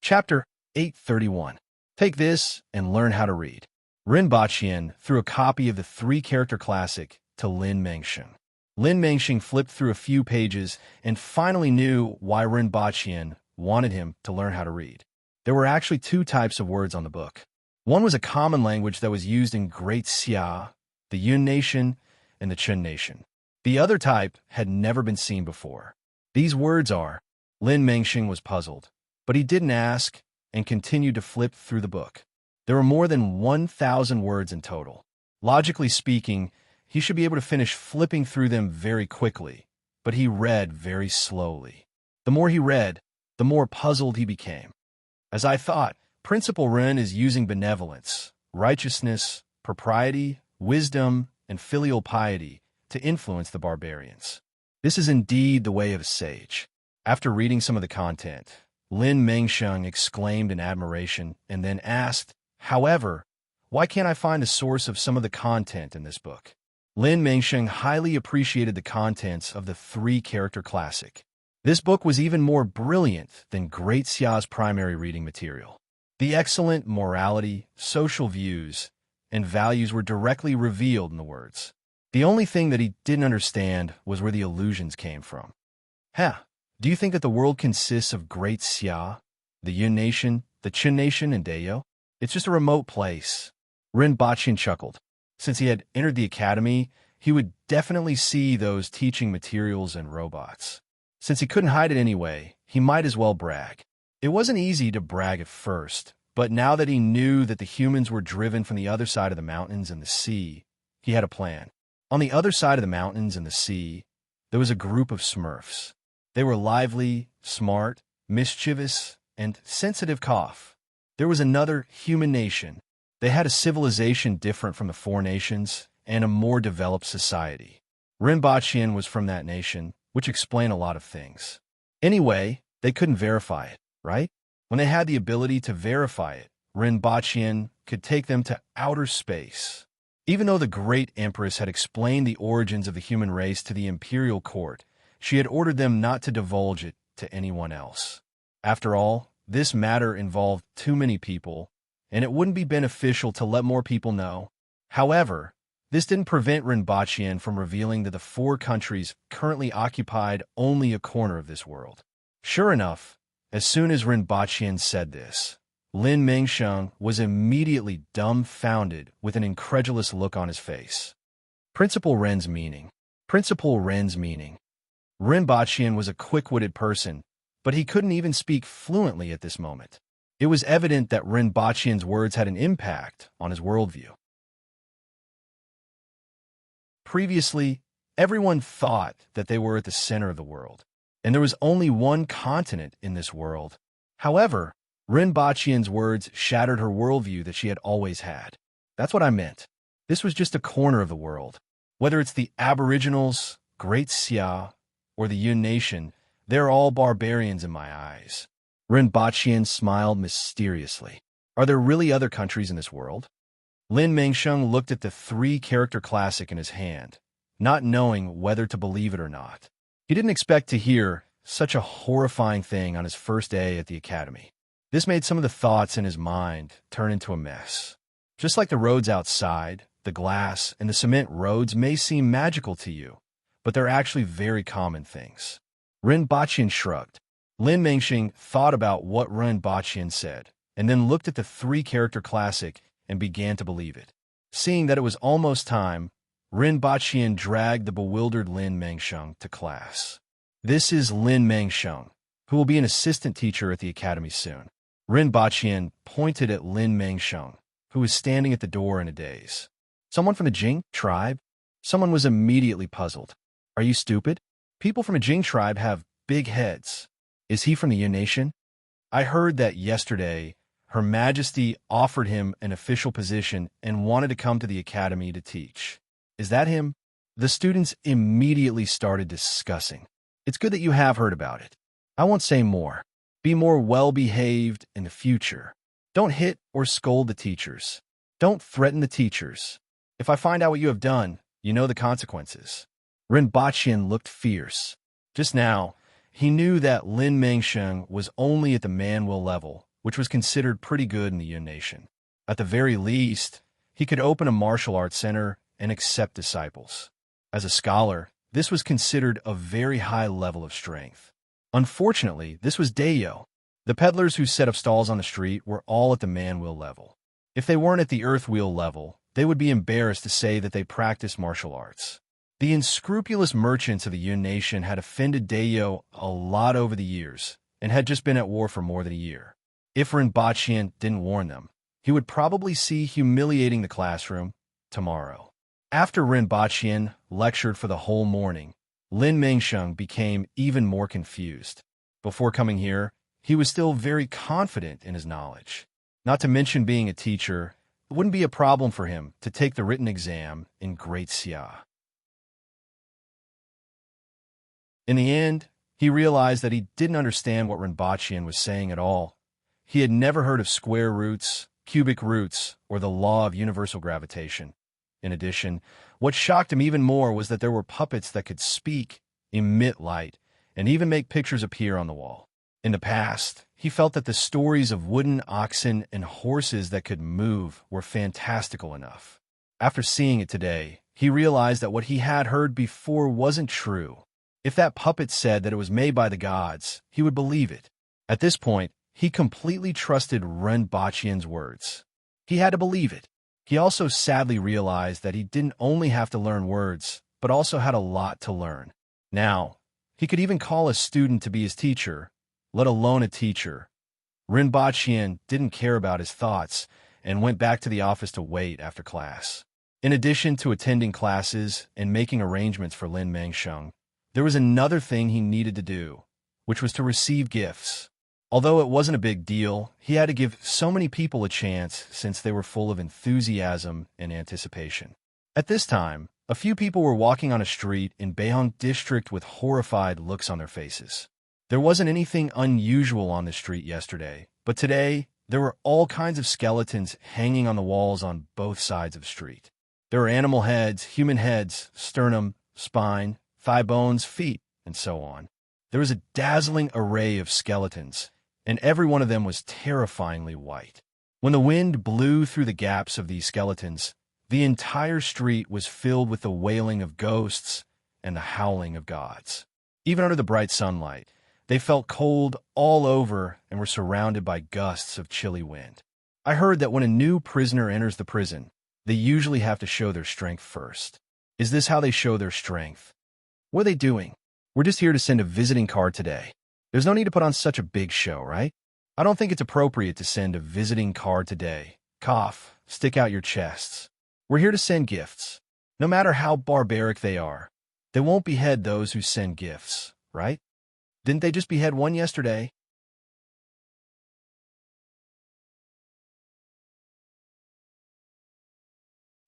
Chapter 831. Take this and learn how to read. Rinpochian threw a copy of the 3-character classic to Lin Mengsheng. Lin Mengsheng flipped through a few pages and finally knew why Rinpochian wanted him to learn how to read. There were actually 2 types of words on the book. One was a common language that was used in Great Xia, the Yun Nation, and the Chun Nation. The other type had never been seen before. These words are... Lin Mengsheng was puzzled, but he didn't ask, and continued to flip through the book. There were more than 1,000 words in total. Logically speaking, he should be able to finish flipping through them very quickly, but he read very slowly. The more he read, the more puzzled he became. As I thought, Principal Ren is using benevolence, righteousness, propriety, wisdom, and filial piety to influence the barbarians. This is indeed the way of a sage. After reading some of the content, Lin Mengsheng exclaimed in admiration and then asked, "However, why can't I find the source of some of the content in this book?" Lin Mengsheng highly appreciated the contents of the three-character classic. This book was even more brilliant than Great Xia's primary reading material. The excellent morality, social views, and values were directly revealed in the words. The only thing that he didn't understand was where the illusions came from. Do you think that the world consists of Great Xia, the Yun Nation, the Qin Nation, and Dayo? It's just a remote place. Ren Baqian chuckled. Since he had entered the academy, he would definitely see those teaching materials and robots. Since he couldn't hide it anyway, he might as well brag. It wasn't easy to brag at first, but now that he knew that the humans were driven from the other side of the mountains and the sea, he had a plan. On the other side of the mountains and the sea, there was a group of Smurfs. They were lively, smart, mischievous, and sensitive. There was another human nation. They had a civilization different from the four nations and a more developed society. Rinpoche was from that nation, which explained a lot of things. Anyway, they couldn't verify it, right? When they had the ability to verify it, Rinpoche could take them to outer space. Even though the great Empress had explained the origins of the human race to the imperial court, she had ordered them not to divulge it to anyone else. After all, this matter involved too many people, and it wouldn't be beneficial to let more people know. However, this didn't prevent Rinpoche from revealing that the four countries currently occupied only a corner of this world. Sure enough, as soon as Rinpoche said this, Lin Mengsheng was immediately dumbfounded with an incredulous look on his face. Principal Ren's meaning. Principal Ren's meaning. Rinpoche was a quick-witted person, but he couldn't even speak fluently at this moment. It was evident that Rinpoche's words had an impact on his worldview. Previously, everyone thought that they were at the center of the world, and there was only one continent in this world. However, Rinpoche's words shattered her worldview that she had always had. That's what I meant. This was just a corner of the world. Whether it's the Aboriginals, Great Xia, or the Yun Nation, they're all barbarians in my eyes. Rinpoche smiled mysteriously. Are there really other countries in this world? Lin Mengsheng looked at the three-character classic in his hand, not knowing whether to believe it or not. He didn't expect to hear such a horrifying thing on his first day at the academy. This made some of the thoughts in his mind turn into a mess. Just like the roads outside, the glass and the cement roads may seem magical to you, but they're actually very common things. Rinpoche shrugged. Lin Mengsheng thought about what Rinpoche said, and then looked at the three-character classic and began to believe it. Seeing that it was almost time, Rinpoche dragged the bewildered Lin Mengsheng to class. This is Lin Mengsheng, who will be an assistant teacher at the academy soon. Rinpoche pointed at Lin Mengsheng, who was standing at the door in a daze. Someone from the Jing tribe? Someone was immediately puzzled. Are you stupid? People from a Jing tribe have big heads. Is he from the Yun Nation? I heard that yesterday Her Majesty offered him an official position and wanted to come to the academy to teach. Is that him? The students immediately started discussing. It's good that you have heard about it. I won't say more. Be more well-behaved in the future. Don't hit or scold the teachers. Don't threaten the teachers. If I find out what you have done, you know the consequences. Rinpoche looked fierce. Just now, he knew that Lin Mengsheng was only at the man-will level, which was considered pretty good in the Yun Nation. At the very least, he could open a martial arts center and accept disciples. As a scholar, this was considered a very high level of strength. Unfortunately, this was Dayo. The peddlers who set up stalls on the street were all at the man-will level. If they weren't at the earth-wheel level, they would be embarrassed to say that they practiced martial arts. The unscrupulous merchants of the Yun Nation had offended Dayo a lot over the years and had just been at war for more than a year. If Rinpoche didn't warn them, he would probably see humiliating the classroom tomorrow. After Rinpoche lectured for the whole morning, Lin Mengsheng became even more confused. Before coming here, he was still very confident in his knowledge. Not to mention being a teacher, it wouldn't be a problem for him to take the written exam in Great Xia. In the end, he realized that he didn't understand what Rinpoche was saying at all. He had never heard of square roots, cubic roots, or the law of universal gravitation. In addition, what shocked him even more was that there were puppets that could speak, emit light, and even make pictures appear on the wall. In the past, he felt that the stories of wooden oxen and horses that could move were fantastical enough. After seeing it today, he realized that what he had heard before wasn't true. If that puppet said that it was made by the gods, he would believe it. At this point, he completely trusted Rinpoche's words. He had to believe it. He also sadly realized that he didn't only have to learn words, but also had a lot to learn. Now, he could even call a student to be his teacher, let alone a teacher. Rinpoche didn't care about his thoughts and went back to the office to wait after class. In addition to attending classes and making arrangements for Lin Mengsheng, there was another thing he needed to do, which was to receive gifts. Although it wasn't a big deal, he had to give so many people a chance since they were full of enthusiasm and anticipation. At this time, a few people were walking on a street in Beihang district with horrified looks on their faces. There wasn't anything unusual on the street yesterday, but today, there were all kinds of skeletons hanging on the walls on both sides of the street. There were animal heads, human heads, sternum, spine, thigh bones, feet, and so on. There was a dazzling array of skeletons, and every one of them was terrifyingly white. When the wind blew through the gaps of these skeletons, the entire street was filled with the wailing of ghosts and the howling of gods. Even under the bright sunlight, they felt cold all over and were surrounded by gusts of chilly wind. I heard that when a new prisoner enters the prison, they usually have to show their strength first. Is this how they show their strength? What are they doing? We're just here to send a visiting card today. There's no need to put on such a big show, right? I don't think it's appropriate to send a visiting card today. Cough, stick out your chests. We're here to send gifts. No matter how barbaric they are, they won't behead those who send gifts, right? Didn't they just behead one yesterday?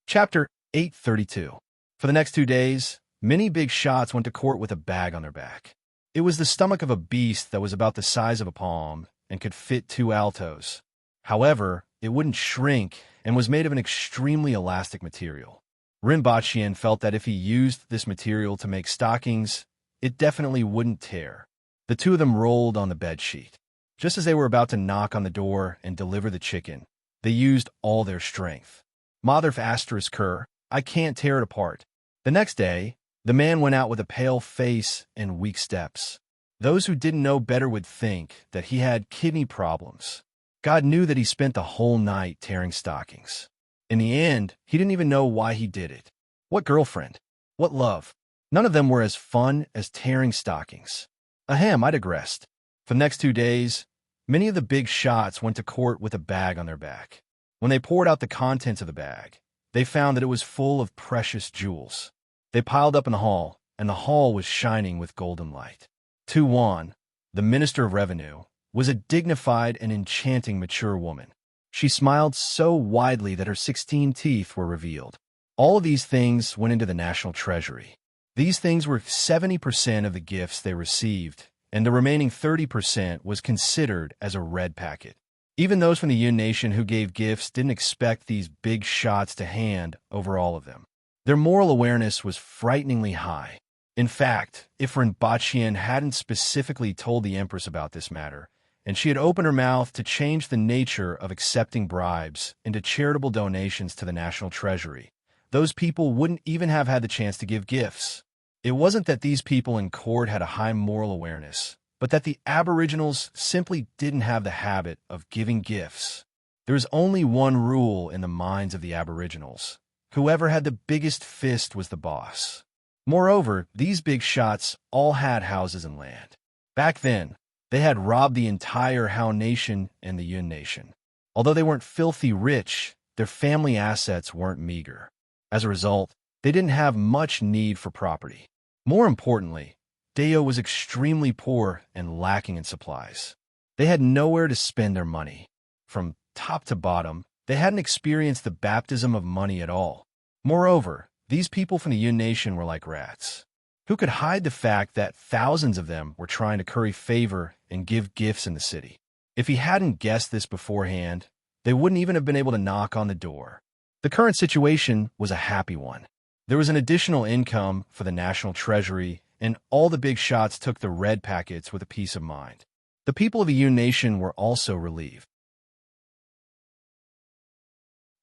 Chapter 832. For the next 2 days, many big shots went to court with a bag on their back. It was the stomach of a beast that was about the size of a palm and could fit 2 altos. However, it wouldn't shrink and was made of an extremely elastic material. Rinpoche felt that if he used this material to make stockings, it definitely wouldn't tear. The two of them rolled on the bedsheet. Just as they were about to knock on the door and deliver the chicken, they used all their strength. Mother asterisk her, I can't tear it apart. The next day, the man went out with a pale face and weak steps. Those who didn't know better would think that he had kidney problems. God knew that he spent the whole night tearing stockings. In the end, he didn't even know why he did it. What girlfriend? What love? None of them were as fun as tearing stockings. Ahem, I digressed. For the next 2 days, many of the big shots went to court with a bag on their back. When they poured out the contents of the bag, they found that it was full of precious jewels. They piled up in the hall, and the hall was shining with golden light. Tu Wan, the Minister of Revenue, was a dignified and enchanting mature woman. She smiled so widely that her 16 teeth were revealed. All of these things went into the national treasury. These things were 70% of the gifts they received, and the remaining 30% was considered as a red packet. Even those from the Yun Nation who gave gifts didn't expect these big shots to hand over all of them. Their moral awareness was frighteningly high. In fact, if Rinpoche hadn't specifically told the Empress about this matter, and she had opened her mouth to change the nature of accepting bribes into charitable donations to the national treasury, those people wouldn't even have had the chance to give gifts. It wasn't that these people in court had a high moral awareness, but that the Aboriginals simply didn't have the habit of giving gifts. There was only one rule in the minds of the Aboriginals. Whoever had the biggest fist was the boss. Moreover, these big shots all had houses and land. Back then, They had robbed the entire Han nation and the Yun nation. Although they weren't filthy rich, their family assets weren't meager. As a result, they didn't have much need for property. More importantly, Deo was extremely poor and lacking in supplies. They had nowhere to spend their money. From top to bottom, they hadn't experienced the baptism of money at all. Moreover, these people from the Yun nation were like rats. Who could hide the fact that thousands of them were trying to curry favor and give gifts in the city? If he hadn't guessed this beforehand, they wouldn't even have been able to knock on the door. The current situation was a happy one. There was an additional income for the national treasury, and all the big shots took the red packets with a peace of mind. The people of the Yun nation were also relieved.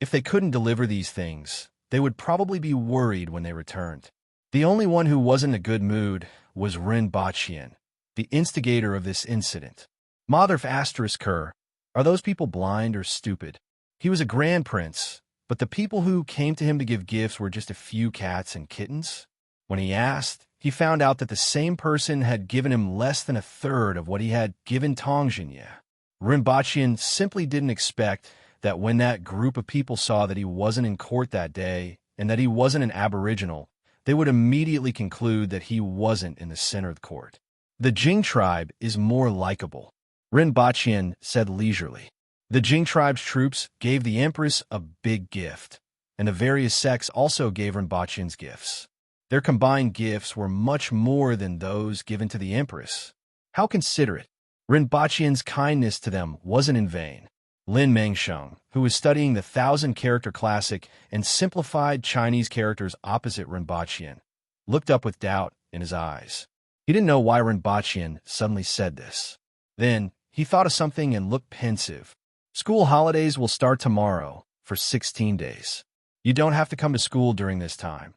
If they couldn't deliver these things, they would probably be worried when they returned. The only one who wasn't in a good mood was Rinpoche, the instigator of this incident. Mother Kerr, are those people blind or stupid? He was a grand prince, but the people who came to him to give gifts were just a few cats and kittens. When he asked, he found out that the same person had given him less than a third of what he had given Tongjianye. Rinpoche simply didn't expect that when that group of people saw that he wasn't in court that day and that he wasn't an aboriginal, they would immediately conclude that he wasn't in the center of the court. The Jing tribe is more likable, Rinpoche said leisurely. The Jing tribe's troops gave the Empress a big gift, and the various sects also gave Rinpoche's gifts. Their combined gifts were much more than those given to the Empress. How considerate! Rinpoche's kindness to them wasn't in vain. Lin Mengsheng, who was studying the 1,000-character classic and simplified Chinese characters opposite Rinpoche, looked up with doubt in his eyes. He didn't know why Rinpoche suddenly said this. Then, he thought of something and looked pensive. School holidays will start tomorrow for 16 days. You don't have to come to school during this time,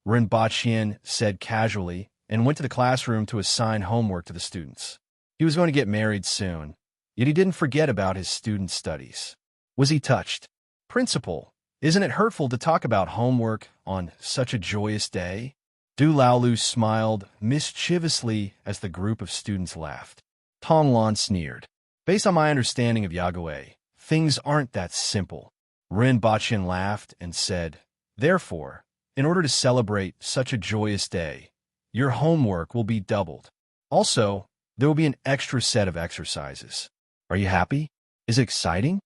Rinpoche said casually and went to the classroom to assign homework to the students. He was going to get married soon, yet he didn't forget about his student studies. Was he touched? Principal, isn't it hurtful to talk about homework on such a joyous day? Du Laolu smiled mischievously as the group of students laughed. Tong Lan sneered. Based on my understanding of Yagwei, things aren't that simple. Rinpoche laughed and said, therefore, in order to celebrate such a joyous day, your homework will be doubled. Also, there will be an extra set of exercises. Are you happy? Is it exciting?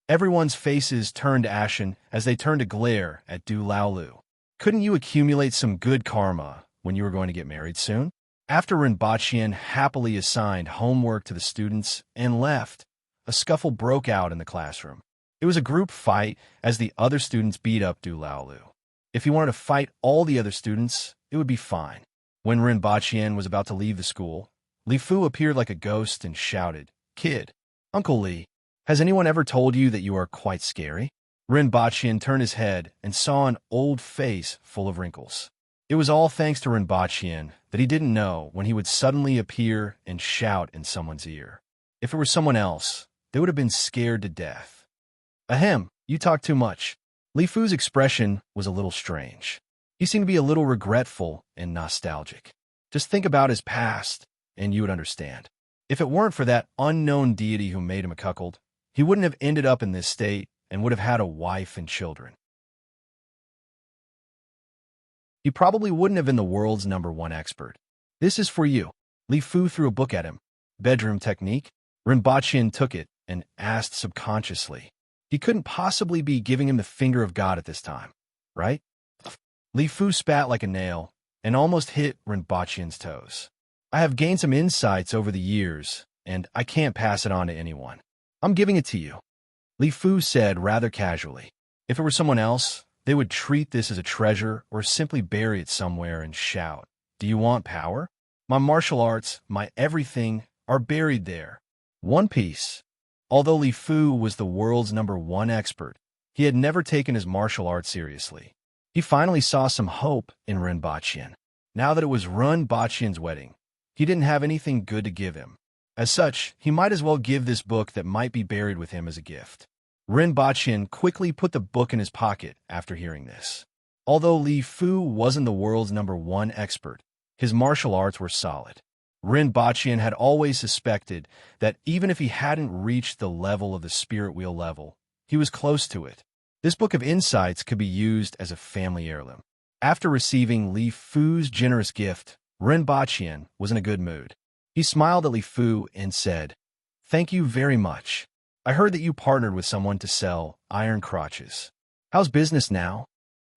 Everyone's faces turned ashen as they turned to glare at Du Laolu. Couldn't you accumulate some good karma when you were going to get married soon? After Rinpoche happily assigned homework to the students and left, a scuffle broke out in the classroom. It was a group fight as the other students beat up Du Laolu. If he wanted to fight all the other students, it would be fine. When Rinpoche was about to leave the school, Li Fu appeared like a ghost and shouted, Kid, Uncle Li, has anyone ever told you that you are quite scary? Rinpoche turned his head and saw an old face full of wrinkles. It was all thanks to Rinpoche that he didn't know when he would suddenly appear and shout in someone's ear. If it were someone else, they would have been scared to death. Ahem, you talk too much. Li Fu's expression was a little strange. He seemed to be a little regretful and nostalgic. Just think about his past, and you would understand. If it weren't for that unknown deity who made him a cuckold, he wouldn't have ended up in this state and would have had a wife and children. He probably wouldn't have been the world's #1 expert. This is for you. Li Fu threw a book at him. Bedroom technique? Rinpoche took it and asked subconsciously. He couldn't possibly be giving him the finger of God at this time, right? Li Fu spat like a nail and almost hit Rinpoche's toes. I have gained some insights over the years, and I can't pass it on to anyone. I'm giving it to you. Li Fu said rather casually. If it were someone else, they would treat this as a treasure or simply bury it somewhere and shout, do you want power? My martial arts, my everything, are buried there. One piece. Although Li Fu was the world's #1 expert, he had never taken his martial arts seriously. He finally saw some hope in Rinpoche. Now that it was Rinpoche's wedding, he didn't have anything good to give him. As such, he might as well give this book that might be buried with him as a gift. Rinpoche quickly put the book in his pocket after hearing this. Although Li Fu wasn't the world's #1 expert, his martial arts were solid. Rinpoche had always suspected that even if he hadn't reached the level of the spirit wheel level, he was close to it. This book of insights could be used as a family heirloom. After receiving Li Fu's generous gift, Rinpoche was in a good mood. He smiled at Li Fu and said, "Thank you very much. I heard that you partnered with someone to sell iron crotches. How's business now?"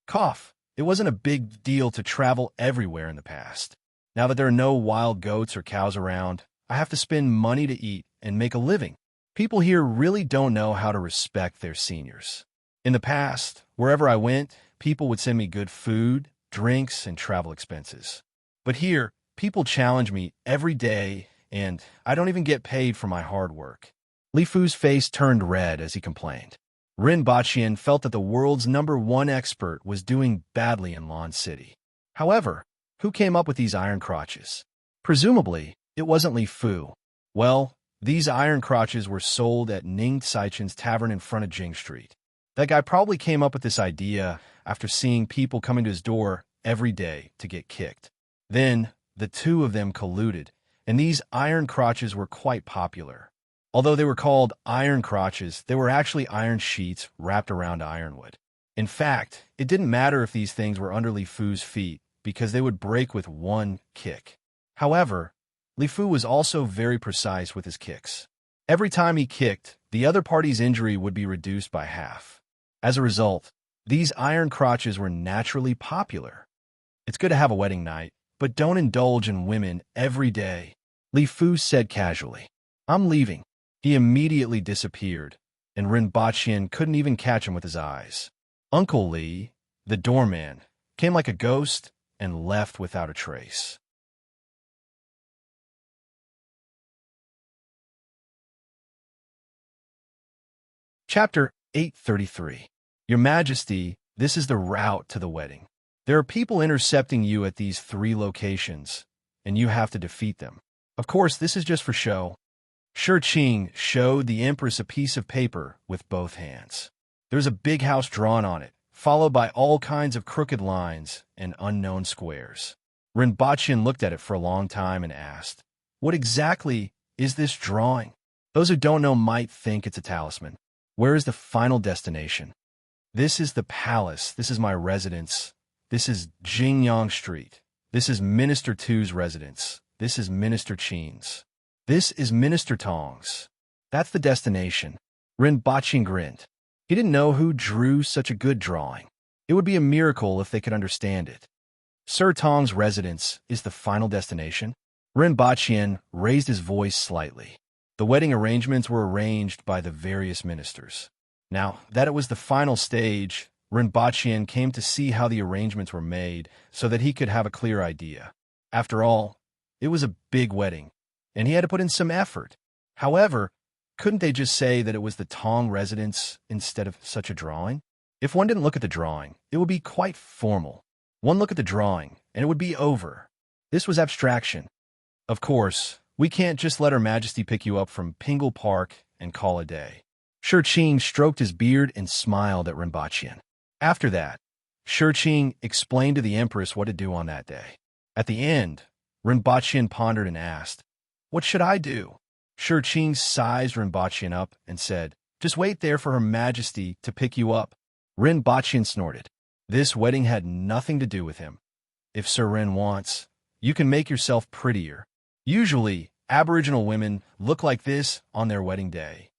Cough. It wasn't a big deal to travel everywhere in the past. Now that there are no wild goats or cows around, I have to spend money to eat and make a living. People here really don't know how to respect their seniors. In the past, wherever I went, people would send me good food, drinks, and travel expenses. But here, people challenge me every day, and I don't even get paid for my hard work. Li Fu's face turned red as he complained. Rinpoche felt that the world's #1 expert was doing badly in Lan City. However, who came up with these iron crotches? Presumably, it wasn't Li Fu. Well, these iron crotches were sold at Ning Saichen's tavern in front of Jing Street. That guy probably came up with this idea after seeing people coming to his door every day to get kicked. Then, the two of them colluded, and these iron crotches were quite popular. Although they were called iron crotches, they were actually iron sheets wrapped around ironwood. In fact, it didn't matter if these things were under Li Fu's feet, because they would break with one kick. However, Li Fu was also very precise with his kicks. Every time he kicked, the other party's injury would be reduced by half. As a result, these iron crotches were naturally popular. It's good to have a wedding night, but don't indulge in women every day, Li Fu said casually. I'm leaving. He immediately disappeared, and Rinpoche couldn't even catch him with his eyes. Uncle Li, the doorman, came like a ghost and left without a trace. Chapter 833. Your Majesty, this is the route to the wedding. There are people intercepting you at these 3 locations, and you have to defeat them. Of course, this is just for show. Shi Qing showed the Empress a piece of paper with both hands. There's a big house drawn on it, followed by all kinds of crooked lines and unknown squares. Rinpoche looked at it for a long time and asked, "What exactly is this drawing?" Those who don't know might think it's a talisman. Where is the final destination? This is the palace. This is my residence. This is Jingyang Street. This is Minister Tu's residence. This is Minister Qin's. This is Minister Tong's. That's the destination. Rinpoche grinned. He didn't know who drew such a good drawing. It would be a miracle if they could understand it. Sir Tong's residence is the final destination. Rinpoche raised his voice slightly. The wedding arrangements were arranged by the various ministers. Now that it was the final stage, Rinpoche came to see how the arrangements were made so that he could have a clear idea. After all, it was a big wedding, and he had to put in some effort. However, couldn't they just say that it was the Tong residence instead of such a drawing? If one didn't look at the drawing, it would be quite formal. One look at the drawing, and it would be over. This was abstraction. Of course, we can't just let Her Majesty pick you up from Pingle Park and call a day. Shi Qing stroked his beard and smiled at Rinpoche. After that, Shi Qing explained to the Empress what to do on that day. At the end, Rinpoche pondered and asked, "What should I do?" Shi Qing sized Rinpoche up and said, "Just wait there for Her Majesty to pick you up." Rinpoche snorted. This wedding had nothing to do with him. If Sir Rin wants, you can make yourself prettier. Usually, Aboriginal women look like this on their wedding day.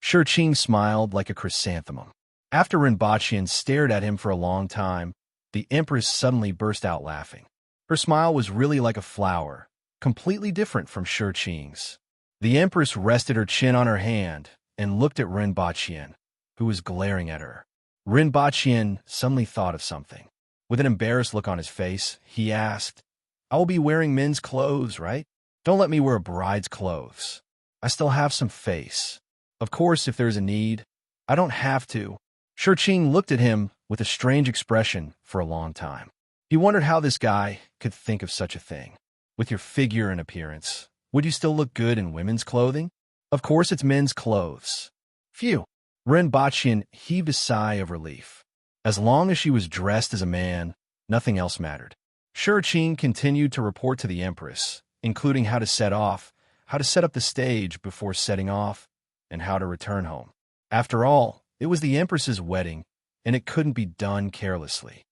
Shi Qing smiled like a chrysanthemum. After Rinpoche stared at him for a long time, the Empress suddenly burst out laughing. Her smile was really like a flower, completely different from Shi Qing's. The Empress rested her chin on her hand and looked at Rinpoche, who was glaring at her. Rinpoche suddenly thought of something. With an embarrassed look on his face, he asked, "I will be wearing men's clothes, right? Don't let me wear a bride's clothes. I still have some face. Of course, if there's a need, I don't have to." Shi Qing looked at him with a strange expression for a long time. He wondered how this guy could think of such a thing. With your figure and appearance, would you still look good in women's clothing? Of course it's men's clothes. Phew. Rinpoche heaved a sigh of relief. As long as she was dressed as a man, nothing else mattered. Shi Qing continued to report to the Empress, including how to set off, how to set up the stage before setting off, and how to return home. After all, it was the Empress's wedding, and it couldn't be done carelessly.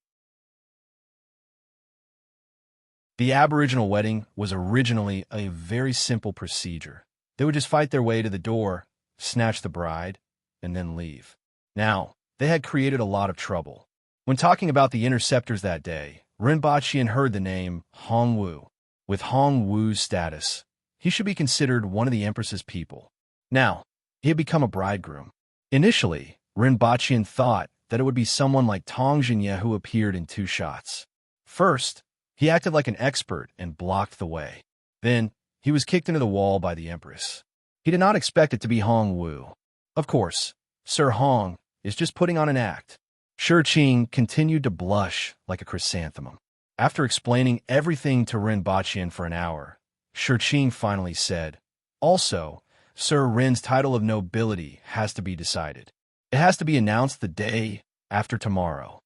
The Aboriginal wedding was originally a very simple procedure. They would just fight their way to the door, snatch the bride, and then leave. Now, they had created a lot of trouble. When talking about the interceptors that day, Rinpoche heard the name Hong Wu. With Hong Wu's status, he should be considered one of the Empress's people. Now, he had become a bridegroom. Initially, Rinpoche thought that it would be someone like Tong Jinye who appeared in 2 shots. First, he acted like an expert and blocked the way. Then, he was kicked into the wall by the Empress. He did not expect it to be Hong Wu. Of course, Sir Hong is just putting on an act. Shi Qing continued to blush like a chrysanthemum. After explaining everything to Rinpoche for an hour, Shi Qing finally said, "Also, Sir Rin's title of nobility has to be decided. It has to be announced the day after tomorrow."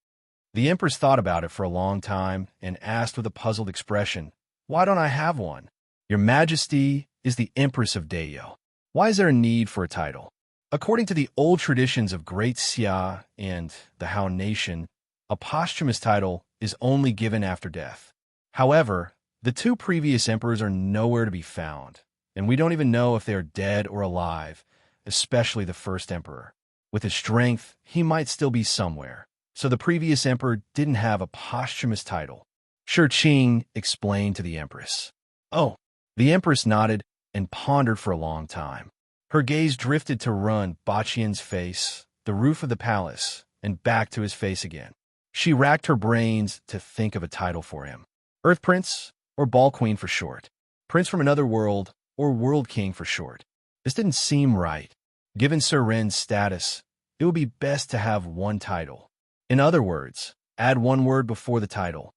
The Empress thought about it for a long time and asked with a puzzled expression, "Why don't I have one? Your Majesty is the Empress of Dayo. Why is there a need for a title?" According to the old traditions of Great Xia and the Han Nation, a posthumous title is only given after death. However, the 2 previous emperors are nowhere to be found, and we don't even know if they are dead or alive, especially the first emperor. With his strength, he might still be somewhere. So the previous emperor didn't have a posthumous title. Shi Qing explained to the Empress. "Oh." The Empress nodded and pondered for a long time. Her gaze drifted to Rinpoche's face, the roof of the palace, and back to his face again. She racked her brains to think of a title for him. Earth Prince, or Ball Queen for short. Prince from another world, or World King for short. This didn't seem right. Given Sir Ren's status, it would be best to have one title. In other words, add one word before the title.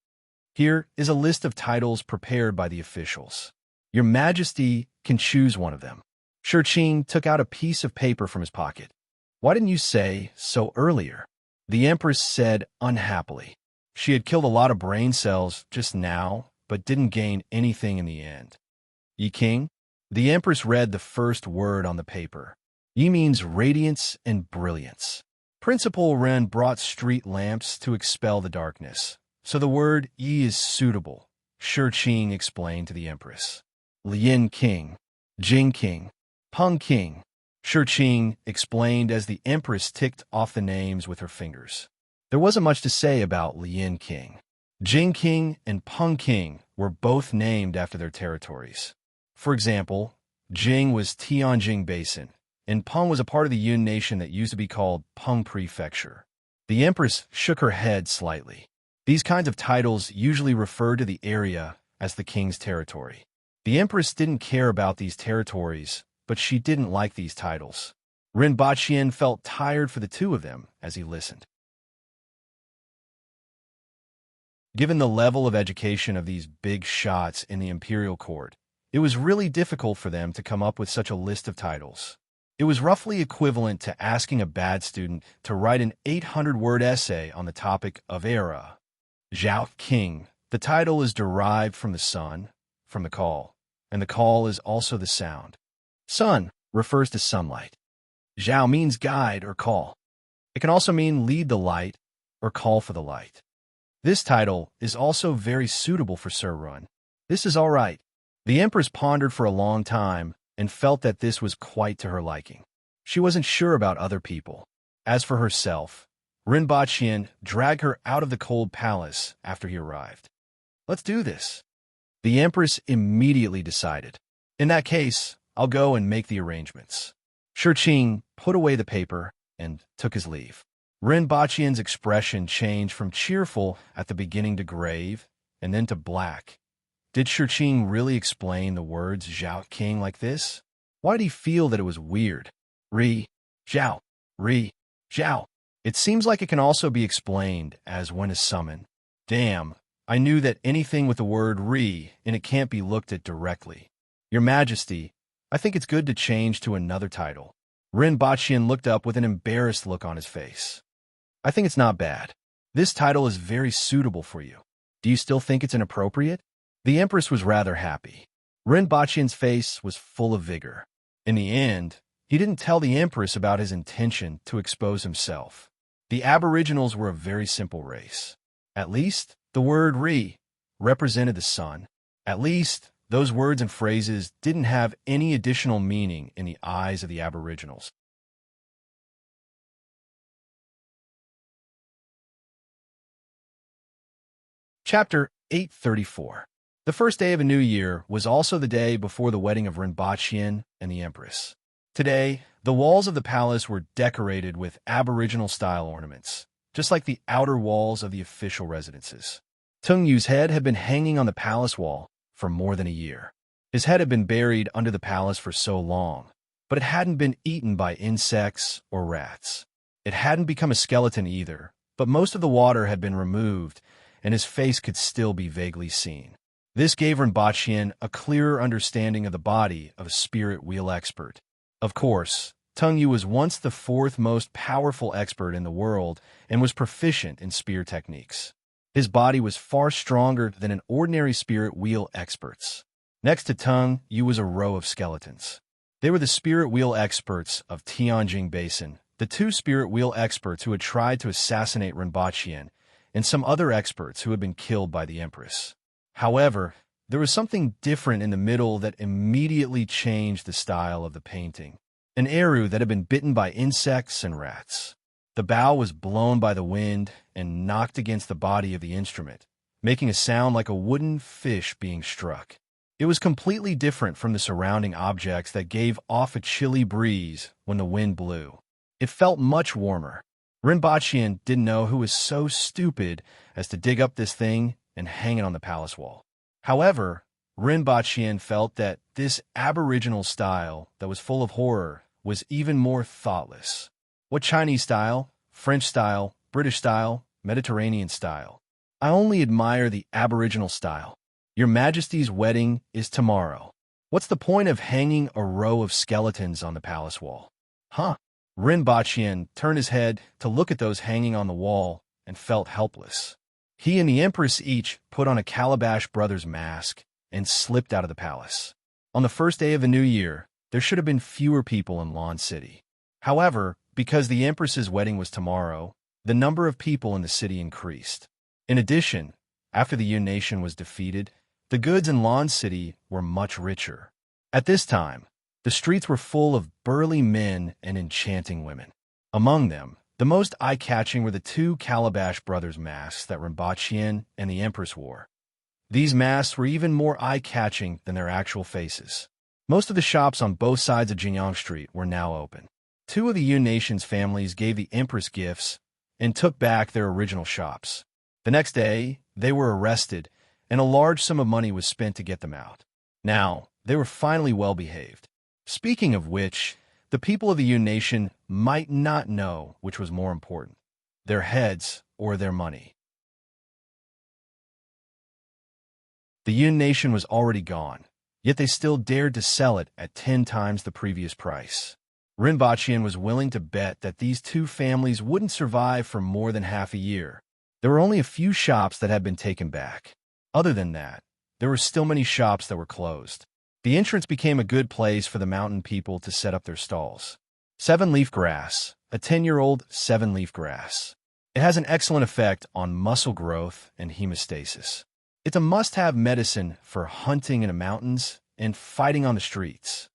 Here is a list of titles prepared by the officials. Your Majesty can choose one of them. Shi Qing took out a piece of paper from his pocket. "Why didn't you say so earlier?" The Empress said unhappily. She had killed a lot of brain cells just now, but didn't gain anything in the end. "Yi King?" The Empress read the first word on the paper. Yi means radiance and brilliance. Principal Ren brought street lamps to expel the darkness, so the word Yi is suitable, Shi Qing explained to the Empress. Lian King, Jing King, Peng King, Shi Qing explained as the Empress ticked off the names with her fingers. There wasn't much to say about Lian King. Jing King and Peng King were both named after their territories. For example, Jing was Tianjin Basin, and Peng was a part of the Yun nation that used to be called Peng Prefecture. The Empress shook her head slightly. These kinds of titles usually refer to the area as the king's territory. The Empress didn't care about these territories, but she didn't like these titles. Rinpoche felt tired for the 2 of them as he listened. Given the level of education of these big shots in the imperial court, it was really difficult for them to come up with such a list of titles. It was roughly equivalent to asking a bad student to write an 800-word essay on the topic of era. Zhao King. The title is derived from the sun, from the call, and the call is also the sound. Sun refers to sunlight. Zhao means guide or call. It can also mean lead the light or call for the light. This title is also very suitable for Sir Run. This is all right. The Empress pondered for a long time and felt that this was quite to her liking. She wasn't sure about other people. As for herself, Rinpoche dragged her out of the cold palace after he arrived. "Let's do this." The Empress immediately decided. "In that case, I'll go and make the arrangements." Shi Qing put away the paper and took his leave. Rinpoche's expression changed from cheerful at the beginning to grave and then to black. Did Shi Qing really explain the words Zhao King like this? Why did he feel that it was weird? Ri, Zhao, Ri, Zhao. It seems like it can also be explained as when to summon. Damn, I knew that anything with the word Ri in it can't be looked at directly. Your Majesty, I think it's good to change to another title. Rinpoche looked up with an embarrassed look on his face. I think it's not bad. This title is very suitable for you. Do you still think it's inappropriate? The Empress was rather happy. Rinpoche's face was full of vigor. In the end, he didn't tell the Empress about his intention to expose himself. The Aboriginals were a very simple race. At least, the word Re represented the sun. At least, those words and phrases didn't have any additional meaning in the eyes of the Aboriginals. Chapter 834. The first day of a new year was also the day before the wedding of Rinpoche and the Empress. Today, the walls of the palace were decorated with Aboriginal-style ornaments, just like the outer walls of the official residences. Tung Yu's head had been hanging on the palace wall for more than a year. His head had been buried under the palace for so long, but it hadn't been eaten by insects or rats. It hadn't become a skeleton either, but most of the water had been removed, and his face could still be vaguely seen. This gave Rinpoche a clearer understanding of the body of a spirit wheel expert. Of course, Tung Yu was once the fourth most powerful expert in the world and was proficient in spear techniques. His body was far stronger than an ordinary spirit wheel expert's. Next to Tung Yu was a row of skeletons. They were the spirit wheel experts of Tianjing Basin, the two spirit wheel experts who had tried to assassinate Rinpoche, and some other experts who had been killed by the Empress. However, there was something different in the middle that immediately changed the style of the painting. An eru that had been bitten by insects and rats. The bow was blown by the wind and knocked against the body of the instrument, making a sound like a wooden fish being struck. It was completely different from the surrounding objects that gave off a chilly breeze when the wind blew. It felt much warmer. Rinpoche didn't know who was so stupid as to dig up this thing and hang it on the palace wall. However, Rinpoche felt that this Aboriginal style that was full of horror was even more thoughtless. What Chinese style, French style, British style, Mediterranean style? I only admire the Aboriginal style. Your Majesty's wedding is tomorrow. What's the point of hanging a row of skeletons on the palace wall? Huh? Rinpoche turned his head to look at those hanging on the wall and felt helpless. He and the Empress each put on a Calabash Brothers mask and slipped out of the palace. On the first day of the new year, there should have been fewer people in Lawn City. However, because the Empress's wedding was tomorrow, the number of people in the city increased. In addition, after the Yun Nation was defeated, the goods in Lawn City were much richer. At this time, the streets were full of burly men and enchanting women. Among them, the most eye-catching were the two Calabash Brothers masks that Rinpoche and the Empress wore. These masks were even more eye-catching than their actual faces. Most of the shops on both sides of Jinyang Street were now open. Two of the Yun Nation's families gave the Empress gifts and took back their original shops. The next day, they were arrested, and a large sum of money was spent to get them out. Now, they were finally well-behaved. Speaking of which, the people of the Yun Nation might not know which was more important, their heads or their money. The Yun Nation was already gone, yet they still dared to sell it at 10 times the previous price. Rinpoche was willing to bet that these two families wouldn't survive for more than half a year. There were only a few shops that had been taken back. Other than that, there were still many shops that were closed. The entrance became a good place for the mountain people to set up their stalls. 7-leaf grass, a 10-year-old 7-leaf grass. It has an excellent effect on muscle growth and hemostasis. It's a must-have medicine for hunting in the mountains and fighting on the streets.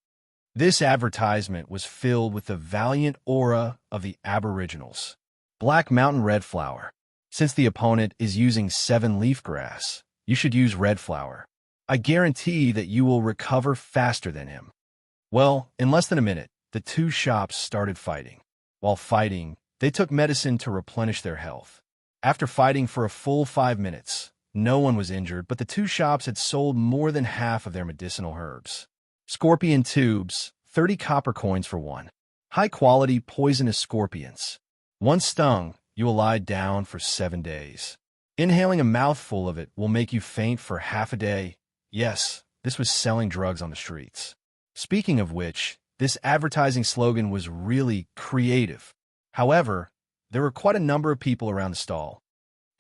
This advertisement was filled with the valiant aura of the Aboriginals. Black mountain red flower. Since the opponent is using 7-leaf grass, you should use red flower. I guarantee that you will recover faster than him. Well, in less than a minute, the two shops started fighting. While fighting, they took medicine to replenish their health. After fighting for a full 5 minutes, no one was injured, but the two shops had sold more than half of their medicinal herbs. Scorpion tubes, 30 copper coins for one. High-quality poisonous scorpions. Once stung, you will lie down for 7 days. Inhaling a mouthful of it will make you faint for half a day. Yes, this was selling drugs on the streets. Speaking of which, this advertising slogan was really creative. However, there were quite a number of people around the stall.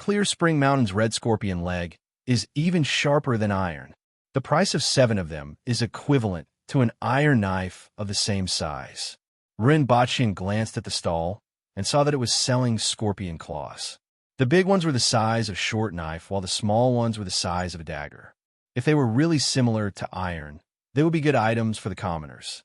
Clear Spring Mountain's red scorpion leg is even sharper than iron. The price of 7 of them is equivalent to an iron knife of the same size. Rinpoche glanced at the stall and saw that it was selling scorpion claws. The big ones were the size of a short knife, while the small ones were the size of a dagger. If they were really similar to iron, they would be good items for the commoners.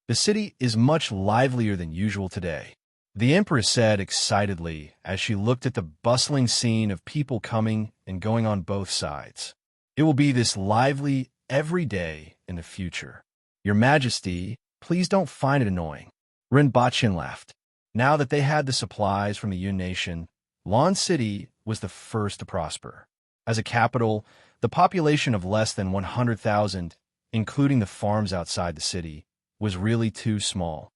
The city is much livelier than usual today, the Empress said excitedly as she looked at the bustling scene of people coming and going on both sides. It will be this lively every day in the future. Your Majesty, please don't find it annoying. Rinpoche laughed. Now that they had the supplies from the Yun Nation, Lan City was the first to prosper. As a capital, the population of less than 100,000, including the farms outside the city, was really too small.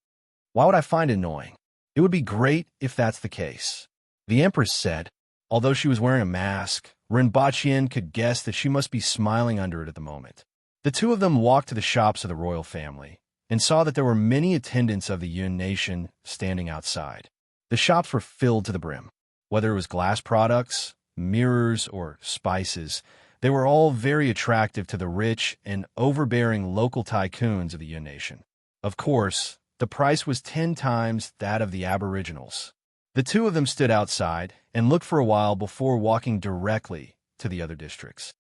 Why would I find it annoying? It would be great if that's the case, the Empress said. Although she was wearing a mask, Rinpoche could guess that she must be smiling under it at the moment. The two of them walked to the shops of the royal family and saw that there were many attendants of the Yun Nation standing outside. The shops were filled to the brim. Whether it was glass products, mirrors, or spices, they were all very attractive to the rich and overbearing local tycoons of the Yun Nation. Of course, the price was 10 times that of the aboriginals. The two of them stood outside and looked for a while before walking directly to the other districts.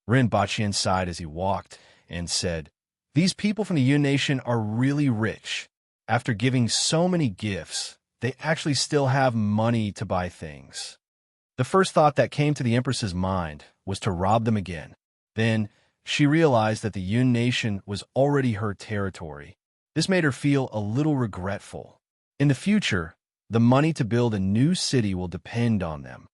Rinpoche sighed as he walked and said, "These people from the Yun Nation are really rich. After giving so many gifts, they actually still have money to buy things." The first thought that came to the Empress's mind was to rob them again. Then she realized that the Yun Nation was already her territory. This made her feel a little regretful. In the future, the money to build a new city will depend on them.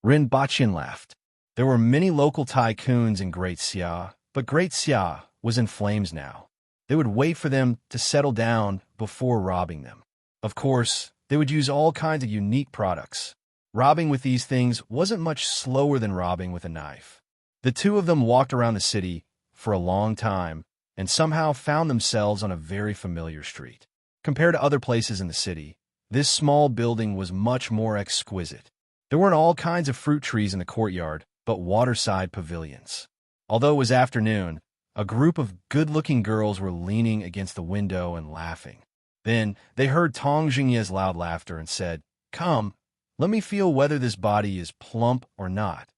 Rinpoche laughed. There were many local tycoons in Great Xia, but Great Xia was in flames now. They would wait for them to settle down before robbing them. Of course, they would use all kinds of unique products. Robbing with these things wasn't much slower than robbing with a knife. The two of them walked around the city for a long time and somehow found themselves on a very familiar street. Compared to other places in the city, this small building was much more exquisite. There weren't all kinds of fruit trees in the courtyard, but waterside pavilions. Although it was afternoon, a group of good-looking girls were leaning against the window and laughing. Then they heard Tong Jingye's loud laughter and said, "Come, let me feel whether this body is plump or not."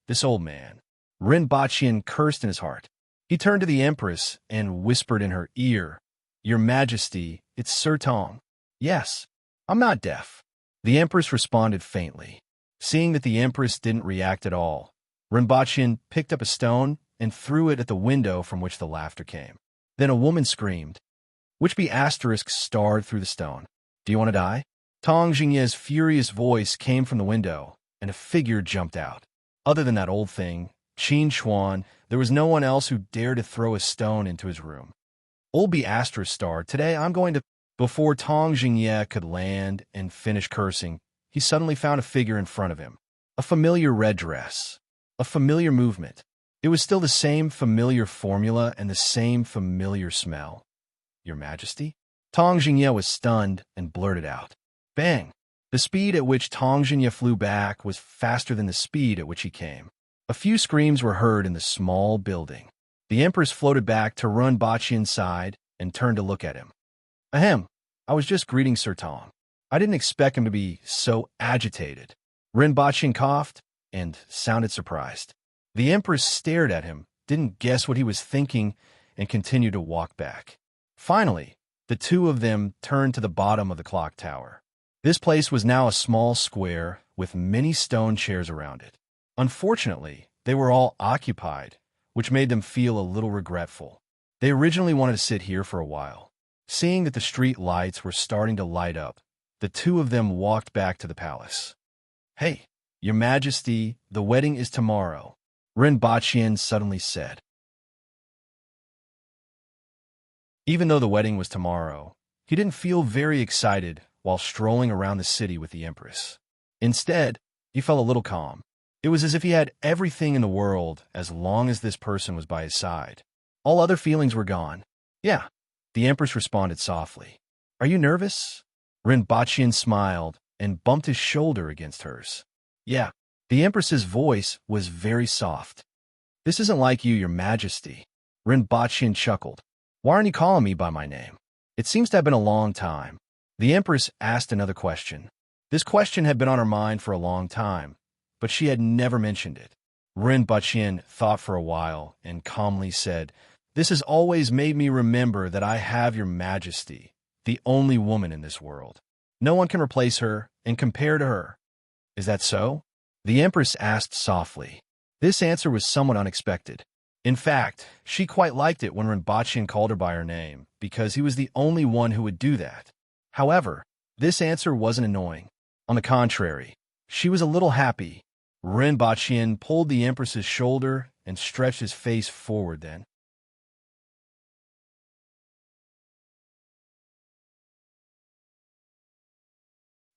This old man. Rinpoche cursed in his heart. He turned to the Empress and whispered in her ear, "Your Majesty, it's Sir Tong." "Yes, I'm not deaf," the Empress responded faintly. Seeing that the Empress didn't react at all, Rinpoche picked up a stone and threw it at the window from which the laughter came. Then a woman screamed, which be asterisk starred through the stone. "Do you want to die?" Tong Jingye's furious voice came from the window, and a figure jumped out. Other than that old thing, Qin Chuan, there was no one else who dared to throw a stone into his room. "Old be asterisk starred, today I'm going to—" Before Tong Jingye could land and finish cursing, he suddenly found a figure in front of him. A familiar red dress. A familiar movement. It was still the same familiar formula and the same familiar smell. "Your Majesty?" Tong Jingye was stunned and blurted out. Bang! The speed at which Tong Jingye flew back was faster than the speed at which he came. A few screams were heard in the small building. The Empress floated back to Rinpoche's side and turned to look at him. "Ahem, I was just greeting Sir Tong. I didn't expect him to be so agitated." Rinpoche coughed and sounded surprised. The Empress stared at him, didn't guess what he was thinking, and continued to walk back. Finally, the two of them turned to the bottom of the clock tower. This place was now a small square with many stone chairs around it. Unfortunately, they were all occupied, which made them feel a little regretful. They originally wanted to sit here for a while. Seeing that the street lights were starting to light up, the two of them walked back to the palace. "Hey, Your Majesty, the wedding is tomorrow," Rinpoche suddenly said. Even though the wedding was tomorrow, he didn't feel very excited while strolling around the city with the Empress. Instead, he felt a little calm. It was as if he had everything in the world as long as this person was by his side. All other feelings were gone. "Yeah," the Empress responded softly. "Are you nervous?" Rinpoche smiled and bumped his shoulder against hers. "Yeah, The Empress's voice was very soft. "This isn't like you, your majesty." Rinpoche chuckled. "Why aren't you calling me by my name? It seems to have been a long time." The Empress asked another question. This question had been on her mind for a long time, but she had never mentioned it. Rinpoche thought for a while and calmly said, "This has always made me remember that I have your majesty, the only woman in this world. No one can replace her and compare to her." "Is that so?" The Empress asked softly. This answer was somewhat unexpected. In fact, she quite liked it when Rinpoche called her by her name, because he was the only one who would do that. However, this answer wasn't annoying. On the contrary, she was a little happy. Rinpoche pulled the Empress's shoulder and stretched his face forward then.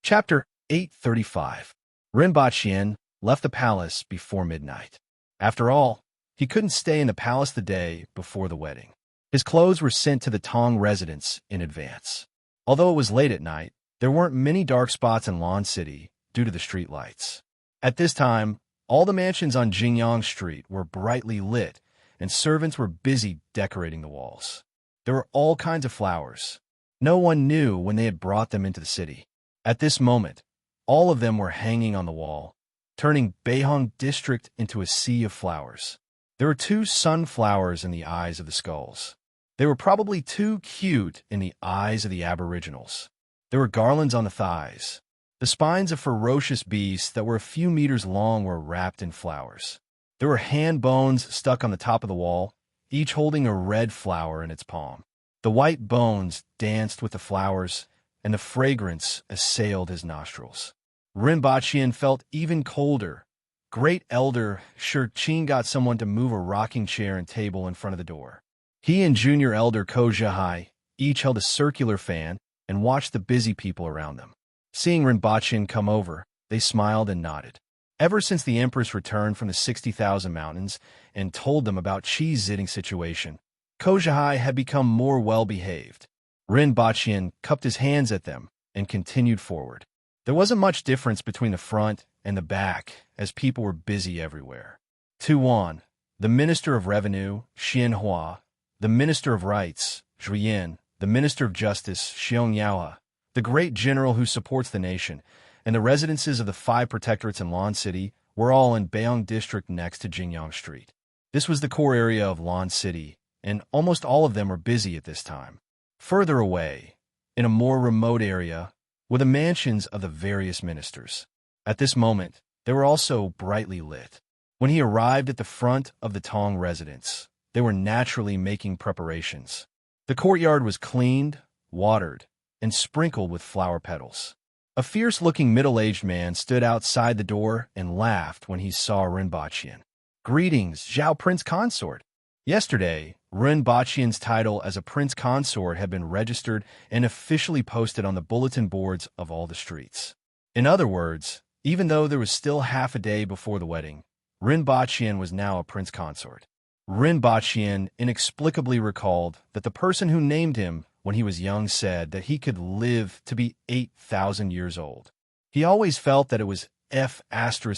Chapter 835. Rinpoche left the palace before midnight. After all, he couldn't stay in the palace the day before the wedding. His clothes were sent to the Tong residence in advance. Although it was late at night, there weren't many dark spots in Lan City due to the street lights. At this time, all the mansions on Jingyang Street were brightly lit, and servants were busy decorating the walls. There were all kinds of flowers. No one knew when they had brought them into the city. At this moment, all of them were hanging on the wall, turning Beihong District into a sea of flowers. There were 2 sunflowers in the eyes of the skulls. They were probably too cute in the eyes of the aboriginals. There were garlands on the thighs. The spines of ferocious beasts that were a few meters long were wrapped in flowers. There were hand bones stuck on the top of the wall, each holding a red flower in its palm. The white bones danced with the flowers, and the fragrance assailed his nostrils. Rinpoche felt even colder. Great Elder Shurchin got someone to move a rocking chair and table in front of the door. He and Junior Elder Kojahai each held a circular fan and watched the busy people around them. Seeing Rinpoche come over, they smiled and nodded. Ever since the Empress returned from the 60,000 mountains and told them about Chi's zitting situation, Kojahai had become more well-behaved. Rinpoche cupped his hands at them and continued forward. There wasn't much difference between the front and the back, as people were busy everywhere. Tuan, the Minister of Revenue, Xianhua, the Minister of Rights, Zhuyin, the Minister of Justice, Xiong Yaohe, the great general who supports the nation, and the residences of the 5 protectorates in Lan City were all in Beihong District next to Jingyang Street. This was the core area of Lan City, and almost all of them were busy at this time. Further away, in a more remote area, were the mansions of the various ministers. At this moment, they were also brightly lit. When he arrived at the front of the Tong residence, they were naturally making preparations. The courtyard was cleaned, watered, and sprinkled with flower petals. A fierce-looking middle-aged man stood outside the door and laughed when he saw Rinpoche. "Greetings, Zhao Prince Consort." Yesterday, Rinpoche's title as a Prince Consort had been registered and officially posted on the bulletin boards of all the streets. In other words, even though there was still half a day before the wedding, Rinpoche was now a Prince Consort. Rinpoche inexplicably recalled that the person who named him when he was young said that he could live to be 8,000 years old. He always felt that it was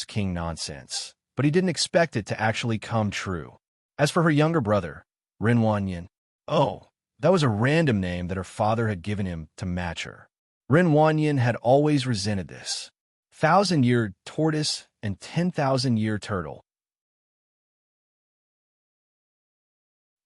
King nonsense, but he didn't expect it to actually come true. As for her younger brother, Rin Wanyin, that was a random name that her father had given him to match her. Rin Wanyin had always resented this. 1,000-year tortoise and 10,000-year turtle.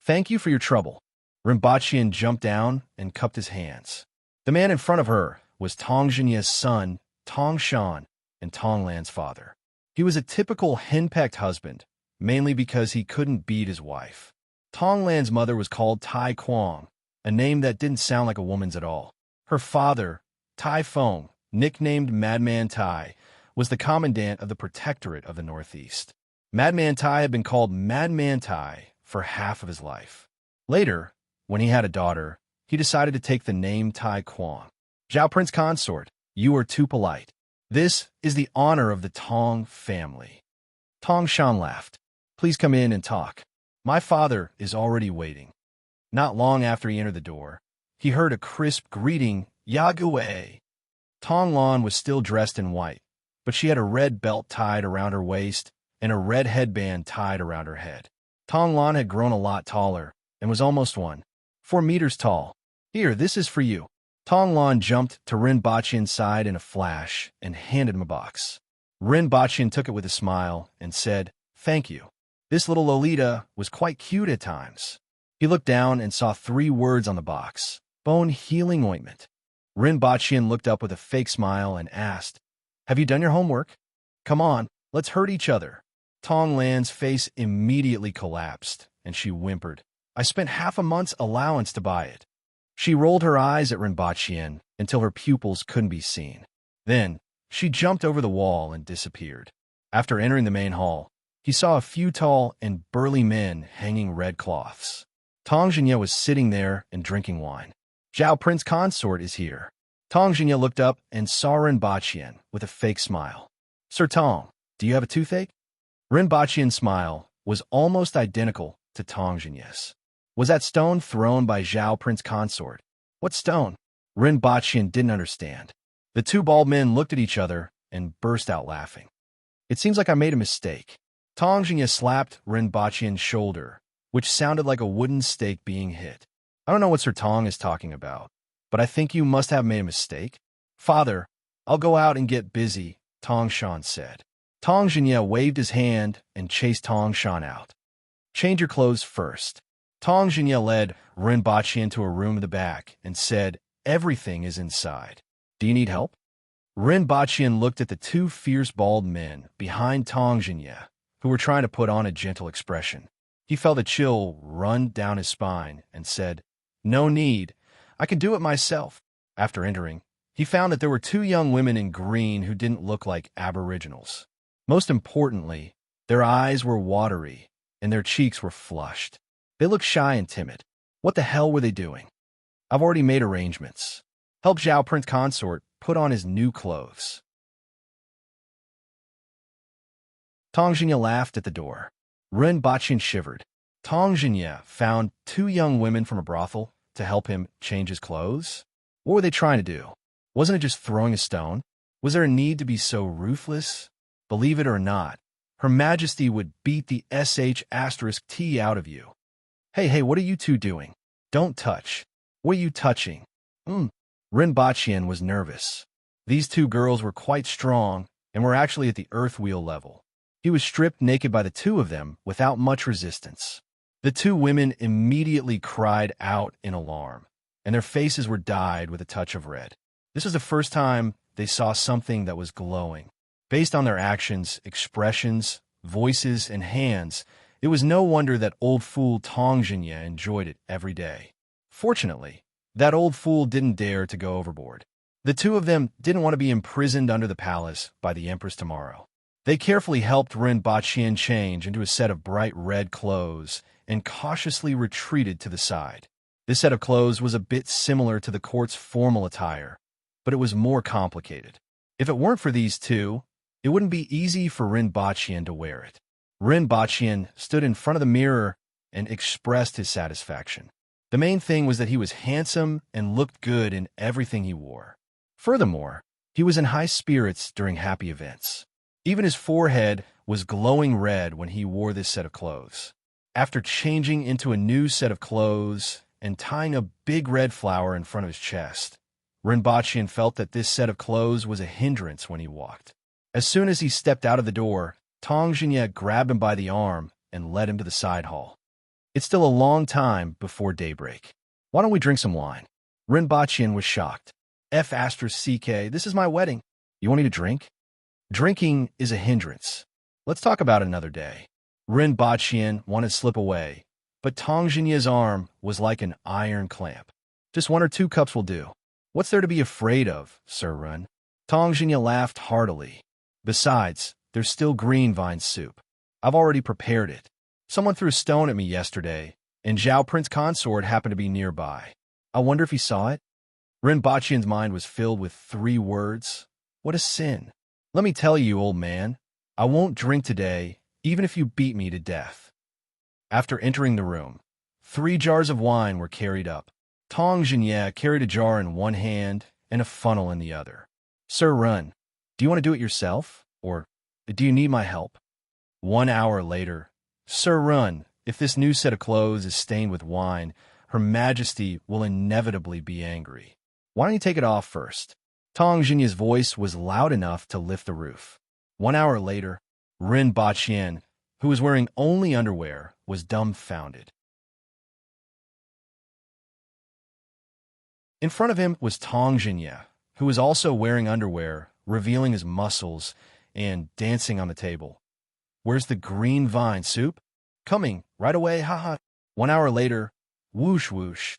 "Thank you for your trouble." Rinpoche jumped down and cupped his hands. The man in front of her was Tongzhinya's son, Tongshan, and Tonglan's father. He was a typical henpecked husband, mainly because he couldn't beat his wife. Tonglan's mother was called Tai Kuang, a name that didn't sound like a woman's at all. Her father, Tai Feng, nicknamed Madman Tai, was the commandant of the Protectorate of the Northeast. Madman Tai had been called Madman Tai for half of his life. Later, when he had a daughter, he decided to take the name Tai Kuang. "Zhao Prince Consort, you are too polite. This is the honor of the Tong family." Tongshan laughed. "Please come in and talk. My father is already waiting." Not long after he entered the door, he heard a crisp greeting, "Yagüe." Tonglan was still dressed in white, but she had a red belt tied around her waist and a red headband tied around her head. Tong Lan had grown a lot taller and was almost 4 meters tall. Here, this is for you. Tong Lan jumped to Ren Baqian's side in a flash and handed him a box. Ren Baqian took it with a smile and said, "Thank you." This little Lolita was quite cute at times. He looked down and saw 3 words on the box: Bone Healing Ointment. Ren Baqian looked up with a fake smile and asked, "Have you done your homework? Come on, let's hurt each other." Tong Lan's face immediately collapsed, and she whimpered, "I spent half a month's allowance to buy it." She rolled her eyes at Ren Baqian until her pupils couldn't be seen. Then, she jumped over the wall and disappeared. After entering the main hall, he saw a few tall and burly men hanging red cloths. Tong Jinye was sitting there and drinking wine. "Zhao Prince Consort is here." Tong Jinye looked up and saw Ren Baqian with a fake smile. "Sir Tong, do you have a toothache?" Ren Baqian's smile was almost identical to Tong Jinye's. "Was that stone thrown by Zhao Prince Consort?" "What stone?" Ren Baqian didn't understand. The 2 bald men looked at each other and burst out laughing. "It seems like I made a mistake." Tong Jinye slapped Ren Baqian's shoulder, which sounded like a wooden stake being hit. "I don't know what Sir Tong is talking about, but I think you must have made a mistake." "Father, I'll go out and get busy," Tong Shan said. Tong Jinye waved his hand and chased Tong Shan out. "Change your clothes first." Tong Jinye led Ren Baqian to a room in the back and said, "Everything is inside. Do you need help?" Ren Baqian looked at the 2 fierce bald men behind Tong Jinye, who were trying to put on a gentle expression. He felt a chill run down his spine and said, "No need. I can do it myself." After entering, he found that there were 2 young women in green who didn't look like aboriginals. Most importantly, their eyes were watery and their cheeks were flushed. They looked shy and timid. What the hell were they doing? "I've already made arrangements. Help Zhao Prince Consort put on his new clothes." Tong Jinye laughed at the door. Ren Baqian shivered. Tong Jinye found 2 young women from a brothel to help him change his clothes? What were they trying to do? Wasn't it just throwing a stone? Was there a need to be so ruthless? Believe it or not, Her Majesty would beat the sh*t out of you. Hey, what are you 2 doing? Don't touch. What are you touching? Ren Baqian was nervous. These 2 girls were quite strong and were actually at the earth wheel level. He was stripped naked by the 2 of them without much resistance. The 2 women immediately cried out in alarm, and their faces were dyed with a touch of red. This was the first time they saw something that was glowing. Based on their actions, expressions, voices, and hands, it was no wonder that old fool Tong Jinye enjoyed it every day. Fortunately, that old fool didn't dare to go overboard. The 2 of them didn't want to be imprisoned under the palace by the Empress tomorrow. They carefully helped Ren Baqian change into a set of bright red clothes and cautiously retreated to the side. This set of clothes was a bit similar to the court's formal attire, but it was more complicated. If it weren't for these 2, it wouldn't be easy for Ren Baqian to wear it. Ren Baqian stood in front of the mirror and expressed his satisfaction. The main thing was that he was handsome and looked good in everything he wore. Furthermore, he was in high spirits during happy events. Even his forehead was glowing red when he wore this set of clothes. After changing into a new set of clothes and tying a big red flower in front of his chest, Ren Baqian felt that this set of clothes was a hindrance when he walked. As soon as he stepped out of the door, Tong Jinye grabbed him by the arm and led him to the side hall. It's still a long time before daybreak. Why don't we drink some wine? Ren Baqian was shocked. F***, this is my wedding. You want me to drink? Drinking is a hindrance. Let's talk about it another day. Ren Baqian wanted to slip away, but Tong Jinye's arm was like an iron clamp. Just 1 or 2 cups will do. What's there to be afraid of, Sir Ren? Tong Jinye laughed heartily. Besides, there's still green vine soup. I've already prepared it. Someone threw a stone at me yesterday, and Zhao Prince Consort happened to be nearby. I wonder if he saw it? Ren Baqian's mind was filled with 3 words. What a sin. Let me tell you, old man, I won't drink today, even if you beat me to death. After entering the room, 3 jars of wine were carried up. Tong Jinye carried a jar in one hand and a funnel in the other. Sir Ren, do Do you want to do it yourself? Or do you need my help? 1 hour later, Sir Run, if this new set of clothes is stained with wine, Her Majesty will inevitably be angry. Why don't you take it off first? Tong Jinya's voice was loud enough to lift the roof. 1 hour later, Ren Baqian, who was wearing only underwear, was dumbfounded. In front of him was Tong Jinya, who was also wearing underwear, revealing his muscles and dancing on the table. Where's the green vine soup? Coming, right away, haha. 1 hour later, whoosh whoosh.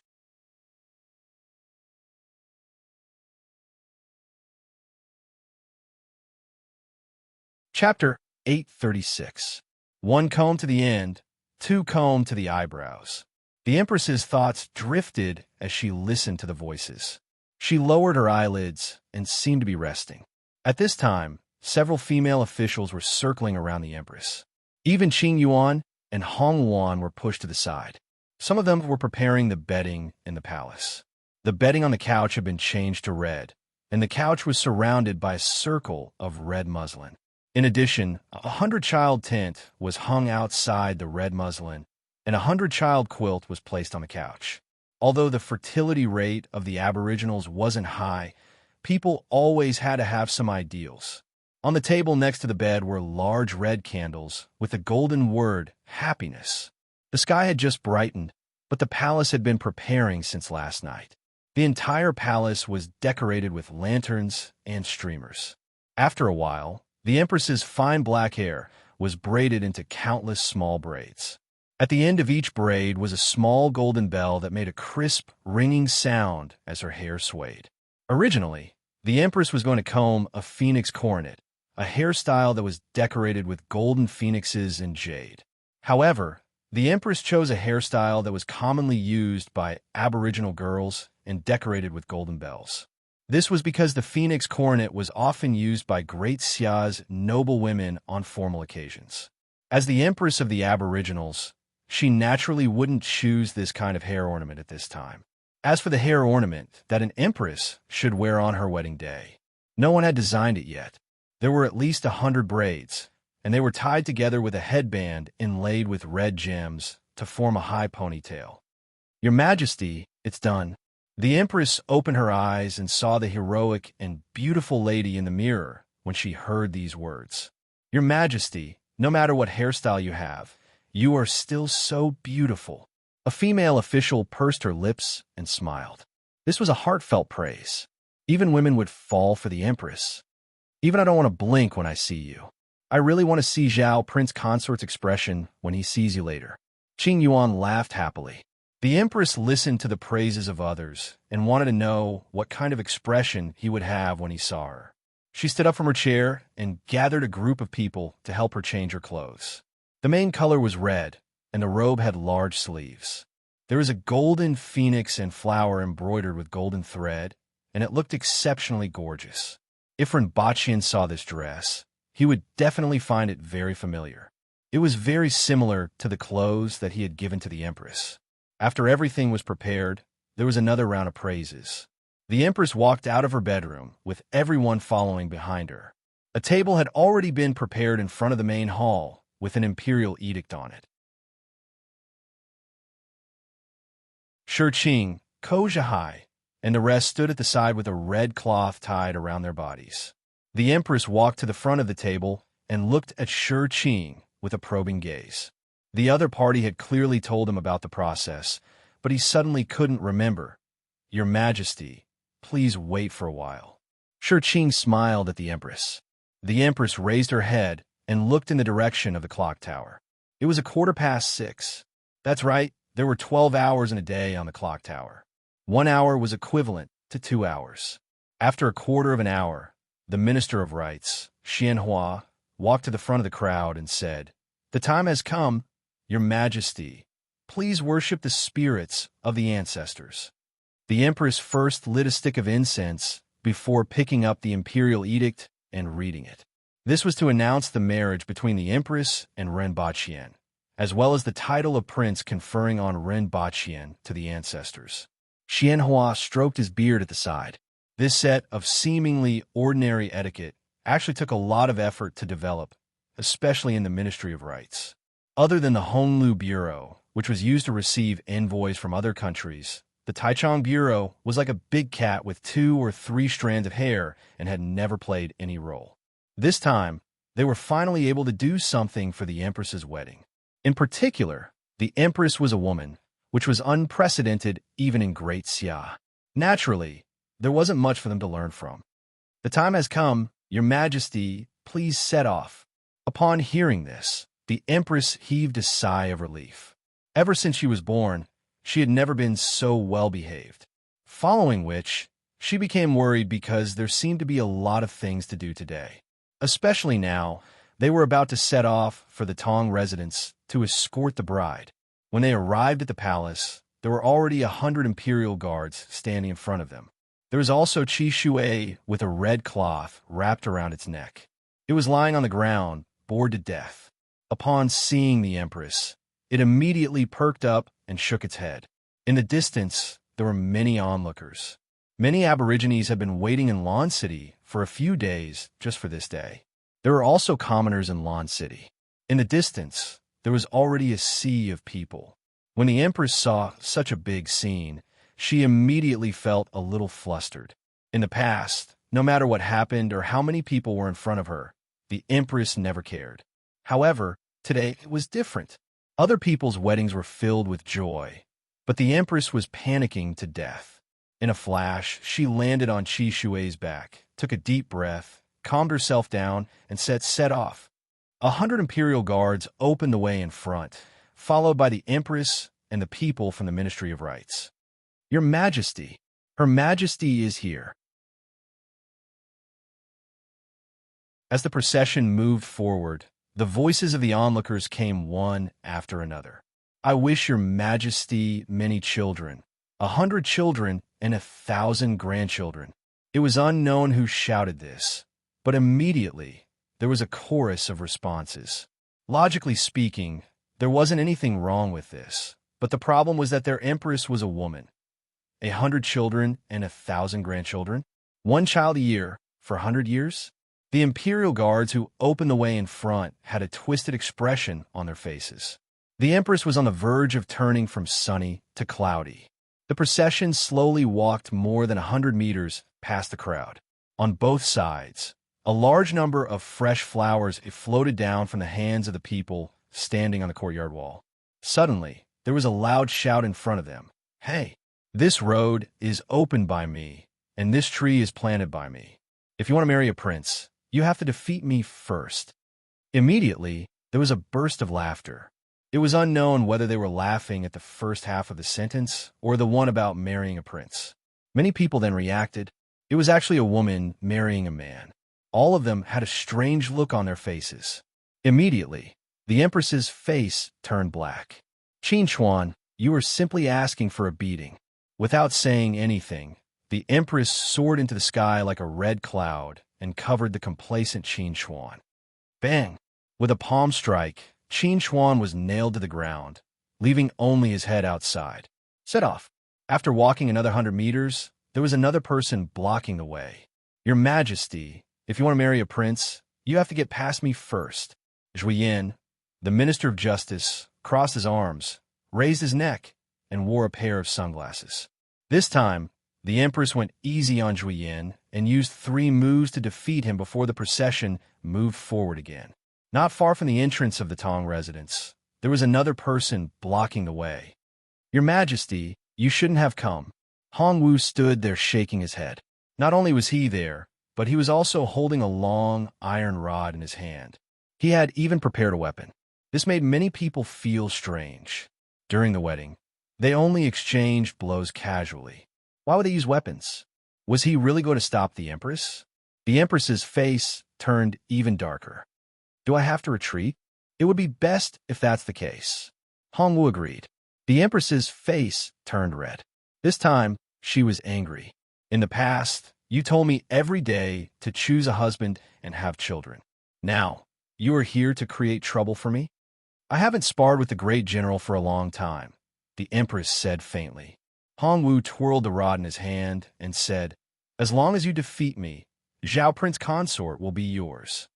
Chapter 836. 1 comb to the end, 2 comb to the eyebrows. The Empress's thoughts drifted as she listened to the voices. She lowered her eyelids and seemed to be resting. At this time, several female officials were circling around the Empress. Even Qing Yuan and Hong Yuan were pushed to the side. Some of them were preparing the bedding in the palace. The bedding on the couch had been changed to red, and the couch was surrounded by a circle of red muslin. In addition, a 100-child tent was hung outside the red muslin, and a 100-child quilt was placed on the couch. Although the fertility rate of the Aboriginals wasn't high, people always had to have some ideals. On the table next to the bed were large red candles with the golden word, happiness. The sky had just brightened, but the palace had been preparing since last night. The entire palace was decorated with lanterns and streamers. After a while, the Empress's fine black hair was braided into countless small braids. At the end of each braid was a small golden bell that made a crisp, ringing sound as her hair swayed. Originally, the Empress was going to comb a phoenix coronet, a hairstyle that was decorated with golden phoenixes and jade. However, the Empress chose a hairstyle that was commonly used by Aboriginal girls and decorated with golden bells. This was because the phoenix coronet was often used by Great Xia's noble women on formal occasions. As the Empress of the Aboriginals, she naturally wouldn't choose this kind of hair ornament at this time. As for the hair ornament that an Empress should wear on her wedding day, no one had designed it yet. There were at least 100 braids, and they were tied together with a headband inlaid with red gems to form a high ponytail. Your Majesty, it's done. The Empress opened her eyes and saw the heroic and beautiful lady in the mirror when she heard these words. Your Majesty, no matter what hairstyle you have, you are still so beautiful. A female official pursed her lips and smiled. This was a heartfelt praise. Even women would fall for the Empress. Even I don't want to blink when I see you. I really want to see Zhao Prince Consort's expression when he sees you later. Qing Yuan laughed happily. The Empress listened to the praises of others and wanted to know what kind of expression he would have when he saw her. She stood up from her chair and gathered a group of people to help her change her clothes. The main color was red, and the robe had large sleeves. There was a golden phoenix and flower embroidered with golden thread, and it looked exceptionally gorgeous. If Ren Baqian saw this dress, he would definitely find it very familiar. It was very similar to the clothes that he had given to the Empress. After everything was prepared, there was another round of praises. The Empress walked out of her bedroom, with everyone following behind her. A table had already been prepared in front of the main hall, with an imperial edict on it. Shi Qing, Ko Zhihai, and the rest stood at the side with a red cloth tied around their bodies. The Empress walked to the front of the table and looked at Shi Qing with a probing gaze. The other party had clearly told him about the process, but he suddenly couldn't remember. Your Majesty, please wait for a while. Shi Qing smiled at the Empress. The Empress raised her head and looked in the direction of the clock tower. It was 6:15. That's right, there were 12 hours in a day on the clock tower. 1 hour was equivalent to 2 hours. After a quarter of an hour, the Minister of Rites, Xianhua, walked to the front of the crowd and said, "The time has come, Your Majesty. Please worship the spirits of the ancestors." The Empress first lit a stick of incense before picking up the imperial edict and reading it. This was to announce the marriage between the Empress and Ren Baqian, as well as the title of prince conferring on Ren Baqian to the ancestors. Xianhua stroked his beard at the side. This set of seemingly ordinary etiquette actually took a lot of effort to develop, especially in the Ministry of Rights. Other than the Honlu Bureau, which was used to receive envoys from other countries, the Taichung Bureau was like a big cat with 2 or 3 strands of hair and had never played any role. This time, they were finally able to do something for the Empress's wedding. In particular, the Empress was a woman, which was unprecedented even in Great Xia. Naturally, there wasn't much for them to learn from. The time has come, Your Majesty, please set off. Upon hearing this, the Empress heaved a sigh of relief. Ever since she was born, she had never been so well behaved. Following which, she became worried because there seemed to be a lot of things to do today. Especially now, they were about to set off for the Tong residence to escort the bride. When they arrived at the palace, there were already 100 imperial guards standing in front of them. There was also Qi Shuai with a red cloth wrapped around its neck. It was lying on the ground, bored to death. Upon seeing the Empress, it immediately perked up and shook its head. In the distance, there were many onlookers. Many Aborigines had been waiting in Lan City for a few days just for this day. There were also commoners in Lan City. In the distance, there was already a sea of people. When the Empress saw such a big scene, she immediately felt a little flustered. In the past, no matter what happened or how many people were in front of her, the Empress never cared. However, today it was different. Other people's weddings were filled with joy, but the Empress was panicking to death. In a flash, she landed on Qi Shuai's back, took a deep breath, calmed herself down, and set off. 100 imperial guards opened the way in front, followed by the Empress and the people from the Ministry of Rights. Your Majesty, Her Majesty is here. As the procession moved forward, the voices of the onlookers came one after another. I wish Your Majesty many children, 100 children and 1,000 grandchildren. It was unknown who shouted this, but immediately there was a chorus of responses. Logically speaking, there wasn't anything wrong with this, but the problem was that their Empress was a woman. 100 children and 1,000 grandchildren? 1 child a year for 100 years? The imperial guards who opened the way in front had a twisted expression on their faces. The Empress was on the verge of turning from sunny to cloudy. The procession slowly walked more than 100 meters past the crowd. On both sides, a large number of fresh flowers floated down from the hands of the people standing on the courtyard wall. Suddenly, there was a loud shout in front of them. Hey, this road is opened by me, and this tree is planted by me. If you want to marry a prince, you have to defeat me first. Immediately, there was a burst of laughter. It was unknown whether they were laughing at the first half of the sentence or the one about marrying a prince. Many people then reacted. It was actually a woman marrying a man. All of them had a strange look on their faces. Immediately, the Empress's face turned black. Qin Chuan, you are simply asking for a beating. Without saying anything, the Empress soared into the sky like a red cloud and covered the complacent Qin Chuan. Bang! With a palm strike, Qin Chuan was nailed to the ground, leaving only his head outside. Set off. After walking another 100 meters, there was another person blocking the way. Your Majesty, if you want to marry a prince, you have to get past me first. Zhuyin, the Minister of Justice, crossed his arms, raised his neck, and wore a pair of sunglasses. This time, the Empress went easy on Zhuyin and used 3 moves to defeat him before the procession moved forward again. Not far from the entrance of the Tong residence, there was another person blocking the way. Your Majesty, you shouldn't have come. Hongwu stood there shaking his head. Not only was he there, but he was also holding a long iron rod in his hand. He had even prepared a weapon. This made many people feel strange. During the wedding, they only exchanged blows casually. Why would they use weapons? Was he really going to stop the Empress? The Empress's face turned even darker. Do I have to retreat? It would be best if that's the case. Hongwu agreed. The Empress's face turned red. This time, she was angry. In the past, you told me every day to choose a husband and have children. Now, you are here to create trouble for me? I haven't sparred with the great general for a long time, the Empress said faintly. Hongwu twirled the rod in his hand and said, as long as you defeat me, Zhao Prince Consort will be yours.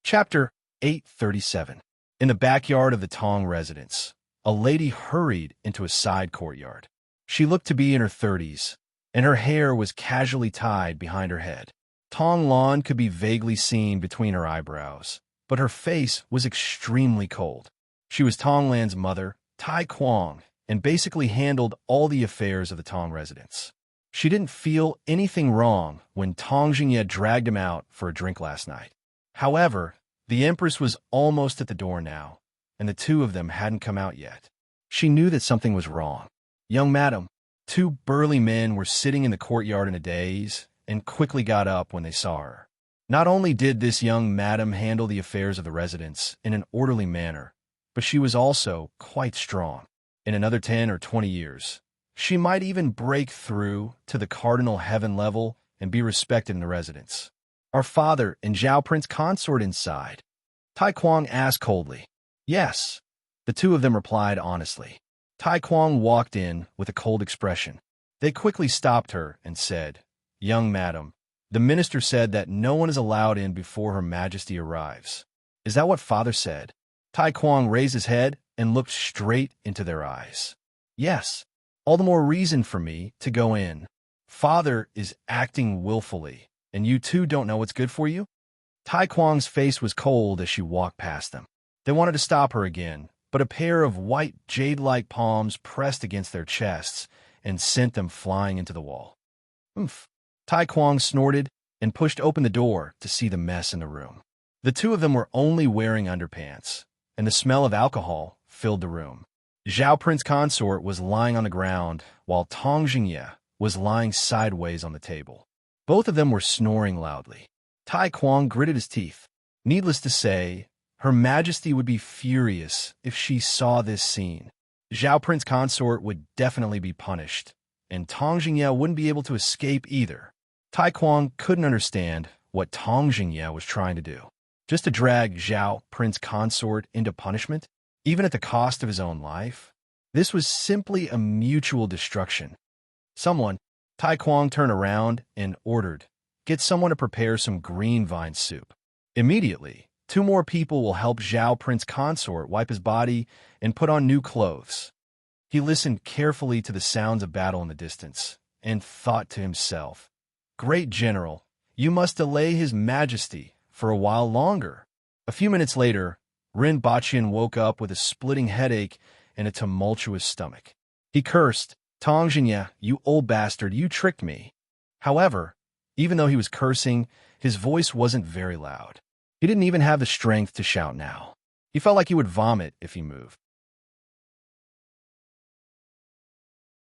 Chapter 837. In the backyard of the Tong residence, a lady hurried into a side courtyard. She looked to be in her 30s, and her hair was casually tied behind her head. Tong lawn could be vaguely seen between her eyebrows, but her face was extremely cold. She was Tonglan's mother, Tai Kwong, and basically handled all the affairs of the Tong residence. She didn't feel anything wrong when Tong Jingye dragged him out for a drink last night. However, the Empress was almost at the door now, and the two of them hadn't come out yet. She knew that something was wrong. Young madam, two burly men were sitting in the courtyard in a daze and quickly got up when they saw her. Not only did this young madam handle the affairs of the residence in an orderly manner, but she was also quite strong. In another 10 or 20 years, she might even break through to the cardinal heaven level and be respected in the residence. Our father and Zhao Prince Consort inside? Tai Kwong asked coldly. Yes. The two of them replied honestly. Tai Kwong walked in with a cold expression. They quickly stopped her and said, Young madam, the minister said that no one is allowed in before Her Majesty arrives. Is that what father said? Tai Kwong raised his head and looked straight into their eyes. Yes. All the more reason for me to go in. Father is acting willfully, and you two don't know what's good for you? Tai Kwong's face was cold as she walked past them. They wanted to stop her again, but a pair of white jade-like palms pressed against their chests and sent them flying into the wall. Oomph. Tai Kwong snorted and pushed open the door to see the mess in the room. The two of them were only wearing underpants, and the smell of alcohol filled the room. Zhao Prince Consort was lying on the ground, while Tong Jingye was lying sideways on the table. Both of them were snoring loudly. Tai Kwong gritted his teeth. Needless to say, Her Majesty would be furious if she saw this scene. Zhao Prince Consort would definitely be punished, and Tong Jingye wouldn't be able to escape either. Tai Kwong couldn't understand what Tong Jingye was trying to do. Just to drag Zhao Prince Consort into punishment, even at the cost of his own life? This was simply a mutual destruction. Someone, Tai Kwong turned around and ordered, Get someone to prepare some green vine soup. Immediately, two more people will help Zhao Prince Consort wipe his body and put on new clothes. He listened carefully to the sounds of battle in the distance and thought to himself, Great General, you must delay His Majesty for a while longer. A few minutes later, Ren Baqian woke up with a splitting headache and a tumultuous stomach. He cursed, Tong Jingye, you old bastard, you tricked me. However, even though he was cursing, his voice wasn't very loud. He didn't even have the strength to shout now. He felt like he would vomit if he moved.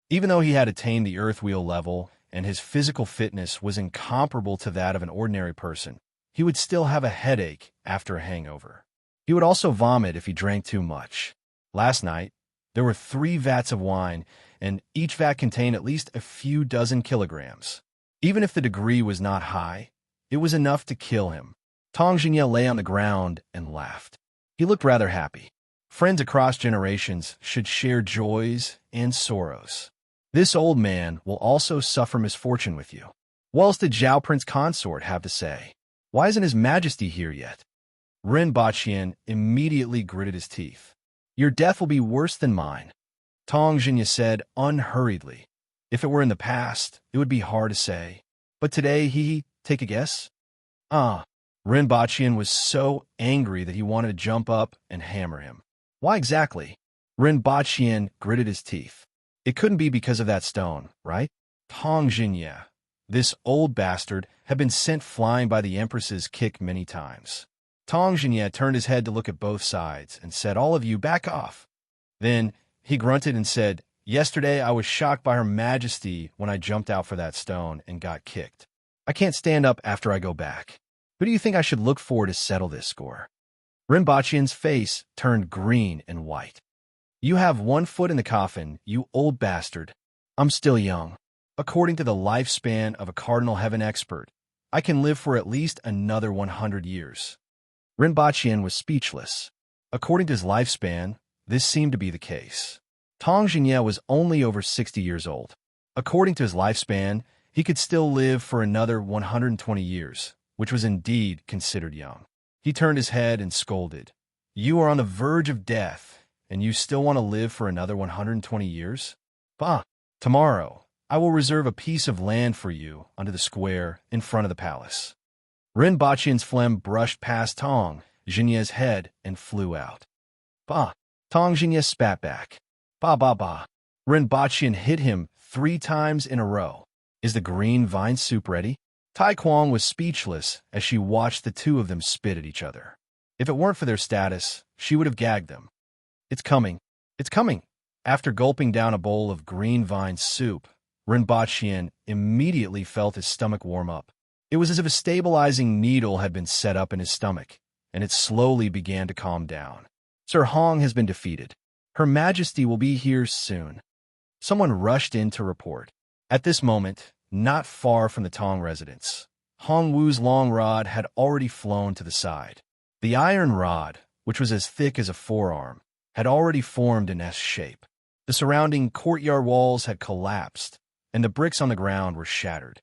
Even though he had attained the earth wheel level and his physical fitness was incomparable to that of an ordinary person, he would still have a headache after a hangover. He would also vomit if he drank too much. Last night, there were 3 vats of wine, and each vat contained at least a few dozen kilograms. Even if the degree was not high, it was enough to kill him. Tong Jingye lay on the ground and laughed. He looked rather happy. Friends across generations should share joys and sorrows. This old man will also suffer misfortune with you. What else did Zhao Prince Consort have to say? Why isn't His Majesty here yet? Ren Baqian immediately gritted his teeth. Your death will be worse than mine, Tong Jingye said unhurriedly. If it were in the past, it would be hard to say. But today, take a guess? Ren Baqian was so angry that he wanted to jump up and hammer him. Why exactly? Ren Baqian gritted his teeth. It couldn't be because of that stone, right? Tong Jingye, this old bastard, had been sent flying by the Empress's kick many times. Tong Jingye turned his head to look at both sides and said, All of you, back off. Then he grunted and said, Yesterday I was shocked by Her Majesty when I jumped out for that stone and got kicked. I can't stand up after I go back. Who do you think I should look for to settle this score? Ren Baqian's face turned green and white. You have 1 foot in the coffin, you old bastard. I'm still young. According to the lifespan of a cardinal heaven expert, I can live for at least another 100 years. Ren Baqian was speechless. According to his lifespan, this seemed to be the case. Tang Xinye was only over 60 years old. According to his lifespan, he could still live for another 120 years, which was indeed considered young. He turned his head and scolded. "You are on the verge of death, and you still want to live for another 120 years? Bah! Tomorrow, I will reserve a piece of land for you under the square in front of the palace." Ren Baqian's phlegm brushed past Tang Xinye's head and flew out. "Bah!" Tang Xinye spat back. "Bah, bah, bah." Ren Baqian hit him 3 times in a row. "Is the green vine soup ready?" Tai Kuang was speechless as she watched the two of them spit at each other. If it weren't for their status, she would have gagged them. "It's coming. It's coming." After gulping down a bowl of green vine soup, Ren Baqian immediately felt his stomach warm up. It was as if a stabilizing needle had been set up in his stomach, and it slowly began to calm down. "Sir Hong has been defeated. Her Majesty will be here soon." Someone rushed in to report. At this moment, not far from the Tong residence, Hong Wu's long rod had already flown to the side. The iron rod, which was as thick as a forearm, had already formed an S shape. The surrounding courtyard walls had collapsed, and the bricks on the ground were shattered.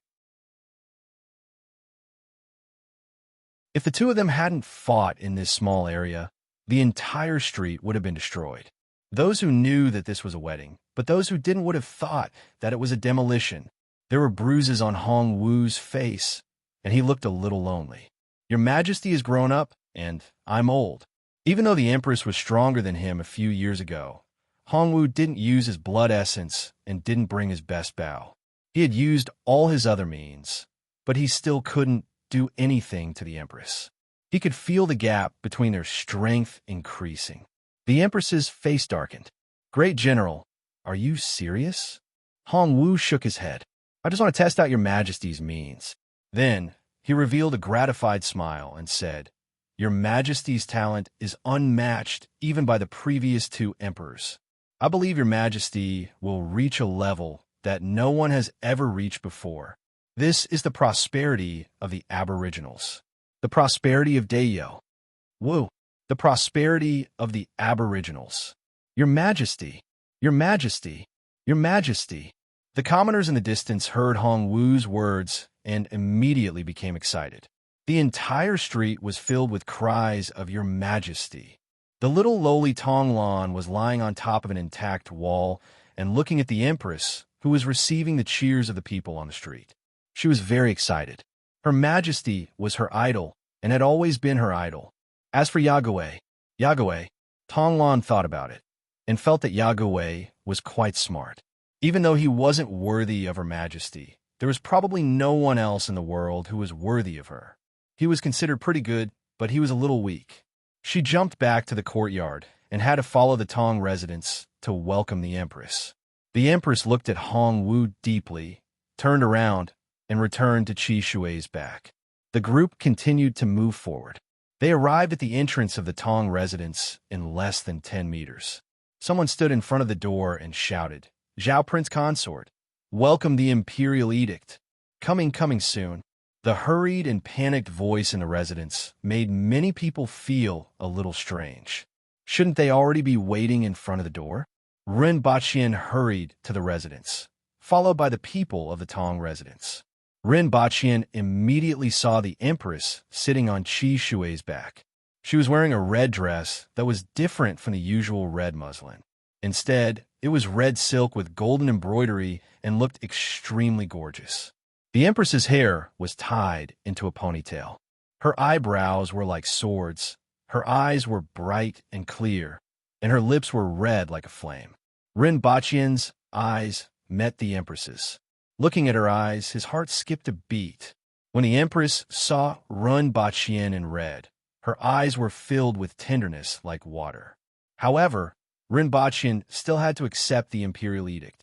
If the two of them hadn't fought in this small area, the entire street would have been destroyed. Those who knew that this was a wedding, but those who didn't would have thought that it was a demolition. There were bruises on Hong Wu's face, and he looked a little lonely. "Your Majesty has grown up, and I'm old." Even though the Empress was stronger than him a few years ago, Hong Wu didn't use his blood essence and didn't bring his best bow. He had used all his other means, but he still couldn't do anything to the Empress. He could feel the gap between their strength increasing. The Empress's face darkened. "Great General, are you serious?" Hong Wu shook his head. "I just want to test out your Majesty's means." Then he revealed a gratified smile and said, "Your Majesty's talent is unmatched even by the previous 2 emperors. I believe your Majesty will reach a level that no one has ever reached before. This is the prosperity of the Aboriginals. The prosperity of Dayo. Wu. The prosperity of the Aboriginals. Your Majesty, your Majesty, your Majesty." The commoners in the distance heard Hong Wu's words and immediately became excited. The entire street was filled with cries of "Your Majesty." The little lowly Tonglan was lying on top of an intact wall and looking at the Empress, who was receiving the cheers of the people on the street. She was very excited. Her Majesty was her idol and had always been her idol. As for Yagüe, Tonglan thought about it and felt that Yagüe was quite smart. Even though he wasn't worthy of her Majesty, there was probably no one else in the world who was worthy of her. He was considered pretty good, but he was a little weak. She jumped back to the courtyard and had to follow the Tong residents to welcome the Empress. The Empress looked at Hong Wu deeply, turned around, and returned to Qi Shui's back. The group continued to move forward. They arrived at the entrance of the Tong residence in less than 10 meters. Someone stood in front of the door and shouted, "Zhao Prince Consort, welcome the Imperial Edict. Coming soon." The hurried and panicked voice in the residence made many people feel a little strange. Shouldn't they already be waiting in front of the door? Ren Baqian hurried to the residence, followed by the people of the Tong residence. Ren Baqian immediately saw the Empress sitting on Qi Shui's back. She was wearing a red dress that was different from the usual red muslin. Instead, it was red silk with golden embroidery and looked extremely gorgeous. The Empress's hair was tied into a ponytail. Her eyebrows were like swords, her eyes were bright and clear, and her lips were red like a flame. Ren Baqian's eyes met the Empress's. Looking at her eyes, his heart skipped a beat. When the Empress saw Ren Baqian in red, her eyes were filled with tenderness like water. However, Ren Baqian still had to accept the Imperial Edict.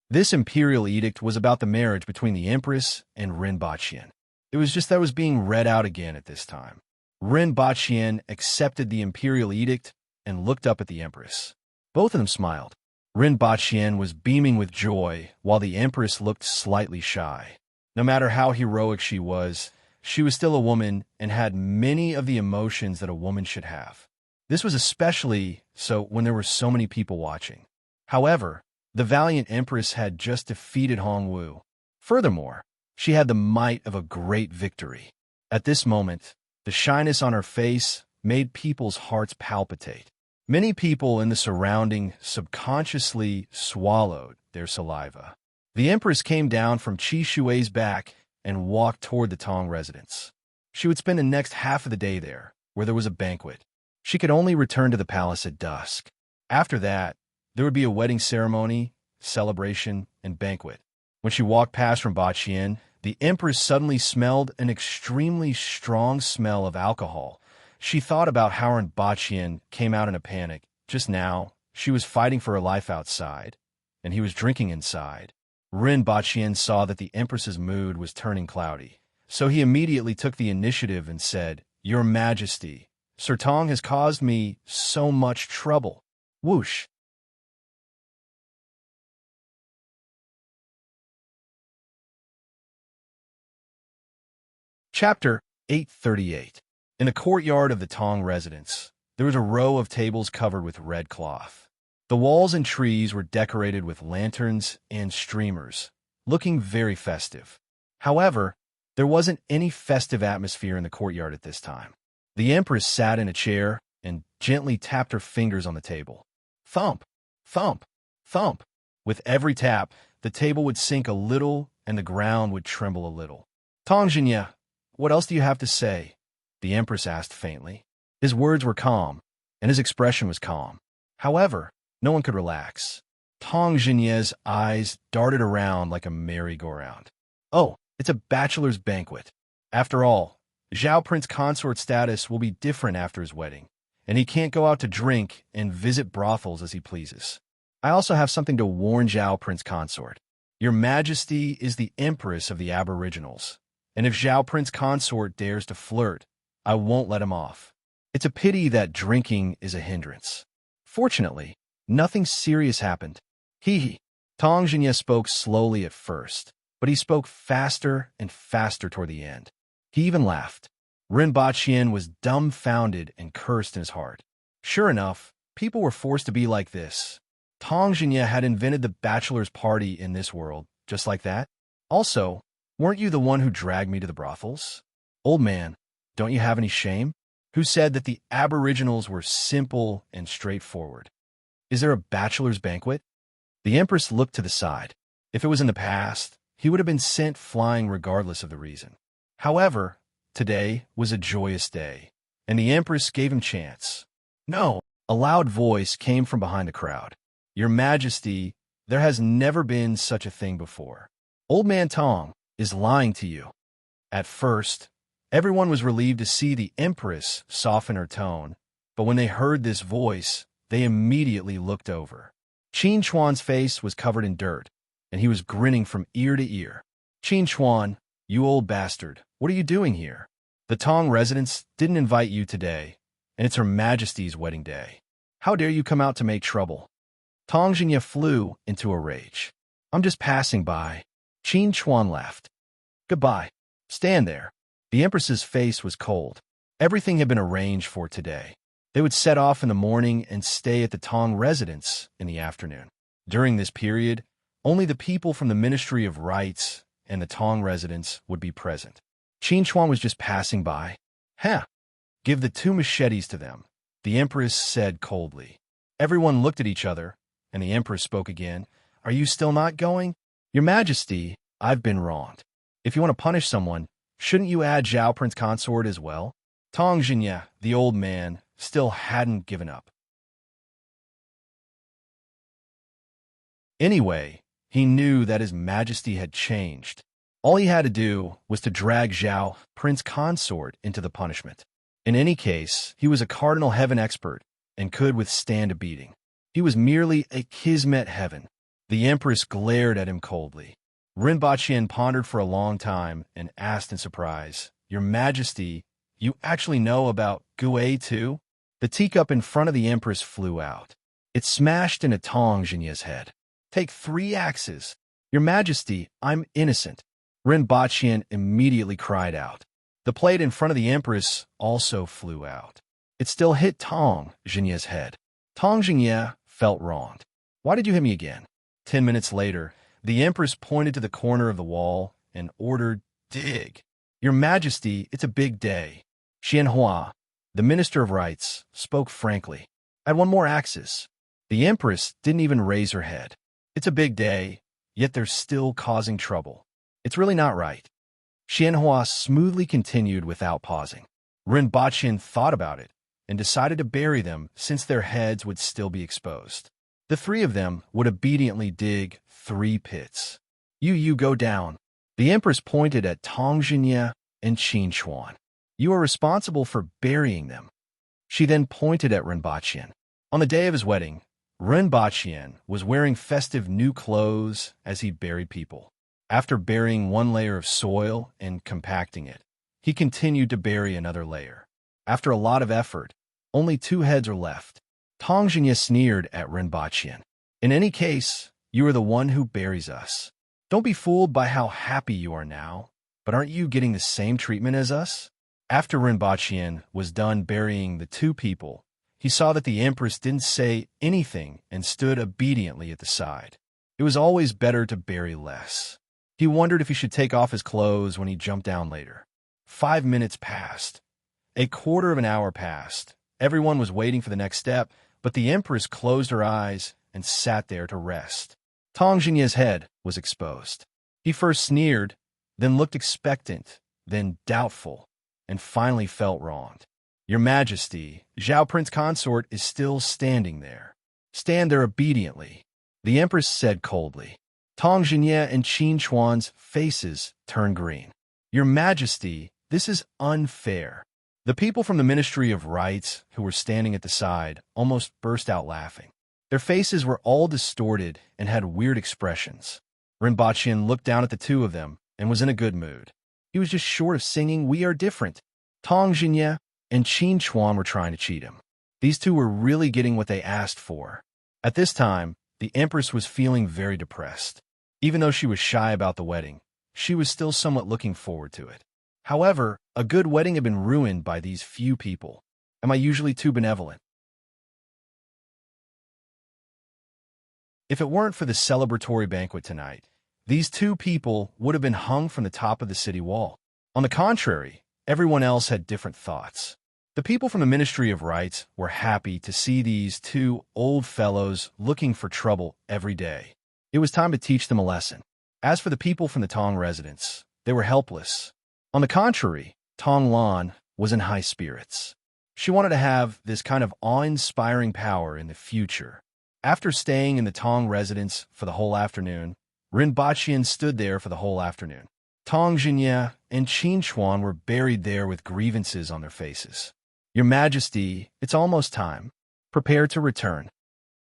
This Imperial Edict was about the marriage between the Empress and Ren Baqian. It was just that it was being read out again at this time. Ren Baqian accepted the Imperial Edict and looked up at the Empress. Both of them smiled. Ren Baqian was beaming with joy, while the Empress looked slightly shy. No matter how heroic she was still a woman and had many of the emotions that a woman should have. This was especially so when there were so many people watching. However, the valiant Empress had just defeated Hongwu. Furthermore, she had the might of a great victory. At this moment, the shyness on her face made people's hearts palpitate. Many people in the surrounding subconsciously swallowed their saliva. The Empress came down from Qi Shui's back and walked toward the Tong residence. She would spend the next half of the day there, where there was a banquet. She could only return to the palace at dusk. After that, there would be a wedding ceremony, celebration, and banquet. When she walked past from Qian, the Empress suddenly smelled an extremely strong smell of alcohol. She thought about how her Qian came out in a panic. Just now, she was fighting for her life outside, and he was drinking inside. Qian saw that the Empress's mood was turning cloudy, so he immediately took the initiative and said, "Your Majesty, Sir Tong has caused me so much trouble." Whoosh! Chapter 838. In the courtyard of the Tong residence, there was a row of tables covered with red cloth. The walls and trees were decorated with lanterns and streamers, looking very festive. However, there wasn't any festive atmosphere in the courtyard at this time. The Empress sat in a chair and gently tapped her fingers on the table. Thump, thump, thump. With every tap, the table would sink a little and the ground would tremble a little. Tong Jinya, what else do you have to say? The Empress asked faintly. His words were calm, and his expression was calm. However, no one could relax. Tong Jinye's eyes darted around like a merry-go-round. Oh, it's a bachelor's banquet. After all, Zhao Prince consort status will be different after his wedding, and he can't go out to drink and visit brothels as he pleases. I also have something to warn Zhao Prince consort. Your Majesty is the Empress of the Aboriginals, and if Zhao Prince consort dares to flirt, I won't let him off. It's a pity that drinking is a hindrance. Fortunately, nothing serious happened. Hee. Tong Jinye spoke slowly at first, but he spoke faster and faster toward the end. He even laughed. Qian was dumbfounded and cursed in his heart. Sure enough, people were forced to be like this. Tong Jinye had invented the bachelor's party in this world, just like that. Also, weren't you the one who dragged me to the brothels? Old man, don't you have any shame? Who said that the Aboriginals were simple and straightforward? Is there a bachelor's banquet? The Empress looked to the side. If it was in the past, he would have been sent flying regardless of the reason. However, today was a joyous day, and the Empress gave him chance. No, a loud voice came from behind the crowd. Your Majesty, there has never been such a thing before. Old Man Tong is lying to you. At first, everyone was relieved to see the Empress soften her tone, but when they heard this voice, they immediately looked over. Qin Chuan's face was covered in dirt, and he was grinning from ear to ear. Qin Chuan, you old bastard, what are you doing here? The Tong residence didn't invite you today, and it's Her Majesty's wedding day. How dare you come out to make trouble? Tong Jinye flew into a rage. I'm just passing by. Qin Chuan laughed. Goodbye. Stand there. The Empress's face was cold. Everything had been arranged for today. They would set off in the morning and stay at the Tong residence in the afternoon. During this period, only the people from the Ministry of Rights and the Tong residence would be present. Qin Chuan was just passing by. Huh. Give the 2 machetes to them, the Empress said coldly. Everyone looked at each other, and the Empress spoke again. Are you still not going? Your Majesty, I've been wronged. If you want to punish someone, shouldn't you add Zhao Prince consort as well? Tong Jinye, the old man, still hadn't given up. Anyway, he knew that His Majesty had changed. All he had to do was to drag Zhao, Prince Consort, into the punishment. In any case, he was a Cardinal Heaven expert and could withstand a beating. He was merely a Kismet Heaven. The Empress glared at him coldly. Qian pondered for a long time and asked in surprise, Your Majesty, you actually know about Gue too? The teacup in front of the Empress flew out. It smashed into Tong Jinye's head. Take 3 axes. Your Majesty, I'm innocent. Qian immediately cried out. The plate in front of the Empress also flew out. It still hit Tong Jinye's head. Tong Jinye felt wronged. Why did you hit me again? 10 minutes later, the Empress pointed to the corner of the wall and ordered, dig. Your Majesty, it's a big day. Xianhua, the Minister of Rights, spoke frankly. Add one more axis. The Empress didn't even raise her head. It's a big day, yet they're still causing trouble. It's really not right. Xianhua smoothly continued without pausing. Ren Baqian thought about it and decided to bury them since their heads would still be exposed. The three of them would obediently dig 3 pits. You go down. The Empress pointed at Tong Jinye and Qin Chuan. You are responsible for burying them. She then pointed at Ren Baqian. On the day of his wedding, Ren Baqian was wearing festive new clothes as he buried people. After burying 1 layer of soil and compacting it, he continued to bury another layer. After a lot of effort, only 2 heads are left. Tong Jinye sneered at Ren Baqian. In any case, you are the one who buries us. Don't be fooled by how happy you are now, but aren't you getting the same treatment as us? After Ren Baqian was done burying the 2 people, he saw that the Empress didn't say anything and stood obediently at the side. It was always better to bury less. He wondered if he should take off his clothes when he jumped down later. 5 minutes passed. A quarter of an hour passed. Everyone was waiting for the next step, but the Empress closed her eyes and sat there to rest. Tong Jinye's head was exposed. He first sneered, then looked expectant, then doubtful, and finally felt wronged. Your Majesty, Zhao Prince Consort is still standing there. Stand there obediently, the Empress said coldly. Tong Jinye and Qin Chuan's faces turned green. Your Majesty, this is unfair. The people from the Ministry of Rights who were standing at the side almost burst out laughing. Their faces were all distorted and had weird expressions. Ren Baqian looked down at the 2 of them and was in a good mood. He was just short of singing "We Are Different." Tong Jinye and Qin Chuan were trying to cheat him. These 2 were really getting what they asked for. At this time, the Empress was feeling very depressed. Even though she was shy about the wedding, she was still somewhat looking forward to it. However, a good wedding had been ruined by these few people. Am I usually too benevolent? If it weren't for the celebratory banquet tonight, these 2 people would have been hung from the top of the city wall. On the contrary, everyone else had different thoughts. The people from the Ministry of Rights were happy to see these 2 old fellows looking for trouble every day. It was time to teach them a lesson. As for the people from the Tong residence, they were helpless. On the contrary, Tong Lan was in high spirits. She wanted to have this kind of awe-inspiring power in the future. After staying in the Tong residence for the whole afternoon, Ren Baqian stood there for the whole afternoon. Tong Jinye and Qin Chuan were buried there with grievances on their faces. Your Majesty, it's almost time. Prepare to return.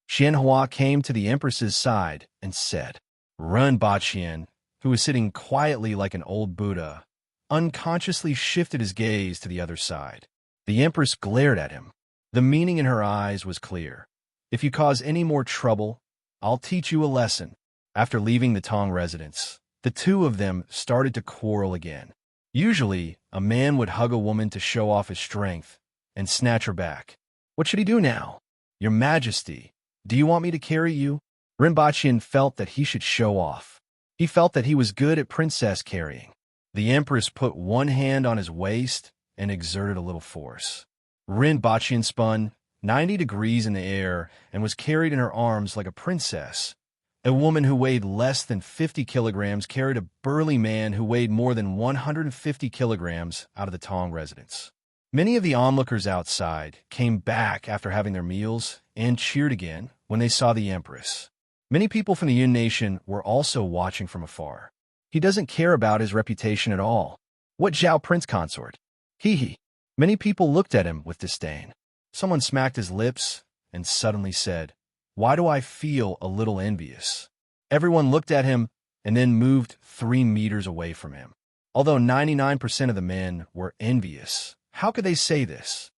Xianhua came to the Empress's side and said. Ren Baqian, who was sitting quietly like an old Buddha, unconsciously shifted his gaze to the other side. The Empress glared at him. The meaning in her eyes was clear. If you cause any more trouble, I'll teach you a lesson. After leaving the Tong residence, the 2 of them started to quarrel again. Usually, a man would hug a woman to show off his strength and snatch her back. What should he do now? Your Majesty, do you want me to carry you? Ren Baqian felt that he should show off. He felt that he was good at princess carrying. The Empress put 1 hand on his waist and exerted a little force. Ren Baqian spun 90 degrees in the air and was carried in her arms like a princess. A woman who weighed less than 50 kilograms carried a burly man who weighed more than 150 kilograms out of the Tong residence. Many of the onlookers outside came back after having their meals and cheered again when they saw the Empress. Many people from the Yun Nation were also watching from afar. He doesn't care about his reputation at all. What Zhao Prince Consort? Hee. Many people looked at him with disdain. Someone smacked his lips and suddenly said, Why do I feel a little envious? Everyone looked at him and then moved 3 meters away from him. Although 99% of the men were envious, how could they say this?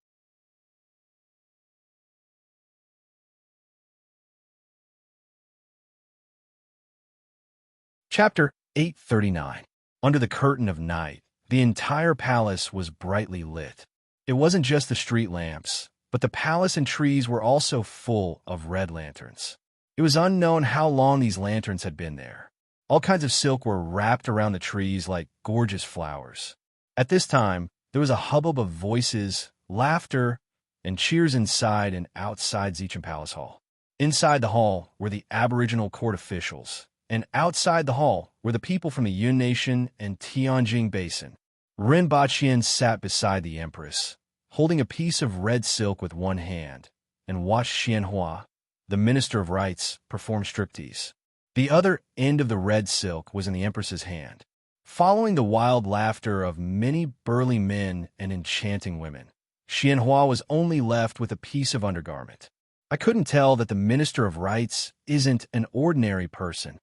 Chapter 839. Under the curtain of night, the entire palace was brightly lit. It wasn't just the street lamps, but the palace and trees were also full of red lanterns. It was unknown how long these lanterns had been there. All kinds of silk were wrapped around the trees like gorgeous flowers. At this time, there was a hubbub of voices, laughter, and cheers inside and outside Zeecham Palace Hall. Inside the hall were the Aboriginal court officials, and outside the hall were the people from the Yun Nation and Tianjin Basin. Ren Baqian sat beside the Empress, holding a piece of red silk with one hand, and watched Xianhua, the Minister of Rites, perform striptease. The other end of the red silk was in the Empress's hand. Following the wild laughter of many burly men and enchanting women, Xianhua was only left with a piece of undergarment. I couldn't tell that the Minister of Rites isn't an ordinary person.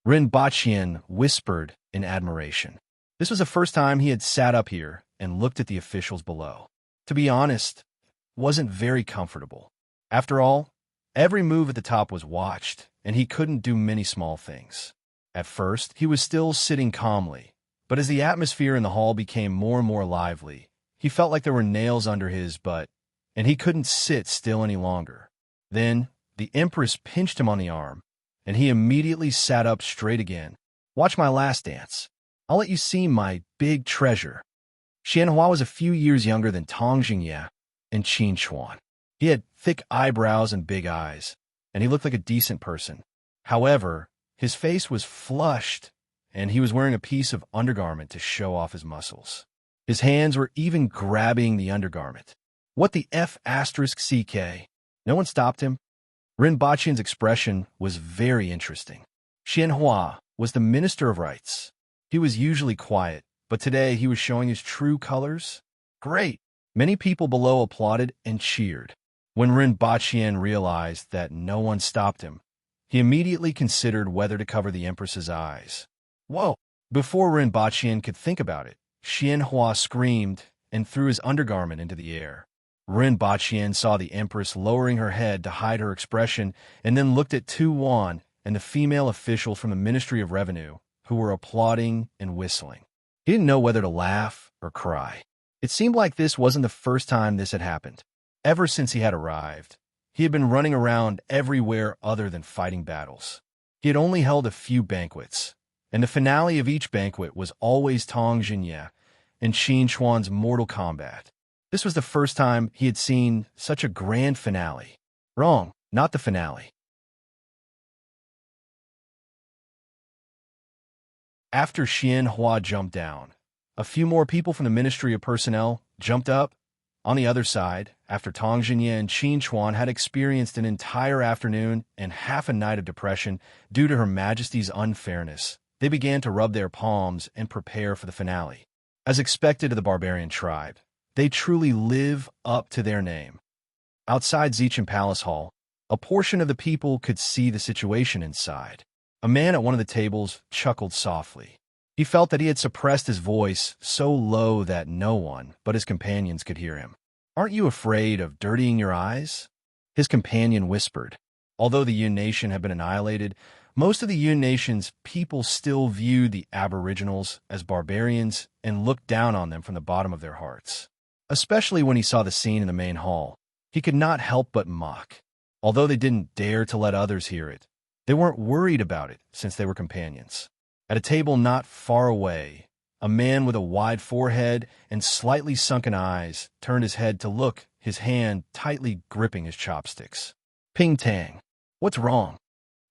Ren Baqian whispered in admiration. This was the first time he had sat up here and looked at the officials below. To be honest, wasn't very comfortable. After all, every move at the top was watched, and he couldn't do many small things. At first, he was still sitting calmly, but as the atmosphere in the hall became more and more lively, he felt like there were nails under his butt, and he couldn't sit still any longer. Then, the Empress pinched him on the arm, and he immediately sat up straight again. Watch my last dance. I'll let you see my big treasure. Xianhua was a few years younger than Tong Jingye and Qin Chuan. He had thick eyebrows and big eyes, and he looked like a decent person. However, his face was flushed, and he was wearing a piece of undergarment to show off his muscles. His hands were even grabbing the undergarment. What the F***CK? No one stopped him. Ren Baqian's expression was very interesting. Xianhua was the Minister of Rites. He was usually quiet, but today he was showing his true colors. Great! Many people below applauded and cheered. When Ren Baqian realized that no one stopped him, he immediately considered whether to cover the Empress's eyes. Whoa! Before Ren Baqian could think about it, Xianhua screamed and threw his undergarment into the air. Ren Baqian saw the Empress lowering her head to hide her expression and then looked at Tu Wan and the female official from the Ministry of Revenue, who were applauding and whistling. He didn't know whether to laugh or cry. It seemed like this wasn't the first time this had happened. Ever since he had arrived, he had been running around everywhere other than fighting battles. He had only held a few banquets, and the finale of each banquet was always Tong Jingye and Qin Chuan's mortal combat. This was the first time he had seen such a grand finale. Wrong, not the finale. After Xianhua jumped down, a few more people from the Ministry of Personnel jumped up. On the other side, after Tong Jingye and Qin Chuan had experienced an entire afternoon and half a night of depression due to Her Majesty's unfairness, they began to rub their palms and prepare for the finale. As expected of the barbarian tribe, they truly live up to their name. Outside Zeecham Palace Hall, a portion of the people could see the situation inside. A man at one of the tables chuckled softly. He felt that he had suppressed his voice so low that no one but his companions could hear him. "Aren't you afraid of dirtying your eyes?" His companion whispered. Although the Yun Nation had been annihilated, most of the Yun Nation's people still viewed the Aboriginals as barbarians and looked down on them from the bottom of their hearts. Especially when he saw the scene in the main hall, he could not help but mock. Although they didn't dare to let others hear it, they weren't worried about it since they were companions. At a table not far away, a man with a wide forehead and slightly sunken eyes turned his head to look, his hand tightly gripping his chopsticks. Ping Tang, what's wrong?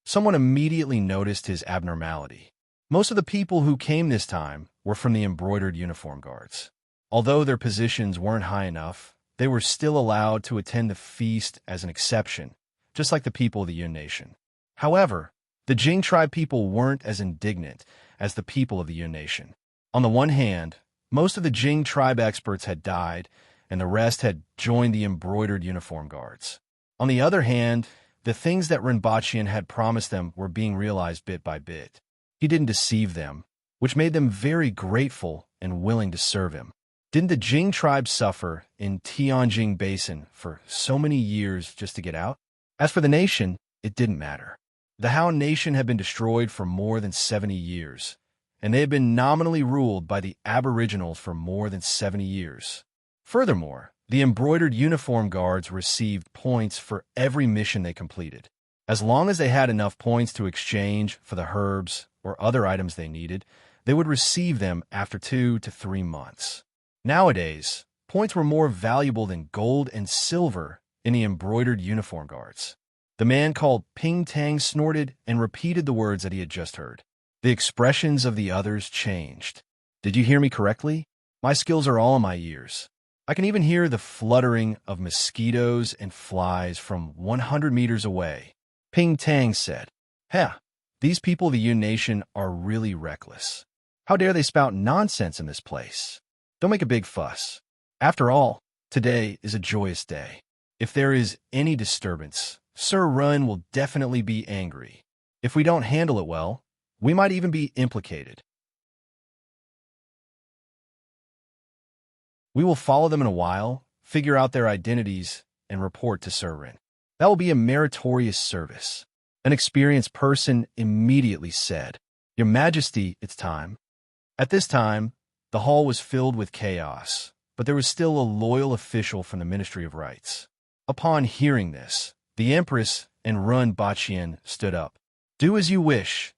Someone immediately noticed his abnormality. Most of the people who came this time were from the embroidered uniform guards. Although their positions weren't high enough, they were still allowed to attend the feast as an exception, just like the people of the Yun Nation. However, the Jing tribe people weren't as indignant as the people of the Yun Nation. On the one hand, most of the Jing tribe experts had died, and the rest had joined the embroidered uniform guards. On the other hand, the things that Ren Baqian had promised them were being realized bit by bit. He didn't deceive them, which made them very grateful and willing to serve him. Didn't the Jing tribe suffer in Tianjin Basin for so many years just to get out? As for the nation, it didn't matter. The Han nation had been destroyed for more than 70 years, and they had been nominally ruled by the Aboriginals for more than 70 years. Furthermore, the embroidered uniform guards received points for every mission they completed. As long as they had enough points to exchange for the herbs or other items they needed, they would receive them after 2 to 3 months. Nowadays, points were more valuable than gold and silver in the embroidered uniform guards. The man called Ping Tang snorted and repeated the words that he had just heard. The expressions of the others changed. Did you hear me correctly? My skills are all in my ears. I can even hear the fluttering of mosquitoes and flies from 100 meters away. Ping Tang said, these people of the Yun Nation are really reckless. How dare they spout nonsense in this place? Don't make a big fuss. After all, today is a joyous day. If there is any disturbance, Sir Run will definitely be angry. If we don't handle it well, we might even be implicated. We will follow them in a while, figure out their identities, and report to Sir Rin. That will be a meritorious service. An experienced person immediately said, Your Majesty, it's time. At this time, the hall was filled with chaos, but there was still a loyal official from the Ministry of Rights. Upon hearing this, the Empress and Run Baqian stood up. Do as you wish,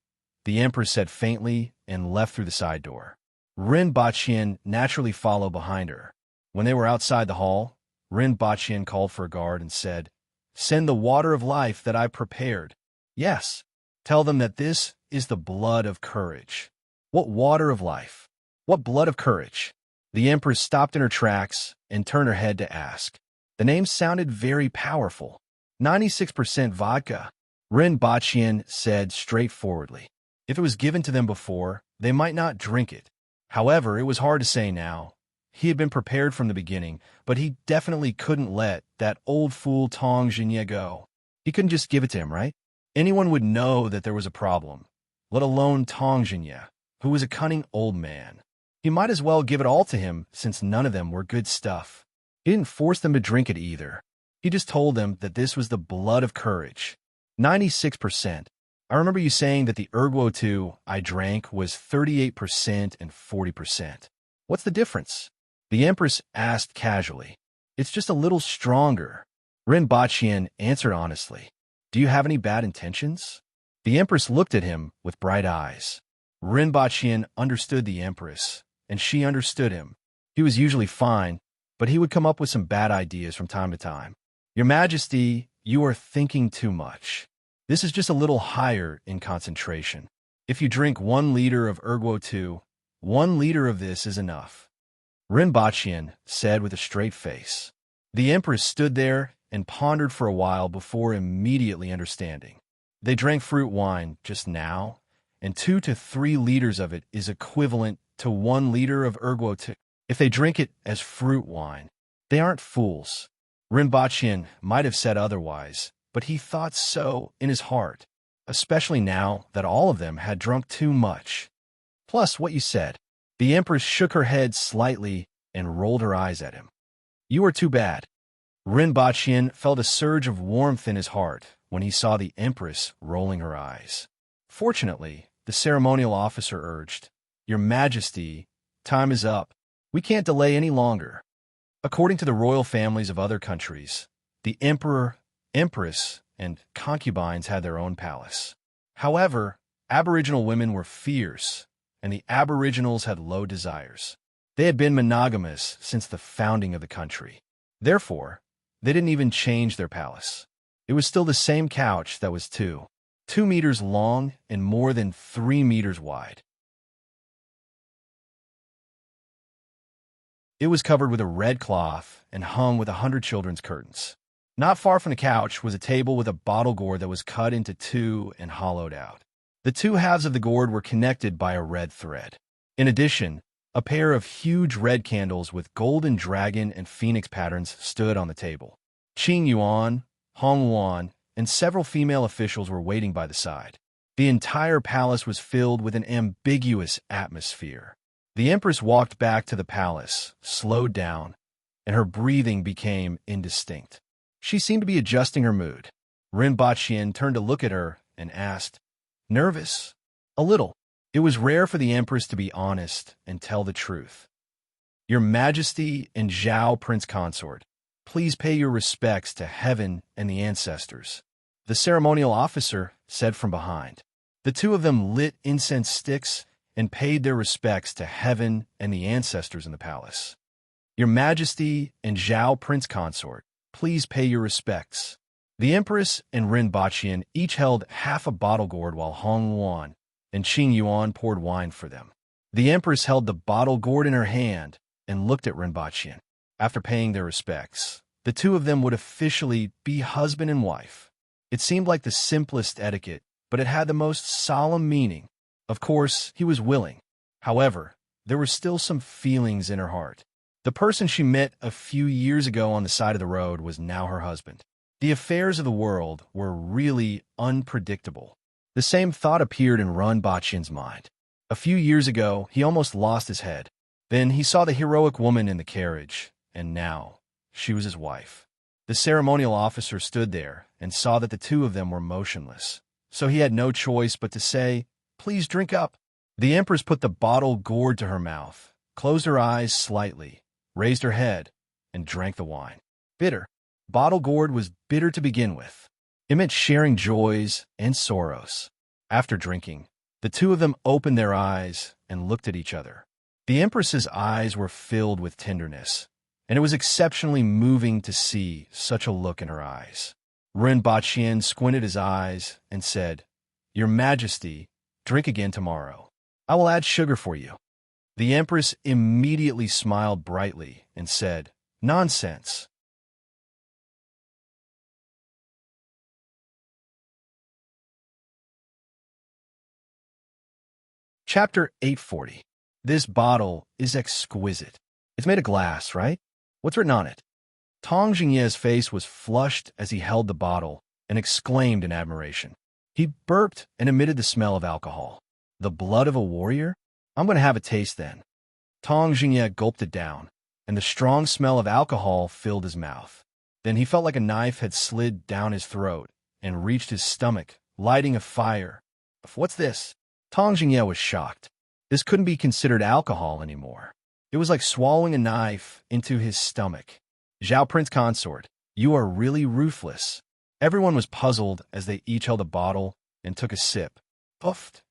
the Empress said faintly and left through the side door. Rin Baqian naturally followed behind her. When they were outside the hall, Rin Baqian called for a guard and said, Send the water of life that I prepared. Yes, tell them that this is the blood of courage. What water of life? What blood of courage? The Empress stopped in her tracks and turned her head to ask. The name sounded very powerful. 96% vodka, Rin Baqian said straightforwardly. If it was given to them before, they might not drink it. However, it was hard to say now. He had been prepared from the beginning, but he definitely couldn't let that old fool Tong Jinye go. He couldn't just give it to him, right? Anyone would know that there was a problem, let alone Tong Jinye, who was a cunning old man. He might as well give it all to him since none of them were good stuff. He didn't force them to drink it either. He just told them that this was the blood of courage. 96%. I remember you saying that the Erguo 2 I drank was 38% and 40%. What's the difference? The Empress asked casually. It's just a little stronger. Rin Baqian answered honestly. Do you have any bad intentions? The Empress looked at him with bright eyes. Rin Baqian understood the Empress, and she understood him. He was usually fine, but he would come up with some bad ideas from time to time. Your Majesty, you are thinking too much. This is just a little higher in concentration. If you drink 1 liter of Erguo 2, 1 liter of this is enough. Rin Baqian said with a straight face. The Empress stood there and pondered for a while before immediately understanding. They drank fruit wine just now, and 2 to 3 liters of it is equivalent to 1 liter of Erguo 2. If they drink it as fruit wine, they aren't fools. Rin Baqian might have said otherwise, but he thought so in his heart, especially now that all of them had drunk too much. Plus what you said. The Empress shook her head slightly and rolled her eyes at him. You are too bad. Rin Baqian felt a surge of warmth in his heart when he saw the Empress rolling her eyes. Fortunately, the ceremonial officer urged, Your Majesty, time is up. We can't delay any longer. According to the royal families of other countries, the Emperor, Empress, and concubines had their own palace. However, Aboriginal women were fierce, and the Aboriginals had low desires. They had been monogamous since the founding of the country. Therefore, they didn't even change their palace. It was still the same couch that was 2 meters long and more than 3 meters wide. It was covered with a red cloth and hung with 100 children's curtains. Not far from the couch was a table with a bottle gourd that was cut into 2 and hollowed out. The 2 halves of the gourd were connected by a red thread. In addition, a pair of huge red candles with golden dragon and phoenix patterns stood on the table. Qing Yuan, Hong Wan, and several female officials were waiting by the side. The entire palace was filled with an ambiguous atmosphere. The Empress walked back to the palace, slowed down, and her breathing became indistinct. She seemed to be adjusting her mood. Rin Baqian turned to look at her and asked, Nervous? A little. It was rare for the Empress to be honest and tell the truth. Your Majesty and Zhao Prince Consort, please pay your respects to heaven and the ancestors, the ceremonial officer said from behind. The two of them lit incense sticks and paid their respects to heaven and the ancestors in the palace. Your Majesty and Zhao Prince Consort, please pay your respects. The Empress and Rinpochian each held half a bottle gourd while Hong Yuan and Qing Yuan poured wine for them. The Empress held the bottle gourd in her hand and looked at Rinpochian. After paying their respects, the two of them would officially be husband and wife. It seemed like the simplest etiquette, but it had the most solemn meaning. Of course, he was willing. However, there were still some feelings in her heart. The person she met a few years ago on the side of the road was now her husband. The affairs of the world were really unpredictable. The same thought appeared in Rinpochian's mind. A few years ago, he almost lost his head. Then he saw the heroic woman in the carriage, and now she was his wife. The ceremonial officer stood there and saw that the two of them were motionless. So he had no choice but to say, "Please drink up." The Empress put the bottle gourd to her mouth, closed her eyes slightly, raised her head, and drank the wine. Bitter. Bottle gourd was bitter to begin with. It meant sharing joys and sorrows. After drinking, the two of them opened their eyes and looked at each other. The Empress's eyes were filled with tenderness, and it was exceptionally moving to see such a look in her eyes. Rinpochian squinted his eyes and said, "Your Majesty, drink again tomorrow. I will add sugar for you." The Empress immediately smiled brightly and said, "Nonsense." Chapter 840. This bottle is exquisite. It's made of glass, right? What's written on it? Tong Jingye's face was flushed as he held the bottle and exclaimed in admiration. He burped and emitted the smell of alcohol. The blood of a warrior? I'm going to have a taste then. Tong Jingye gulped it down, and the strong smell of alcohol filled his mouth. Then he felt like a knife had slid down his throat and reached his stomach, lighting a fire. What's this? Tong Jingye was shocked. This couldn't be considered alcohol anymore. It was like swallowing a knife into his stomach. Zhao Prince Consort, you are really ruthless. Everyone was puzzled as they each held a bottle and took a sip. Puffed.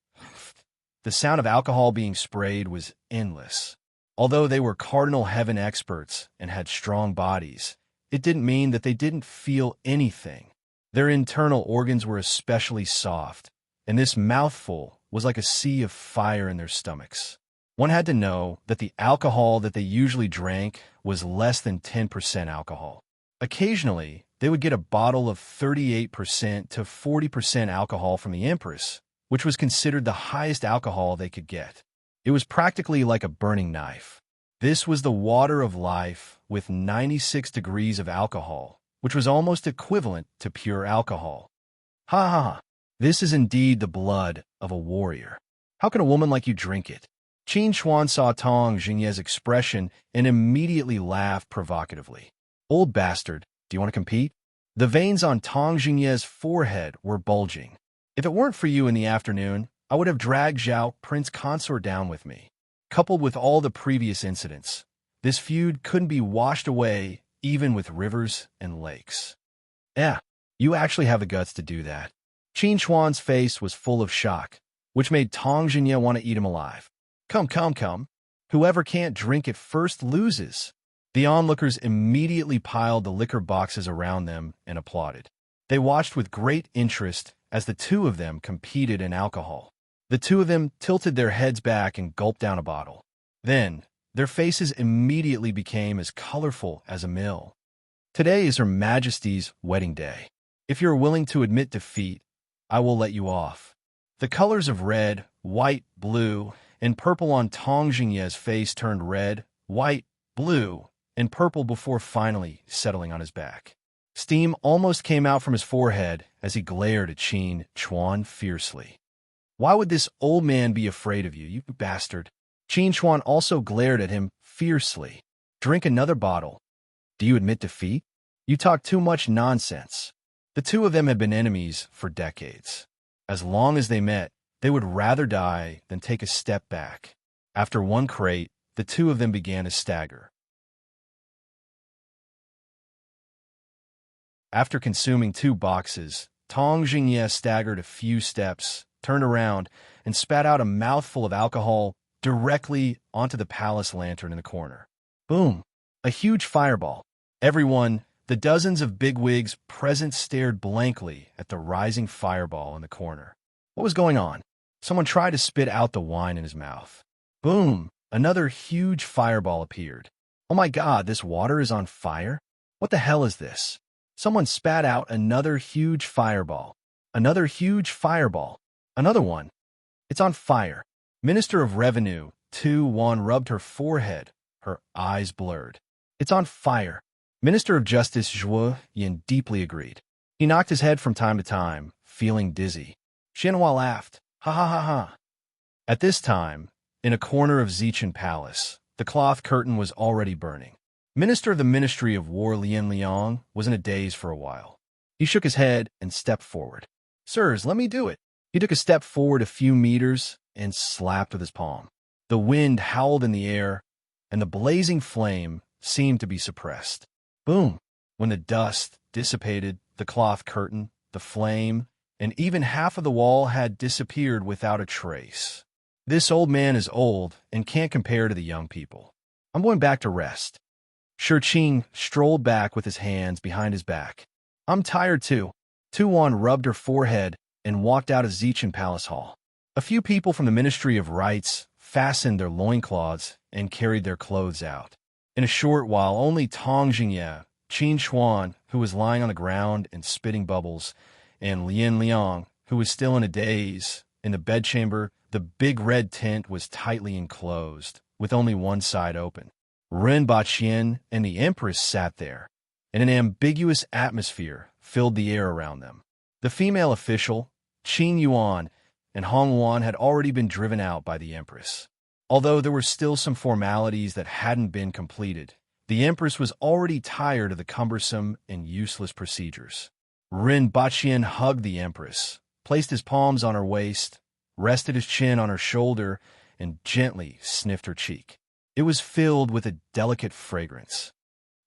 The sound of alcohol being sprayed was endless. Although they were cardinal heaven experts and had strong bodies, it didn't mean that they didn't feel anything. Their internal organs were especially soft, and this mouthful was like a sea of fire in their stomachs. One had to know that the alcohol that they usually drank was less than 10% alcohol. Occasionally, they would get a bottle of 38% to 40% alcohol from the Empress, which was considered the highest alcohol they could get. It was practically like a burning knife. This was the water of life with 96 degrees of alcohol, which was almost equivalent to pure alcohol. Ha ha ha. This is indeed the blood of a warrior. How can a woman like you drink it? Qin Chuan saw Tong Jingye's expression and immediately laughed provocatively. Old bastard, do you want to compete? The veins on Tong Jingye's forehead were bulging. If it weren't for you in the afternoon, I would have dragged Zhao Prince Consort down with me. Coupled with all the previous incidents, this feud couldn't be washed away even with rivers and lakes. Yeah, you actually have the guts to do that. Qin Chuan's face was full of shock, which made Tong Jingye want to eat him alive. Come. Whoever can't drink it first loses. The onlookers immediately piled the liquor boxes around them and applauded. They watched with great interest as the two of them competed in alcohol. The two of them tilted their heads back and gulped down a bottle. Then, their faces immediately became as colorful as a mill. Today is Her Majesty's wedding day. If you're willing to admit defeat, I will let you off. The colors of red, white, blue, and purple on Tong Jingye's face turned red, white, blue, and purple before finally settling on his back. Steam almost came out from his forehead as he glared at Qin Chuan fiercely. Why would this old man be afraid of you, you bastard? Qin Chuan also glared at him fiercely. Drink another bottle. Do you admit defeat? You talk too much nonsense. The two of them had been enemies for decades. As long as they met, they would rather die than take a step back. After one crate, the two of them began to stagger. After consuming 2 boxes, Tong Jingye staggered a few steps, turned around, and spat out a mouthful of alcohol directly onto the palace lantern in the corner. Boom! A huge fireball. Everyone, the dozens of bigwigs present, stared blankly at the rising fireball in the corner. What was going on? Someone tried to spit out the wine in his mouth. Boom! Another huge fireball appeared. Oh my God, this water is on fire? What the hell is this? Someone spat out another huge fireball. Another huge fireball. Another one. It's on fire. Minister of Revenue, Tu Wan, rubbed her forehead, her eyes blurred. It's on fire. Minister of Justice Zhuo Yin deeply agreed. He knocked his head from time to time, feeling dizzy. Xianhua laughed. Ha ha ha ha. At this time, in a corner of Zichan Palace, the cloth curtain was already burning. Minister of the Ministry of War Lian Liang was in a daze for a while. He shook his head and stepped forward. Sirs, let me do it. He took a step forward a few meters and slapped with his palm. The wind howled in the air, and the blazing flame seemed to be suppressed. Boom! When the dust dissipated, the cloth curtain, the flame, and even half of the wall had disappeared without a trace. This old man is old and can't compare to the young people. I'm going back to rest. Shirqing strolled back with his hands behind his back. I'm tired too. Tuan rubbed her forehead and walked out of Zichan Palace Hall. A few people from the Ministry of Rites fastened their loincloths and carried their clothes out. In a short while, only Tong Jingye, Qin Xuan, who was lying on the ground and spitting bubbles, and Lian Liang, who was still in a daze, in the bedchamber. The big red tent was tightly enclosed, with only one side open. Ren Baqian and the Empress sat there, and an ambiguous atmosphere filled the air around them. The female official, Qin Yuan, and Hong Wan had already been driven out by the Empress. Although there were still some formalities that hadn't been completed, the Empress was already tired of the cumbersome and useless procedures. Ren Baqian hugged the Empress, placed his palms on her waist, rested his chin on her shoulder, and gently sniffed her cheek. It was filled with a delicate fragrance.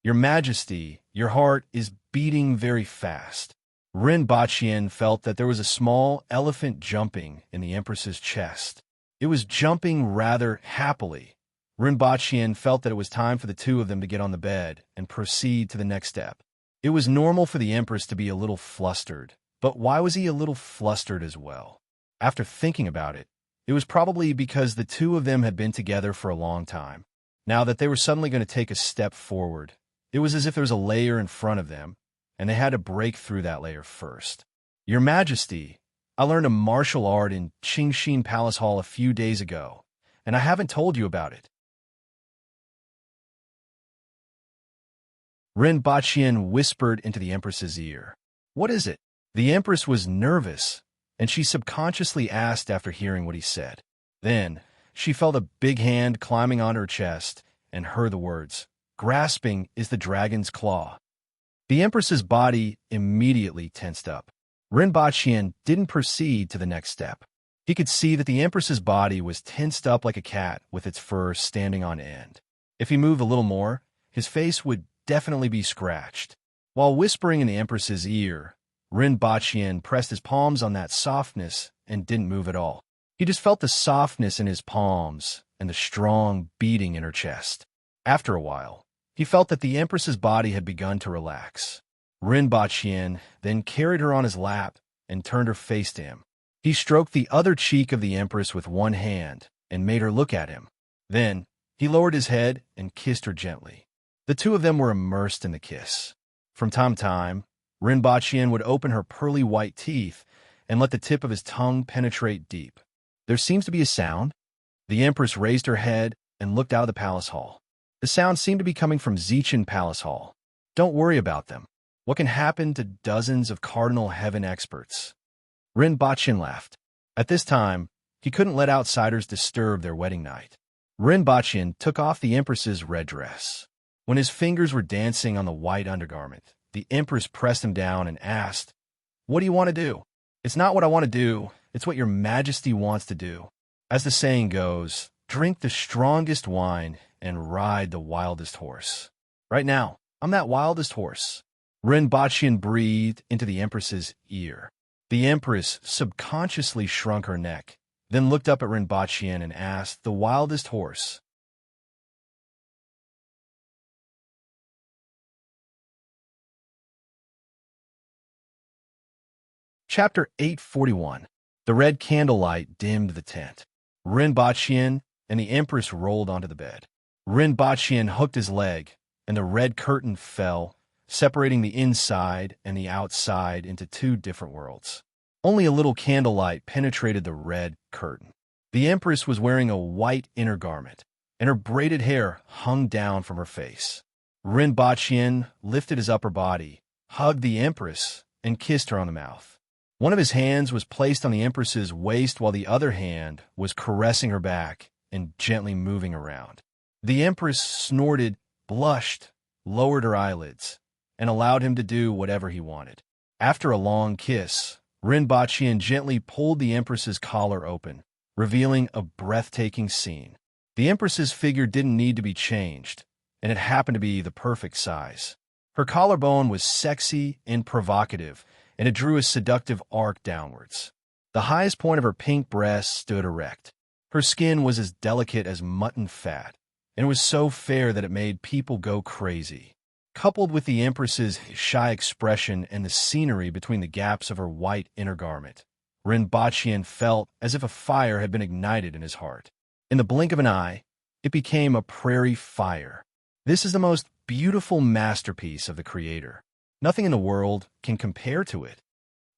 Your Majesty, your heart is beating very fast. Ren Baqian felt that there was a small elephant jumping in the Empress's chest. It was jumping rather happily. Ren Baqian felt that it was time for the two of them to get on the bed and proceed to the next step. It was normal for the Empress to be a little flustered, but why was he a little flustered as well? After thinking about it, it was probably because the two of them had been together for a long time. Now that they were suddenly going to take a step forward, it was as if there was a layer in front of them, and they had to break through that layer first. Your Majesty, I learned a martial art in Qingxin Palace Hall a few days ago, and I haven't told you about it. Ren Baqian whispered into the Empress's ear. What is it? The Empress was nervous, and she subconsciously asked after hearing what he said. Then, she felt a big hand climbing onto her chest and heard the words, "Grasping is the dragon's claw." The Empress's body immediately tensed up. Ren Baqian didn't proceed to the next step. He could see that the Empress's body was tensed up like a cat with its fur standing on end. If he moved a little more, his face would definitely be scratched. While whispering in the Empress's ear, Ren Baqian pressed his palms on that softness and didn't move at all. He just felt the softness in his palms and the strong beating in her chest. After a while, he felt that the Empress's body had begun to relax. Ren Baqian then carried her on his lap and turned her face to him. He stroked the other cheek of the Empress with one hand and made her look at him. Then, he lowered his head and kissed her gently. The two of them were immersed in the kiss. From time to time, Ren Baqian would open her pearly white teeth and let the tip of his tongue penetrate deep. There seems to be a sound. The Empress raised her head and looked out of the palace hall. The sound seemed to be coming from Zichan Palace Hall. Don't worry about them. What can happen to dozens of Cardinal Heaven experts? Ren Baqian laughed. At this time, he couldn't let outsiders disturb their wedding night. Ren Baqian took off the Empress's red dress. When his fingers were dancing on the white undergarment, the Empress pressed him down and asked, "What do you want to do?" "It's not what I want to do, it's what your Majesty wants to do." As the saying goes, drink the strongest wine, and ride the wildest horse. Right now, I'm that wildest horse. Rinpoche breathed into the Empress's ear. The Empress subconsciously shrunk her neck, then looked up at Rinpoche and asked the wildest horse. Chapter 841. The red candlelight dimmed the tent. Rinpoche and the Empress rolled onto the bed. Rinpoche hooked his leg, and the red curtain fell, separating the inside and the outside into two different worlds. Only a little candlelight penetrated the red curtain. The Empress was wearing a white inner garment, and her braided hair hung down from her face. Rinpoche lifted his upper body, hugged the Empress, and kissed her on the mouth. One of his hands was placed on the Empress's waist while the other hand was caressing her back and gently moving around. The Empress snorted, blushed, lowered her eyelids, and allowed him to do whatever he wanted. After a long kiss, Rinpoche gently pulled the Empress's collar open, revealing a breathtaking scene. The Empress's figure didn't need to be changed, and it happened to be the perfect size. Her collarbone was sexy and provocative, and it drew a seductive arc downwards. The highest point of her pink breast stood erect. Her skin was as delicate as mutton fat, and it was so fair that it made people go crazy. Coupled with the Empress's shy expression and the scenery between the gaps of her white inner garment, Rinpoche felt as if a fire had been ignited in his heart. In the blink of an eye, it became a prairie fire. This is the most beautiful masterpiece of the Creator. Nothing in the world can compare to it.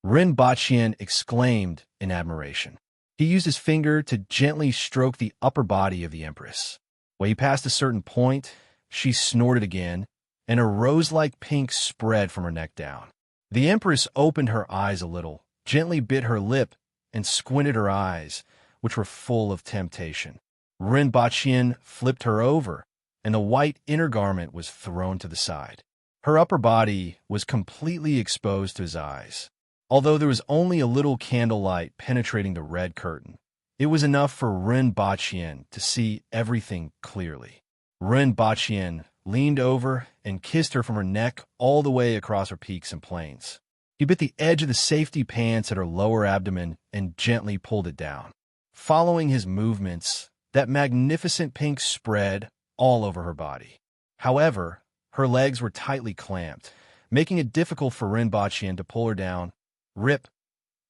Rinpoche exclaimed in admiration. He used his finger to gently stroke the upper body of the Empress. When he passed a certain point, she snorted again, and a rose-like pink spread from her neck down. The Empress opened her eyes a little, gently bit her lip, and squinted her eyes, which were full of temptation. Rinpoche flipped her over, and the white inner garment was thrown to the side. Her upper body was completely exposed to his eyes. Although there was only a little candlelight penetrating the red curtain, it was enough for Rinpoche to see everything clearly. Rinpoche leaned over and kissed her from her neck all the way across her peaks and plains. He bit the edge of the safety pants at her lower abdomen and gently pulled it down. Following his movements, that magnificent pink spread all over her body. However, her legs were tightly clamped, making it difficult for Rinpoche to pull her down. Rip.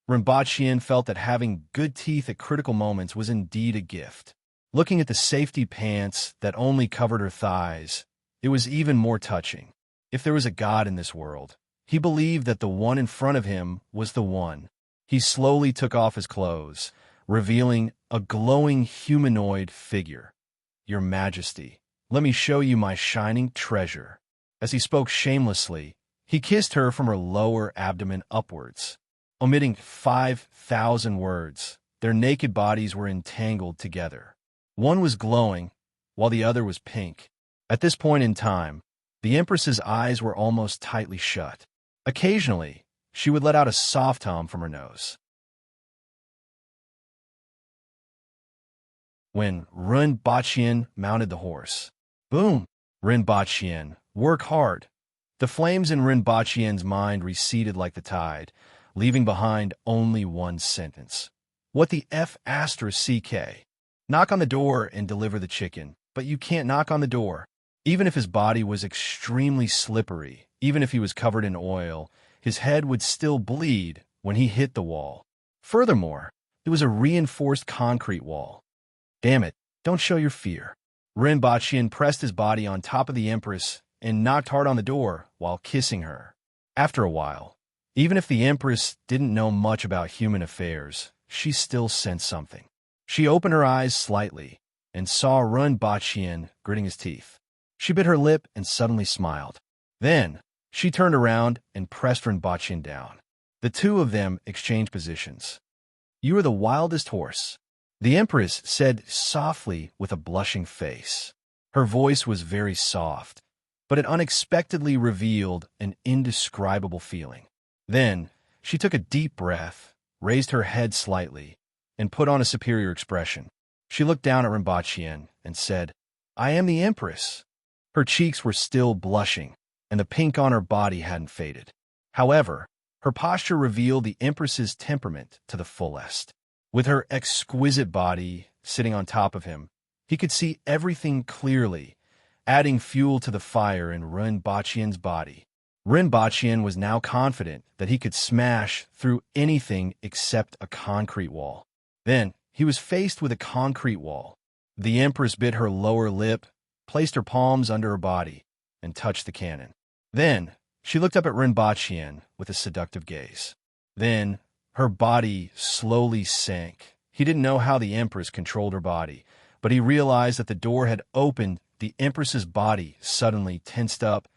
Rinpoche felt that having good teeth at critical moments was indeed a gift. Looking at the safety pants that only covered her thighs, it was even more touching. If there was a God in this world, he believed that the one in front of him was the one. He slowly took off his clothes, revealing a glowing humanoid figure. Your Majesty, let me show you my shining treasure. As he spoke shamelessly, he kissed her from her lower abdomen upwards. Omitting 5,000 words, their naked bodies were entangled together. One was glowing, while the other was pink. At this point in time, the Empress's eyes were almost tightly shut. Occasionally, she would let out a soft hum from her nose. When Rinpoche mounted the horse. Boom! Rinpoche, work hard. The flames in Rinpoche's mind receded like the tide, leaving behind only one sentence. What the F***? Knock on the door and deliver the chicken, but you can't knock on the door. Even if his body was extremely slippery, even if he was covered in oil, his head would still bleed when he hit the wall. Furthermore, it was a reinforced concrete wall. Damn it, don't show your fear. Rinpoche pressed his body on top of the Empress and knocked hard on the door while kissing her. After a while, even if the Empress didn't know much about human affairs, she still sensed something. She opened her eyes slightly and saw Rinpoche gritting his teeth. She bit her lip and suddenly smiled. Then, she turned around and pressed Rinpoche down. The two of them exchanged positions. You are the wildest horse, the Empress said softly with a blushing face. Her voice was very soft, but it unexpectedly revealed an indescribable feeling. Then, she took a deep breath, raised her head slightly, and put on a superior expression. She looked down at Rinpoche and said, "I am the Empress." Her cheeks were still blushing, and the pink on her body hadn't faded. However, her posture revealed the Empress's temperament to the fullest. With her exquisite body sitting on top of him, he could see everything clearly, adding fuel to the fire in Rinpoche's body. Rinpoche was now confident that he could smash through anything except a concrete wall. Then, he was faced with a concrete wall. The Empress bit her lower lip, placed her palms under her body, and touched the cannon. Then, she looked up at Rinpoche with a seductive gaze. Then, her body slowly sank. He didn't know how the Empress controlled her body, but he realized that the door had opened. The Empress's body suddenly tensed up,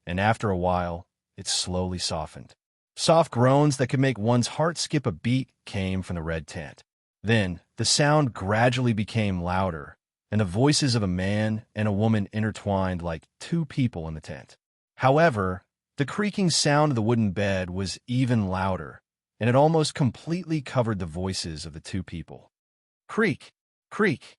and after a while, it slowly softened. Soft groans that could make one's heart skip a beat came from the red tent. Then, the sound gradually became louder, and the voices of a man and a woman intertwined like two people in the tent. However, the creaking sound of the wooden bed was even louder, and it almost completely covered the voices of the two people. Creak, creak,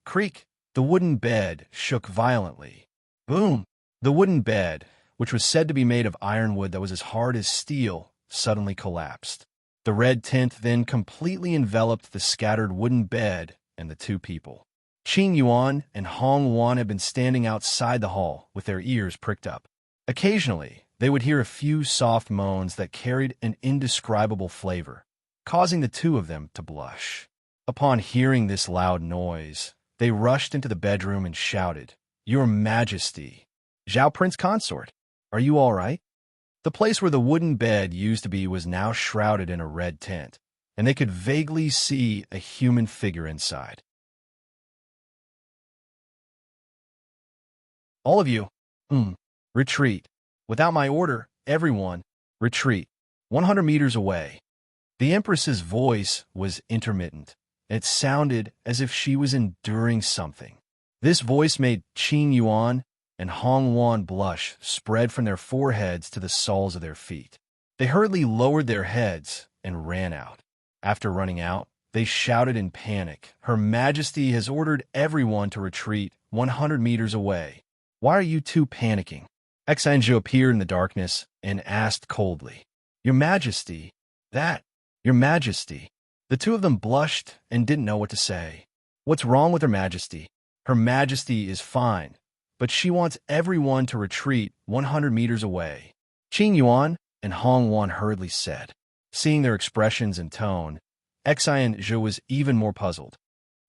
creak. The wooden bed shook violently. Boom! The wooden bed, which was said to be made of ironwood that was as hard as steel, suddenly collapsed. The red tent then completely enveloped the scattered wooden bed and the two people. Qing Yuan and Hong Wan had been standing outside the hall with their ears pricked up. Occasionally, they would hear a few soft moans that carried an indescribable flavor, causing the two of them to blush. Upon hearing this loud noise, they rushed into the bedroom and shouted, "Your Majesty! Zhao Prince Consort, are you all right?" The place where the wooden bed used to be was now shrouded in a red tent, and they could vaguely see a human figure inside. "All of you, retreat. Without my order, everyone, retreat. 100 meters away." The Empress's voice was intermittent. It sounded as if she was enduring something. This voice made Qing Yuan and Hong Wan blush spread from their foreheads to the soles of their feet. They hurriedly lowered their heads and ran out. After running out, they shouted in panic, "Her Majesty has ordered everyone to retreat 100 meters away. Why are you two panicking?" Exanju appeared in the darkness and asked coldly, "Your Majesty, Your Majesty." The two of them blushed and didn't know what to say. "What's wrong with Her Majesty? Her Majesty is fine, but she wants everyone to retreat 100 meters away," Qing Yuan and Hong Wan hurriedly said. Seeing their expressions and tone, Exanju was even more puzzled.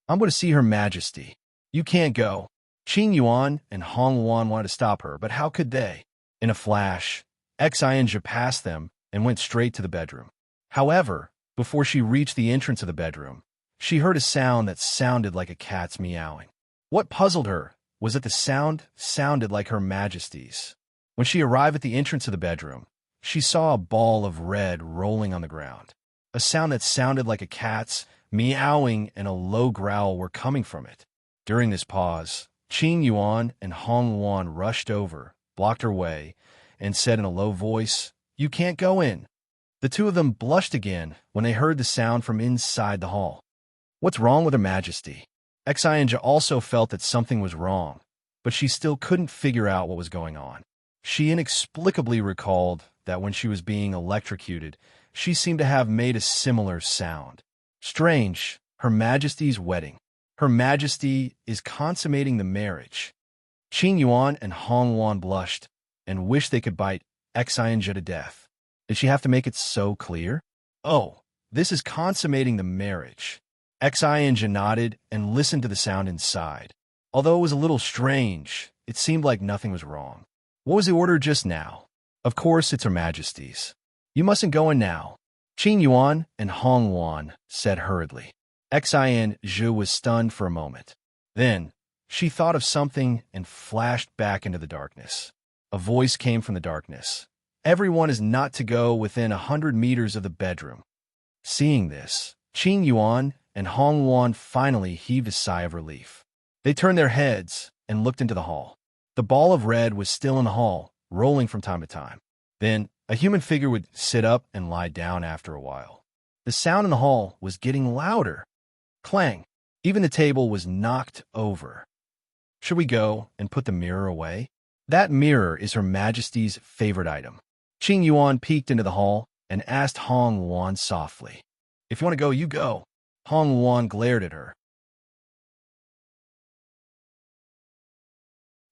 "I'm going to see Her Majesty." "You can't go." Qing Yuan and Hong Wan wanted to stop her, but how could they? In a flash, Exanju passed them and went straight to the bedroom. However, before she reached the entrance of the bedroom, she heard a sound that sounded like a cat's meowing. What puzzled her was that the sound sounded like Her Majesty's. When she arrived at the entrance of the bedroom, she saw a ball of red rolling on the ground. A sound that sounded like a cat's meowing and a low growl were coming from it. During this pause, Qing Yuan and Hong Wan rushed over, blocked her way, and said in a low voice, "You can't go in." The two of them blushed again when they heard the sound from inside the hall. "What's wrong with Her Majesty?" Exanju also felt that something was wrong, but she still couldn't figure out what was going on. She inexplicably recalled that when she was being electrocuted, she seemed to have made a similar sound. Strange, Her Majesty's wedding. Her Majesty is consummating the marriage. Qing Yuan and Hong Wan blushed and wished they could bite Exanju to death. Did she have to make it so clear? "Oh, this is consummating the marriage." Exanju nodded and listened to the sound inside. Although it was a little strange, it seemed like nothing was wrong. "What was the order just now?" "Of course it's Her Majesty's." "You mustn't go in now," Qing Yuan and Hong Wan said hurriedly. Exanju was stunned for a moment. Then, she thought of something and flashed back into the darkness. A voice came from the darkness. "Everyone is not to go within 100 meters of the bedroom." Seeing this, Qing Yuan and Hong Wan finally heaved a sigh of relief. They turned their heads and looked into the hall. The ball of red was still in the hall, rolling from time to time. Then, a human figure would sit up and lie down after a while. The sound in the hall was getting louder. Clang, Even the table was knocked over. Should we go and put the mirror away? That mirror is Her Majesty's favorite item. Qing Yuan peeked into the hall and asked Hong Wan softly. If you want to go, you go. Hong Wan glared at her.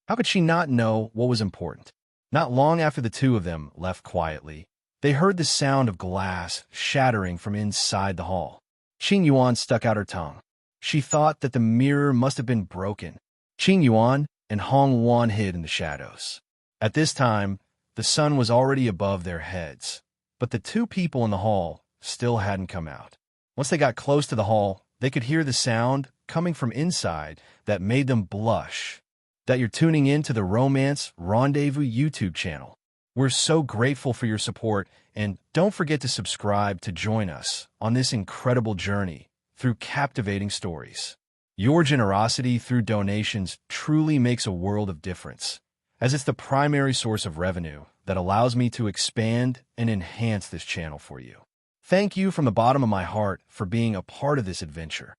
How could she not know what was important? Not long after the two of them left quietly, they heard the sound of glass shattering from inside the hall. Qing Yuan stuck out her tongue. She thought that the mirror must have been broken. Qing Yuan and Hong Wan hid in the shadows. At this time, the sun was already above their heads, but the two people in the hall still hadn't come out. Once they got close to the hall, they could hear the sound coming from inside that made them blush. That you're tuning in to the Romance Rendezvous YouTube channel. We're so grateful for your support, and don't forget to subscribe to join us on this incredible journey through captivating stories. Your generosity through donations truly makes a world of difference, as it's the primary source of revenue that allows me to expand and enhance this channel for you. Thank you from the bottom of my heart for being a part of this adventure.